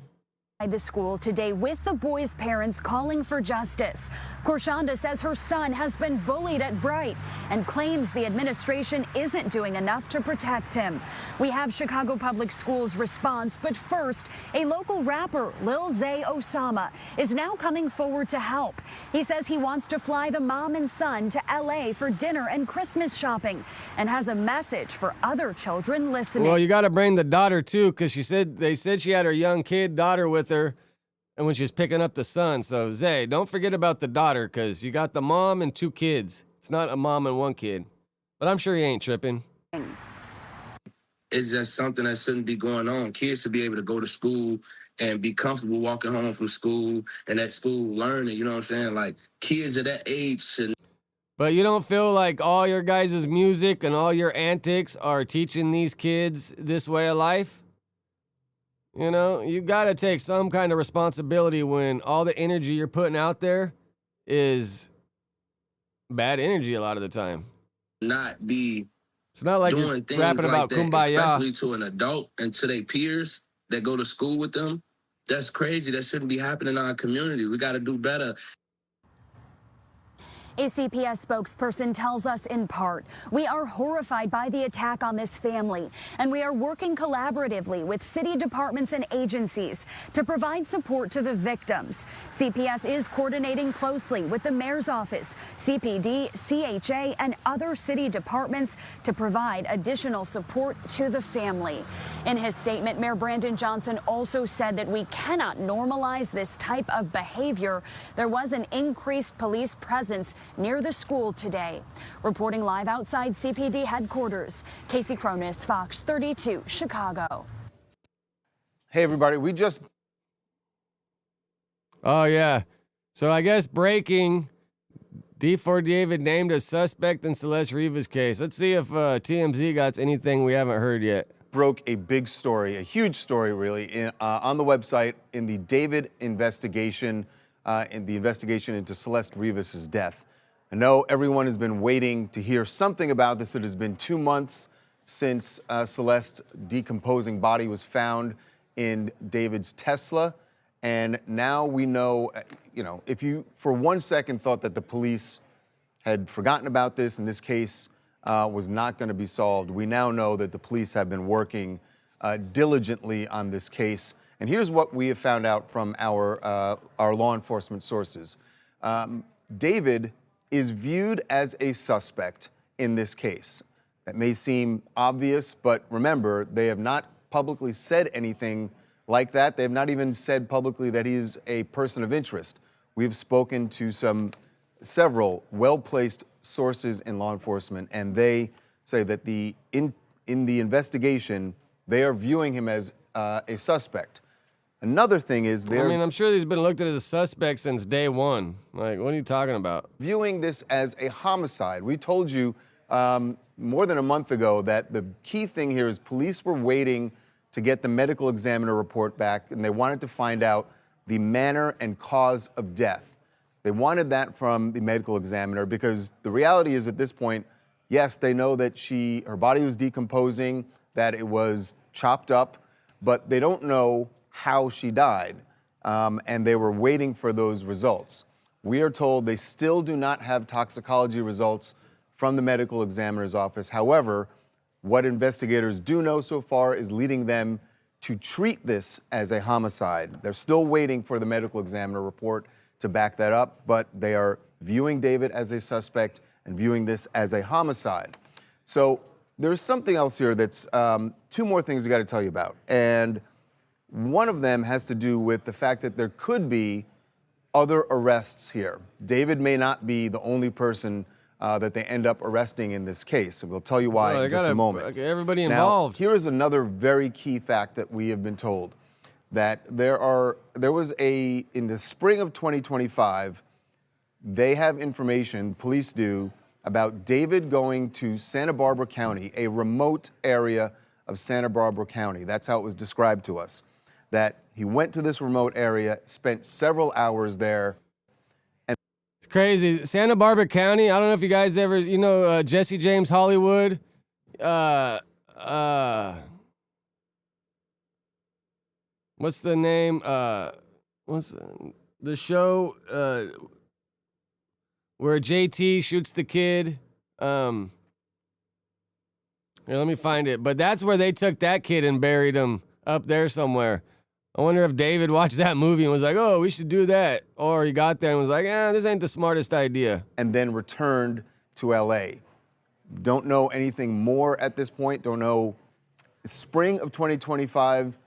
the school today with the boys' parents calling for justice. Korshanda says her son has been bullied at Bright and claims the administration isn't doing enough to protect him. We have Chicago Public Schools' response, but first, a local rapper, Lil Zay Osama, is now coming forward to help. He says he wants to fly the mom and son to LA for dinner and Christmas shopping and has a message for other children listening. Well, you got to bring the daughter too, because they said she had her young daughter with her, and when she was picking up the son. So Zay, don't forget about the daughter, because you got the mom and 2 kids. It's not a mom and 1 kid, but I'm sure he ain't tripping. It's just something that shouldn't be going on. Kids should be able to go to school and be comfortable walking home from school and at school learning, you know what I'm saying? Like, kids at that age should. But you don't feel like all your guys' music and all your antics are teaching these kids this way of life? You know, you got to take some kind of responsibility when all the energy you're putting out there is bad energy a lot of the time. Not be It's not like doing you're things rapping about like that, kumbaya. especially to an adult and to their peers that go to school with them. That's crazy. That shouldn't be happening in our community. We got to do better. A CPS spokesperson tells us in part, we are horrified by the attack on this family, and we are working collaboratively with city departments and agencies to provide support to the victims. CPS is coordinating closely with the mayor's office, CPD, CHA, and other city departments to provide additional support to the family. In his statement, Mayor Brandon Johnson also said that we cannot normalize this type of behavior. There was an increased police presence near the school today. Reporting live outside CPD headquarters, Casey Cronus, Fox 32, Chicago. Hey, everybody, we just... Oh, yeah. So I guess breaking, D4 David named a suspect in Celeste Riva's case. Let's see if TMZ got anything we haven't heard yet. Broke a big story, a huge story, really, on the website in the David investigation, into Celeste Rivas' death. I know everyone has been waiting to hear something about this. It has been 2 months since Celeste's decomposing body was found in David's Tesla. And now we know, if you for 1 second thought that the police had forgotten about this and this case was not going to be solved, we now know that the police have been working diligently on this case. And here's what we have found out from our law enforcement sources. David is viewed as a suspect in this case. That may seem obvious, but remember, they have not publicly said anything like that. They have not even said publicly that he is a person of interest. We've spoken to several well-placed sources in law enforcement, and they say that in the investigation, they are viewing him as a suspect. Another thing is I'm sure he's been looked at as a suspect since day one. Like, what are you talking about? Viewing this as a homicide. We told you more than a month ago that the key thing here is police were waiting to get the medical examiner report back, and they wanted to find out the manner and cause of death. They wanted that from the medical examiner because the reality is at this point, yes, they know that her body was decomposing, that it was chopped up, but they don't know how she died, and they were waiting for those results. We are told they still do not have toxicology results from the medical examiner's office. However, what investigators do know so far is leading them to treat this as a homicide. They're still waiting for the medical examiner report to back that up, but they are viewing David as a suspect and viewing this as a homicide. So there's something else here that's 2 more things we got to tell you about. And one of them has to do with the fact that there could be other arrests here. David may not be the only person that they end up arresting in this case. So we'll tell you why in just a moment. Everybody involved. Now, here is another very key fact that we have been told, that in the spring of 2025, they have information, police do, about David going to Santa Barbara County, a remote area of Santa Barbara County. That's how it was described to us. That he went to this remote area, spent several hours there, It's crazy. Santa Barbara County. I don't know if you guys ever, Jesse James Hollywood. What's the name? What's the show? Where JT shoots the kid. Here, let me find it. But that's where they took that kid and buried him up there somewhere. I wonder if David watched that movie and was like, oh, we should do that. Or he got there and was like, this ain't the smartest idea. And then returned to LA. Don't know anything more at this point. Don't know. Spring of 2025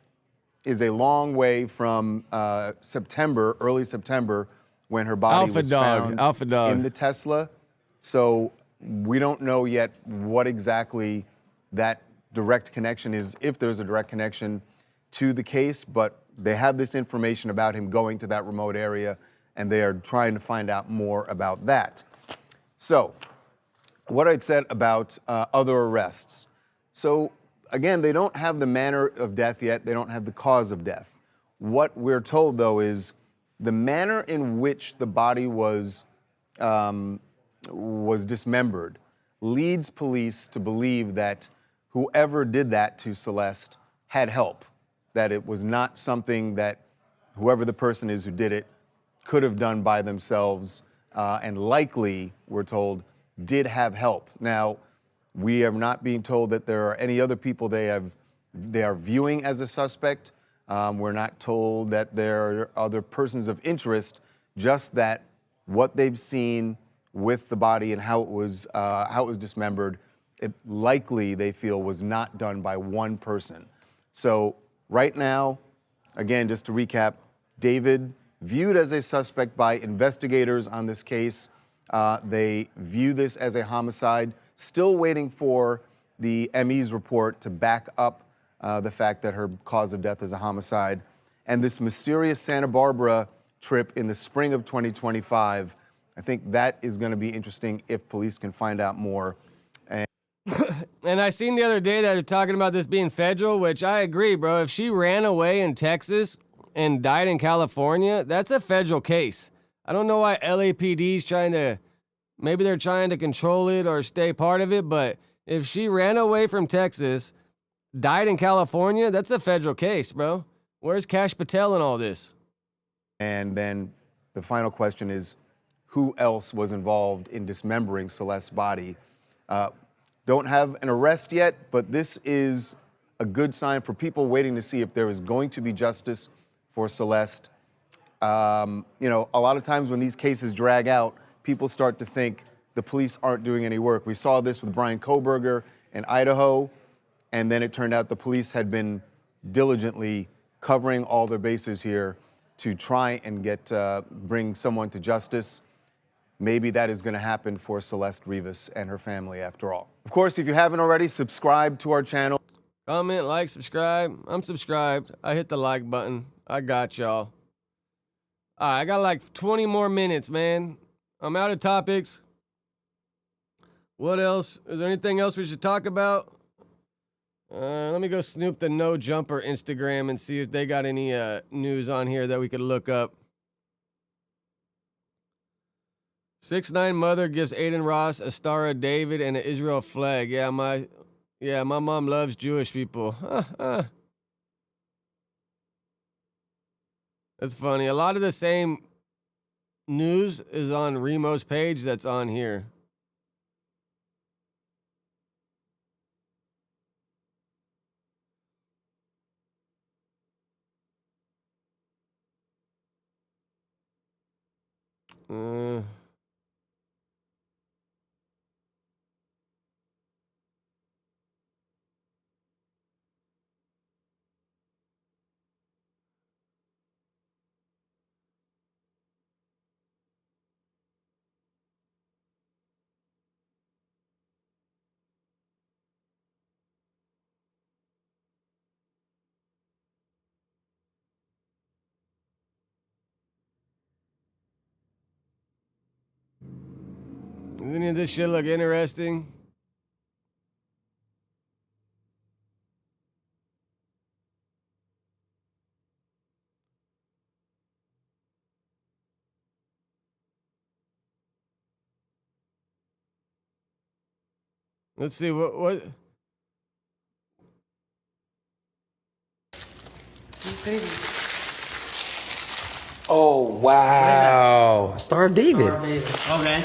is a long way from September, early September, when her body was found in the Tesla. So we don't know yet what exactly that direct connection is, if there's a direct connection to the case, but they have this information about him going to that remote area, and they are trying to find out more about that. So, what I'd said about other arrests. So, again, they don't have the manner of death yet. They don't have the cause of death. What we're told, though, is the manner in which the body was dismembered leads police to believe that whoever did that to Celeste had help, that it was not something that whoever the person is who did it could have done by themselves, and likely, we're told, did have help. Now, we are not being told that there are any other people they are viewing as a suspect. We're not told that there are other persons of interest, just that what they've seen with the body and how it was dismembered, it likely, they feel, was not done by one person. So right now, again, just to recap, David, viewed as a suspect by investigators on this case. They view this as a homicide, still waiting for the ME's report to back up the fact that her cause of death is a homicide. And this mysterious Santa Barbara trip in the spring of 2025, I think that is going to be interesting if police can find out more. And I seen the other day that they're talking about this being federal, which I agree, bro. If she ran away in Texas and died in California, that's a federal case. I don't know why LAPD's maybe they're trying to control it or stay part of it, but if she ran away from Texas, died in California, that's a federal case, bro. Where's Kash Patel in all this? And then the final question is, who else was involved in dismembering Celeste's body? Don't have an arrest yet, but this is a good sign for people waiting to see if there is going to be justice for Celeste. A lot of times when these cases drag out, people start to think the police aren't doing any work. We saw this with Brian Kohberger in Idaho, and then it turned out the police had been diligently covering all their bases here to try and bring someone to justice. Maybe that is going to happen for Celeste Rivas and her family after all. Of course, if you haven't already, subscribe to our channel. Comment, like, subscribe. I'm subscribed. I hit the like button. I got y'all. All right, I got like 20 more minutes, man. I'm out of topics. What else? Is there anything else we should talk about? Let me go snoop the No Jumper Instagram and see if they got any news on here that we could look up. 6'9" mother gives Aiden Ross a Star of David and an Israel flag. Yeah, my mom loves Jewish people. That's funny. A lot of the same news is on Remo's page that's on here. Does any of this shit look interesting? Let's see what. Oh wow! Star of David. Okay.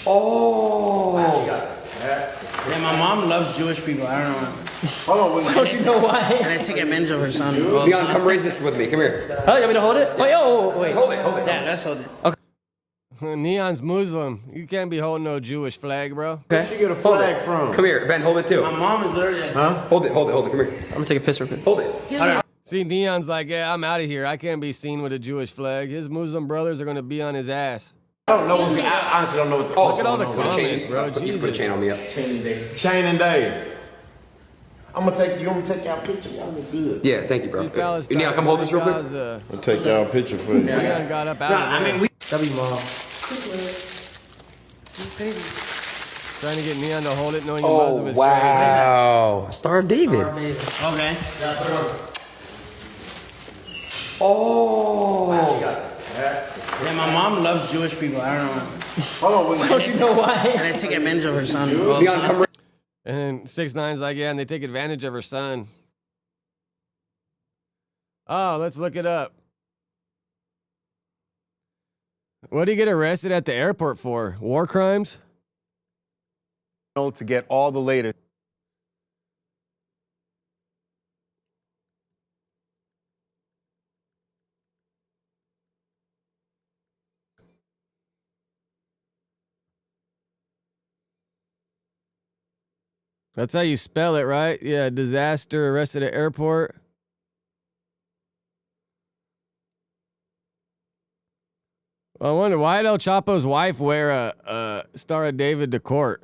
Oh. Yeah, my mom loves Jewish people. I don't know. Hold on. Don't you know why? And I take advantage of her son. Leon, come raise this with me. Come here. Oh, you want me to hold it? Wait, wait. Hold it. Yeah, let's hold it. Okay. Neon's Muslim. You can't be holding no Jewish flag, bro. Where'd she get a flag from? Come here, Ben. Hold it too. My mom is literally. Huh? Hold it. Come here. I'm gonna take a piss real quick. Hold it. See, Neon's like, yeah, I'm out of here. I can't be seen with a Jewish flag. His Muslim brothers are gonna be on his ass. I don't know. I honestly don't know what the Look at all the comments, bro. You can Jesus. put a chain on me up. Shane and Dave. I'm gonna take y'all picture. Y'all look good. Yeah, thank you, bro. Palestine, Neon, come hold this real quick. I'll take y'all a picture for you. Neon got up out of there. W mom. Trying to get Neon to hold it, knowing you're Muslim is wow! Star of David. Okay. Oh. Yeah, my mom loves Jewish people. I don't know. Hold on. Don't you know why? And I take advantage of her son. Leon, come. And 6ix9ine's like, yeah, and they take advantage of her son. Oh, let's look it up. What did he get arrested at the airport for? War crimes? To get all the latest. That's how you spell it, right? Yeah, disaster, arrested at airport. Well, I wonder, why did El Chapo's wife wear a Star of David to court?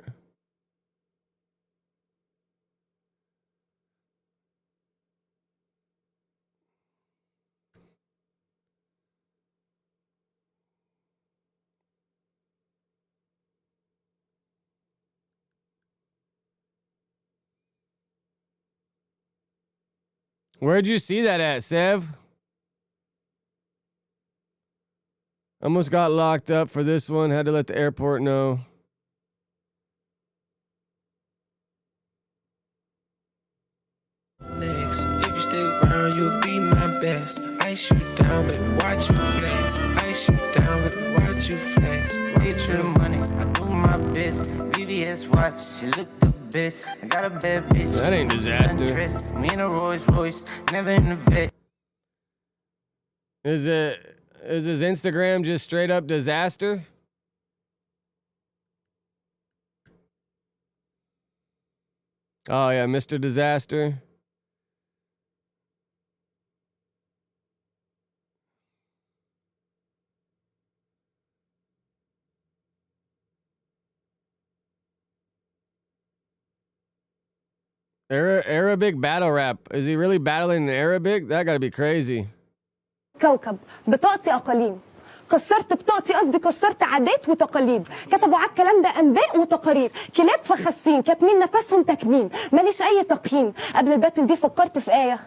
Where'd you see that at, Sev? Almost got locked up for this one. Had to let the airport know. Next, if you stay around, you'll be my best. I shoot down, baby, watch you flex. I shoot down, baby, watch you flex. Get you the money, I do my best. VVS watch, she look the best. I got a bad bitch. That ain't disaster. Me and a Rolls Royce, never in the vet. Is his Instagram just straight up disaster? Oh yeah, Mr. Disaster. Arabic battle rap. Is he really battling in Arabic? That gotta be crazy. كوكب بطاقتي أقاليم كسرت بطاقتي قصدي كسرت عادات وتقاليد كتبوا على الكلام ده أنباء وتقارير كلاب فخاسين كاتمين نفسهم تكمين ماليش أي تقييم قبل الباتل دي فكرت في آية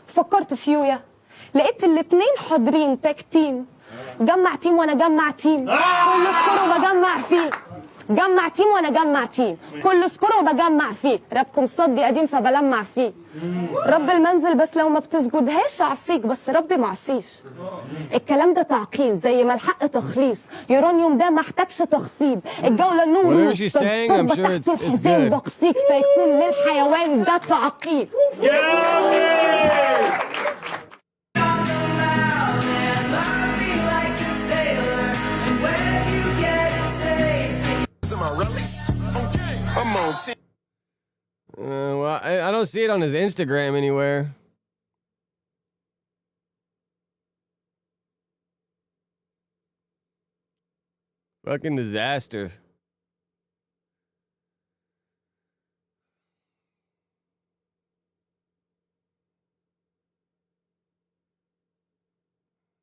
فكرت في يويا لقيت الاتنين حاضرين تكتيم جمع تيم وأنا جمع تيم كل سكور وبجمع فيه جمع تيم وانا جمع تيم كل سكور وبجمع فيه ربكم صدي قديم فبلمع فيه رب المنزل بس لو ما بتسجدهاش اعصيك بس ربي معصيش الكلام ده تعقيد زي ما الحق تخليص يورانيوم ده ما احتاجش تخصيب الجوله النور تحت الحزام بقصيك فيكون للحيوان ده تعقيد Well, I don't see it on his Instagram anywhere. Fucking disaster.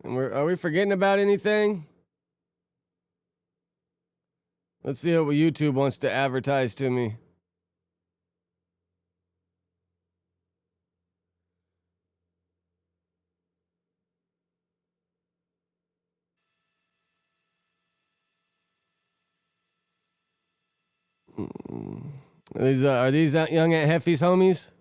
And are we forgetting about anything? Let's see what YouTube wants to advertise to me. Are these young Aunt Heffy's homies?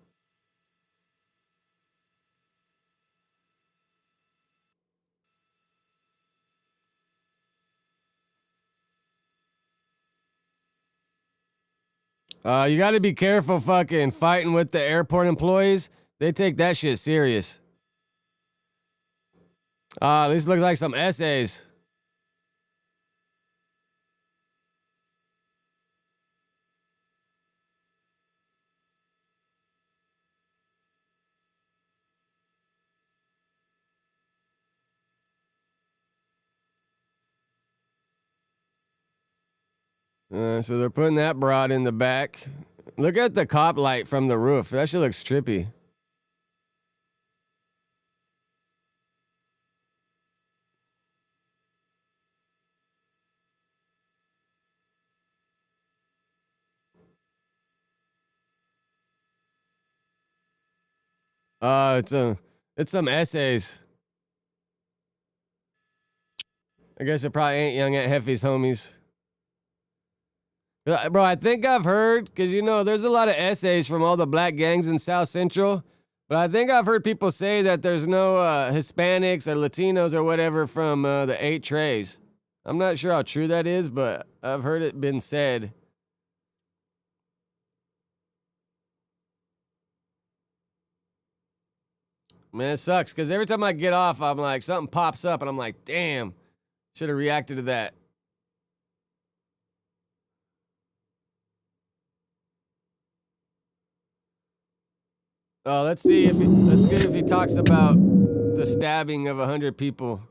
You got to be careful fucking fighting with the airport employees. They take that shit serious. These look like some essays. So they're putting that broad in the back. Look at the cop light from the roof. That shit looks trippy. It's some essays. I guess it probably ain't young Aunt Heffy's homies. Bro, I think I've heard, because, you know, there's a lot of essays from all the black gangs in South Central, but I think I've heard people say that there's no Hispanics or Latinos or whatever from the 8 trays. I'm not sure how true that is, but I've heard it been said. Man, it sucks, because every time I get off, I'm like, something pops up, and I'm like, damn, should have reacted to that. Oh, let's see if let's get if he talks about the stabbing of 100 people.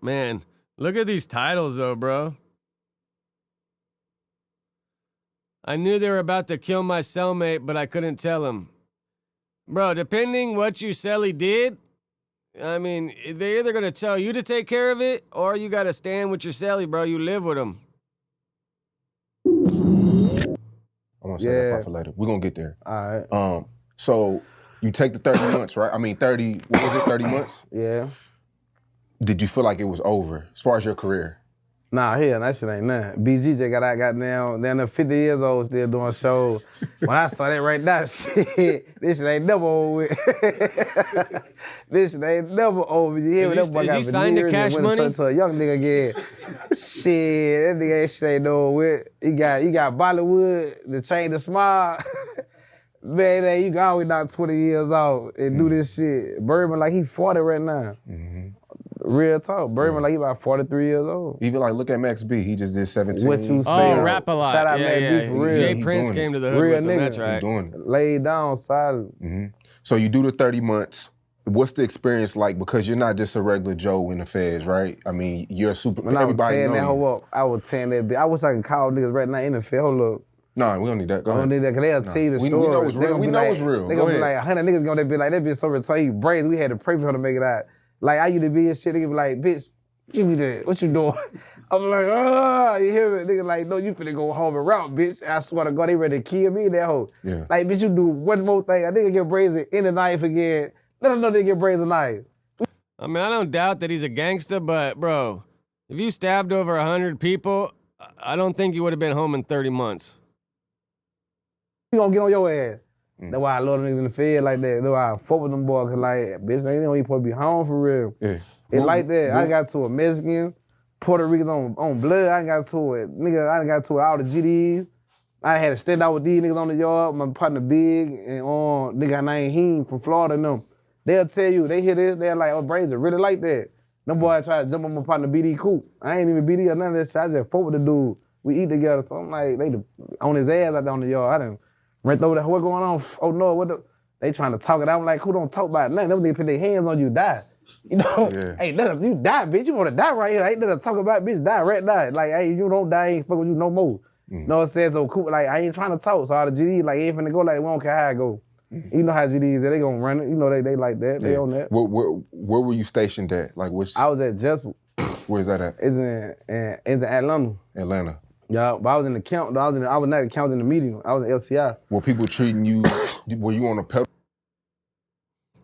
Man, look at these titles though, bro. I knew they were about to kill my cellmate, but I couldn't tell him. Bro, depending what you cellie did, I mean, they're either going to tell you to take care of it, or you got to stand with your cellie, bro. You live with them. I want to say that part for later. We're going to get there. All right. So you take the 30 months, right? I mean, 30, what was it, 30 months? Yeah. Did you feel like it was over as far as your career? Nah, hell, that shit ain't nothing. BG just got out, down 50 years old, still doing shows. When I saw that right now, shit, this shit ain't never over with. This shit ain't never over. You hear me? That boy got he signed to Cash Money? To a young nigga again. Shit, that nigga ain't shit ain't over with. You got Bollywood, the Chain to Smile. Man, you can always knock 20 years off and do this shit. Birdman like he 40 right now. Real talk. Birdman like he about 43 years old. Even like look at Max B. He just did 17. What you say? Oh, Rap a Lot. Shout out yeah, Max yeah. B for real. Jay Prince came to the hood real with him. nigga. That's right. He doing it. Laid down, solid. So you do the 30 months. What's the experience like? Because you're not just a regular Joe in the feds, right? I mean, you're a super. When everybody I was knows. hold up. I was tearing that bitch. I wish I could call niggas right now in the field. Hold up. No, we don't need that. Go ahead. I don't need that, because they'll tell you the story. We know it's real. We know it's real. They gonna be like, 100 niggas gonna be like, that bitch so retarded, braids. We had to pray for her to make it out. Like, I used to be and shit, they be like, bitch, give me that. What you doing? I'm like, you hear me? Nigga like, no, you finna go home and route, bitch. I swear to God, they ready to kill me, that hoe. Yeah. Like, bitch, you do one more thing. I nigga get braids in the knife again. Let them know they get braids a knife. I mean, I don't doubt that he's a gangster, but bro, if you stabbed over 100 people, I don't think you would have been home in 30 months. You gonna get on your ass. That's why I love them niggas in the field like that. That's why I fuck with them boys, cause like, bitch, they ain't even supposed to be home for real. Yeah. It's like that. I got to a Mexican, Puerto Ricans on blood. I got to it. Nigga, I got to all the GDs. I had to stand out with these niggas on the yard. My partner Big and nigga named Heem from Florida and them. They'll tell you, they hear this, they're like, oh, Brazy really like that. Them boys try to jump on my partner BD Coop. I ain't even BD or none of that shit. I just fought with the dude. We eat together. So I'm like, they on his ass out there on the yard. I done ran over there. What going on? Oh no, what the? They trying to talk it out. I'm like, who don't talk about nothing? Them niggas put their hands on you, die. You know? Yeah. Hey, nothing, you die, bitch. You wanna die right here. Ain't nothing to talk about, bitch. Die, rat die. Like, hey, you don't die, I ain't fuck with you no more. You know what I'm saying? So cool, like, I ain't trying to talk. So all the GDs, like, ain't finna go, like, we don't care how I go. You know how GDs are, they gonna run it. You know they like that. They on that. Where were you stationed at? Like which? I was at Jessel. Where's that at? It's in Atlanta. Atlanta. Yeah, but I was in the count. I was not in the count, I was in the medium. I was in LCI. Were people treating you? Were you on a pedal?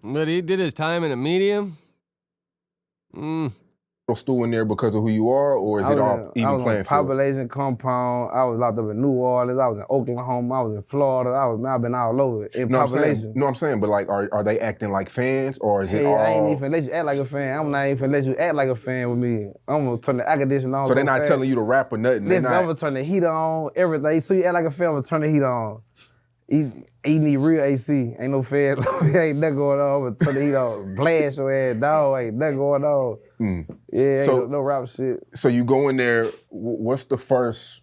But he did his time in a medium. Stool in there because of who you are, or is it all even playing field? Population compound. I was locked up in New Orleans. I was in Oklahoma. I was in Florida. I've been all over in population. I'm saying, but like, are they acting like fans, or is it all? I ain't even let you act like a fan. I'm not even let you act like a fan with me. I'm gonna turn the air conditioner on. So they're not telling you to rap or nothing. Listen, I'm gonna turn the heat on, everything. So you act like a fan, I'm gonna turn the heat on. He need real AC. Ain't no fan. Ain't nothing going on. I'm gonna turn the heat on. Blast your ass, dog. Ain't nothing going on. Yeah, ain't no rap shit. So you go in there, what's the first,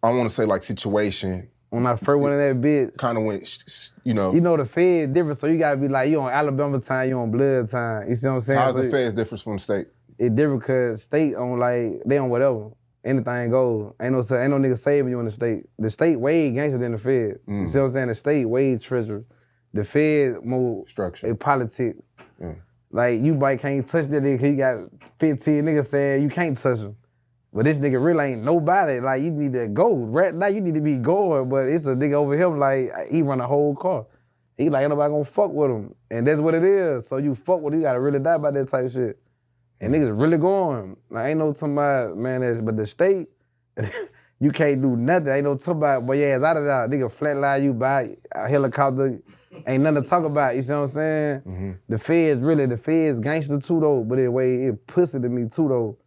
I want to say like situation? When I first went in that bitch. Kind of went, you know. You know the Fed different, so you gotta be like, you on Alabama time, you on blood time. You see what I'm saying? How's the Feds different from the state? It different cause state on like, they on whatever. Anything goes. Ain't no nigga saving you in the state. The state way gangster than the Fed. You see what I'm saying? The state way treacherous. The Fed more structure. They politics. Like you might can't touch that nigga cause you got 15 niggas saying you can't touch him. But this nigga really ain't nobody. Like you need to go. Right now you need to be going, but it's a nigga over him like he run a whole car. He like ain't nobody gonna fuck with him. And that's what it is. So you fuck with him, you gotta really die about that type shit. And niggas really going. Like, ain't no talking about, man, but the state, you can't do nothing. Ain't no talking about, but yeah, it's out of that. Nigga flatline you by a helicopter. Ain't nothing to talk about, you see what I'm saying? The Feds gangster too though, but it pussy to me too though.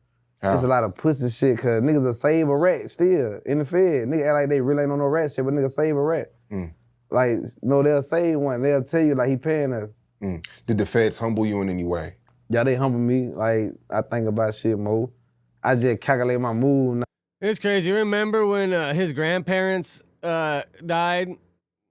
It's a lot of pussy shit, cause niggas will save a rat still in the Fed. Niggas act like they really ain't on no rat shit, but niggas save a rat. Like, no, they'll save one. They'll tell you like he paying us. Did the Feds humble you in any way? Yeah, they humble me. Like, I think about shit more. I just calculate my move. It's crazy. Remember when his grandparents died?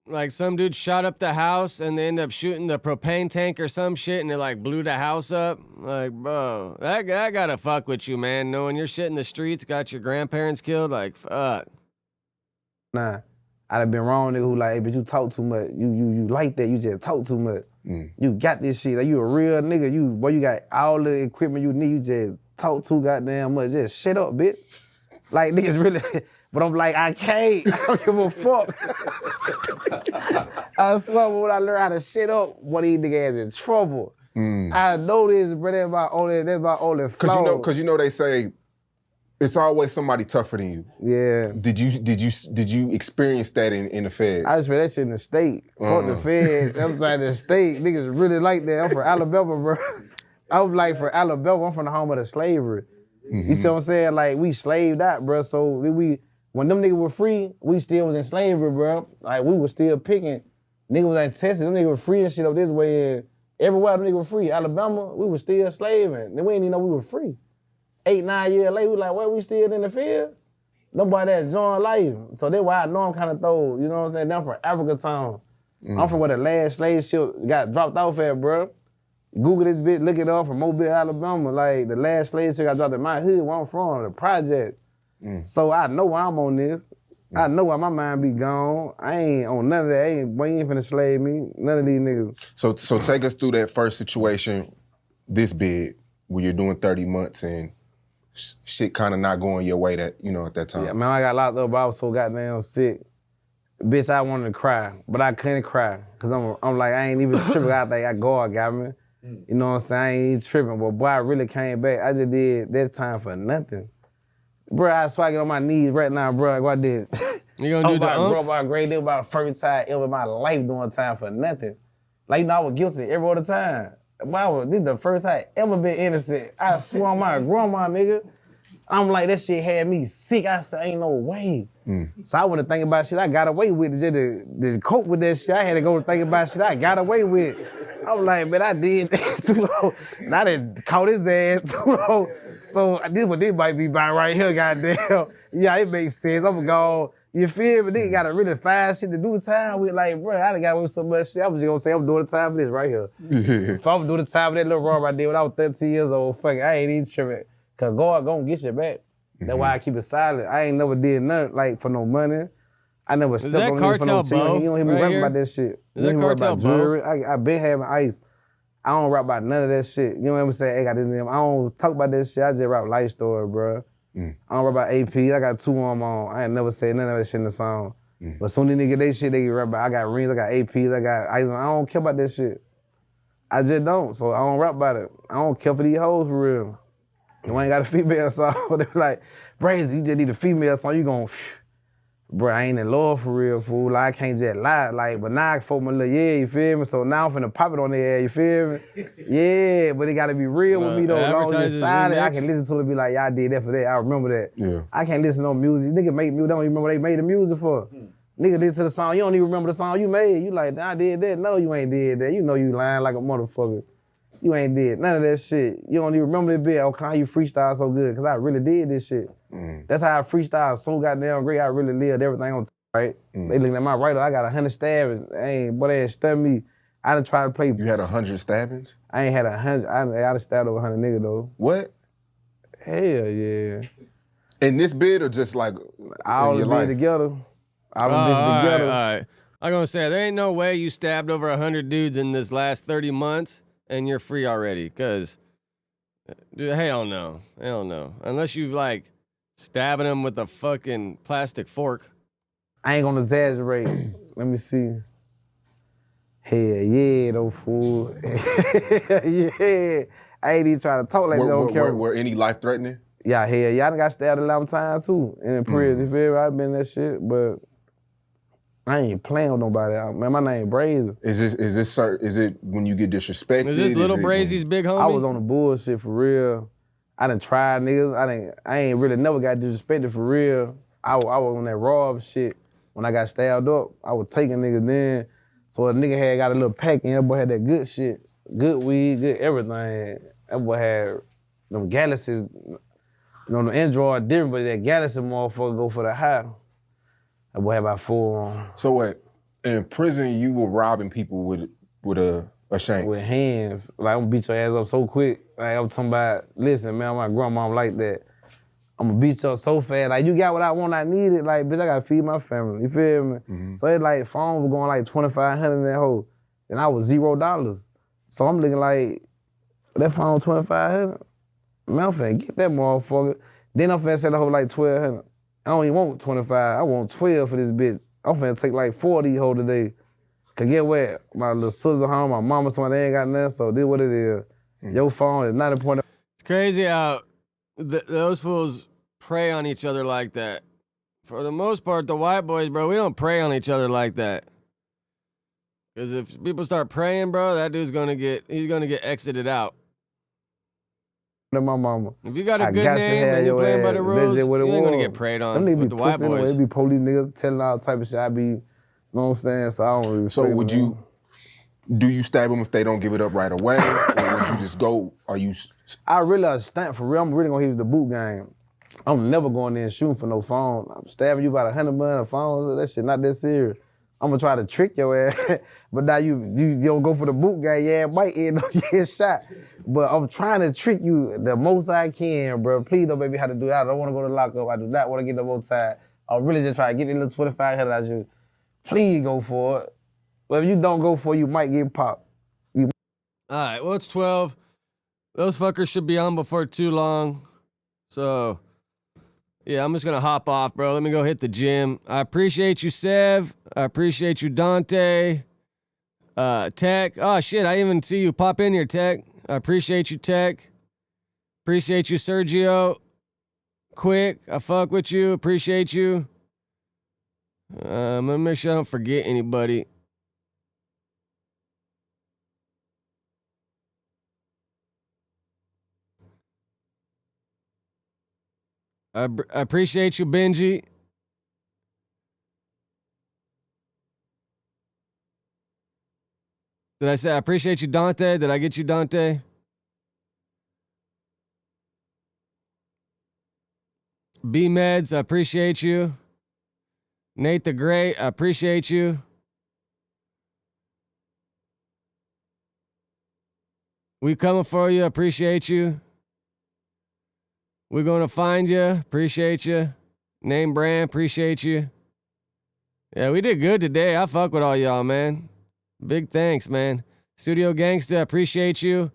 Like some dude shot up the house and they ended up shooting the propane tank or some shit and it like blew the house up. Like, bro, that gotta fuck with you, man. Knowing your shit in the streets got your grandparents killed, like, fuck. Nah, I'd have been wrong, nigga, who like, hey, but you talk too much. You like that, you just talk too much. You got this shit, like you a real nigga. You got all the equipment you need, you just talk too goddamn much. Just shut up, bitch. Like niggas really, but I'm like, I can't, I don't give a fuck. I swear, when I learned how to shut up, one of these niggas is in trouble. I know this, bro, that's my only flaw. Cause you know they say, it's always somebody tougher than you. Yeah. Did you experience that in the Feds? I experienced that shit in the state. Fuck the Feds. I'm like the state. Niggas really like that. I'm from Alabama, bro. I'm like from Alabama. I'm from the home of the slavery. You see what I'm saying? Like we slaved out, bro. So when them niggas were free, we still was in slavery, bro. Like we was still picking. Niggas was in Texas. Them niggas were free and shit up this way. And everywhere them niggas were free. Alabama, we was still slaving. And we didn't even know we were free. 8, 9 years later, we like, why we still in the field? Nobody that joined life. So that's why I know I'm kind of throw, you know what I'm saying? I'm from Africa town. I'm from where the last slave ship got dropped off at, bro. Google this bitch, look it up from Mobile, Alabama. Like the last slave ship got dropped in my hood where I'm from, the project. So I know why I'm on this. I know why my mind be gone. I ain't on none of that. Boy, you ain't finna slave me. None of these niggas. So take us through that first situation, this big, where you're doing 30 months and shit kind of not going your way at that time. Yeah, man, I got locked up, I was so goddamn sick. Bitch, I wanted to cry, but I couldn't cry. Cause I'm like, I ain't even tripping. I think God got me. You know what I'm saying? I ain't even tripping, but boy, I really came back. I just did that time for nothing. Bro, I swear I get on my knees right now, bro. What I did. You gonna do the bro, about great deal about the first time ever in my life doing time for nothing. Like, I was guilty every other time. This is the first time I ever been innocent. I swear on my grandma, nigga. I'm like, that shit had me sick. I said, ain't no way. So I went to think about shit I got away with. Just to cope with that shit, I had to go think about shit I got away with. I was like, man, I did that too long. And I done caught his ass too long. So this might be by right here, goddamn. Yeah, it makes sense. I'm gonna go, you feel me? Nigga gotta really find shit to do the time with. Like, bro, I done got away with so much shit. I was just gonna say, I'm doing the time for this right here. If I'm doing the time for that little wrong I did when I was 13 years old, fuck it, I ain't even tripping. Cause God gonna get you back. That's why I keep it silent. I ain't never did nothing like for no money. I never stepped on me for no chain. You don't hear me rapping about that shit. Is that Cartel Bo? I been having ice. I don't rap about none of that shit. You know what I'm saying? I got this name. I don't talk about that shit. I just rap life story, bro. I don't rap about AP. I got 2 on my own. I ain't never said none of that shit in the song. But soon as they get their shit, they get rap about. I got rings, I got APs, I got ice. I don't care about that shit. I just don't. So I don't rap about it. I don't care for these hoes for real. You ain't got a female song. They like, Brazy, you just need a female song. You gon', bro, I ain't in love for real, fool. Like, I can't just lie. Like, but now I fuck my little, yeah, you feel me? So now I'm finna pop it on their ass, you feel me? Yeah, but it gotta be real with me though. Long as it's silent, I can listen to it and be like, yeah, I did that for that. I remember that. Yeah. I can't listen to no music. Nigga make music, they don't even remember what they made the music for. Nigga listen to the song, you don't even remember the song you made. You like, I did that. No, you ain't did that. You know you lying like a motherfucker. You ain't did none of that shit. You don't even remember that bit. Okay, how you freestyle so good? Cause I really did this shit. That's how I freestyle so goddamn great. I really lived everything on right. They looking at my writer. I got 100 stabbings. Boy, they stabbed me. I done tried to play. You had 100 stabbings? I ain't had 100. I done stabbed over 100 niggas though. What? Hell yeah. In this bid or just like all in the your bid life? together. All the bitches together. All right. I'm gonna say there ain't no way you stabbed over 100 dudes in this last 30 months and you're free already. Cause hell no. Hell no. Unless you like stabbing them with a fucking plastic fork. I ain't gonna exaggerate. Let me see. Hell yeah, though, fool. Yeah. I ain't even trying to talk like that on camera. Were any life threatening? Yeah, hell yeah. I done got stabbed 11 times too in prison. You feel me? I've been in that shit, but I ain't playing with nobody. Man, my name Brazy. Is it when you get disrespected? Is this little Brazy's big homie? I was on the bullshit for real. I done tried niggas. I ain't really never got disrespected for real. I was on that rob shit. When I got stabbed up, I was taking niggas then. So a nigga had got a little pack and that boy had that good shit. Good weed, good everything. That boy had them Galaxies. You know, the Android different, but that Galaxy motherfucker go for the high. That boy had about 4 on. So what? In prison, you were robbing people with a shank? With hands. Like, I'm gonna beat your ass up so quick. Like, I'm talking about, listen, man, my grandma like that. I'm gonna beat you up so fast. Like, you got what I want, I need it. Like, bitch, I gotta feed my family. You feel me? So it's like, phone was going like $2,500 in that hole. And I was $0. So I'm looking like, that phone $2,500? Man, I'm finna get that motherfucker. Then I'm finna sell the whole like $1,200. I don't even want 25. I want 12 for this bitch. I'm finna take like 40 whole today. Cause get what? My little sister home, my mama, somebody ain't got nothing, so this what it is. Your phone is not important. It's crazy how those fools prey on each other like that. For the most part, the white boys, bro, we don't prey on each other like that. Cause if people start praying, bro, that dude's he's gonna get exited out. My mama. If you got a good name and you're playing by the rules, you ain't gonna get preyed on with the white boys. They be police niggas telling all type of shit. I be, you know what I'm saying? So I don't really. So do you stab them if they don't give it up right away, or would you just go? I really stunt for real. I'm really gonna hit the boot game. I'm never going there and shooting for no phone. I'm stabbing you about 100 million a phone. That shit not that serious. I'm gonna try to trick your ass, but now you don't go for the boot game. Yeah, it might end up getting shot. But I'm trying to trick you the most I can, bro. Please don't make me have to do that. I don't want to go to lockup. I do not want to get the most time. I'm really just trying to get the little 25 head out of you. Please go for it. But if you don't go for it, you might get popped. All right, well, it's 12. Those fuckers should be on before too long. So, yeah, I'm just going to hop off, bro. Let me go hit the gym. I appreciate you, Sev. I appreciate you, Dante. Tech. Oh, shit, I even see you pop in here, Tech. I appreciate you, Tech. Appreciate you, Sergio. Quick, I fuck with you. Appreciate you. I'm gonna make sure I don't forget anybody. I appreciate you, Benji. Did I say I appreciate you, Dante? Did I get you, Dante? B-Meds, I appreciate you. Nate the Great, I appreciate you. We coming for you, appreciate you. We're going to find you, appreciate you. Name brand, appreciate you. Yeah, we did good today. I fuck with all y'all, man. Big thanks, man. Studio Gangsta, appreciate you.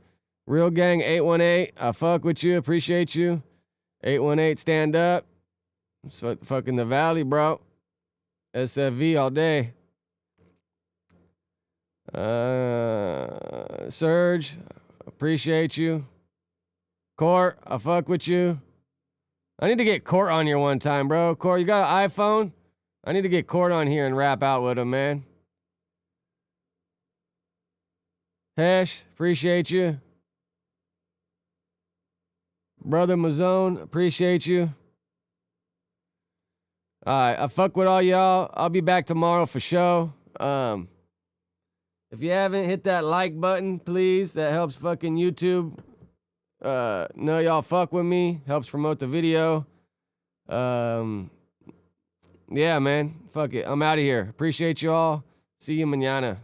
Real Gang 818, I fuck with you, appreciate you. 818 stand up. It's fucking the Valley, bro. SFV all day. Surge, appreciate you. Court, I fuck with you. I need to get Court on here one time, bro. Court, you got an iPhone? I need to get Court on here and rap out with him, man. Hesh, appreciate you. Brother Mazone, appreciate you. All right, I fuck with all y'all. I'll be back tomorrow for show. If you haven't, hit that like button, please. That helps fucking YouTube know y'all fuck with me. Helps promote the video. Yeah, man. Fuck it. I'm out of here. Appreciate you all. See you mañana.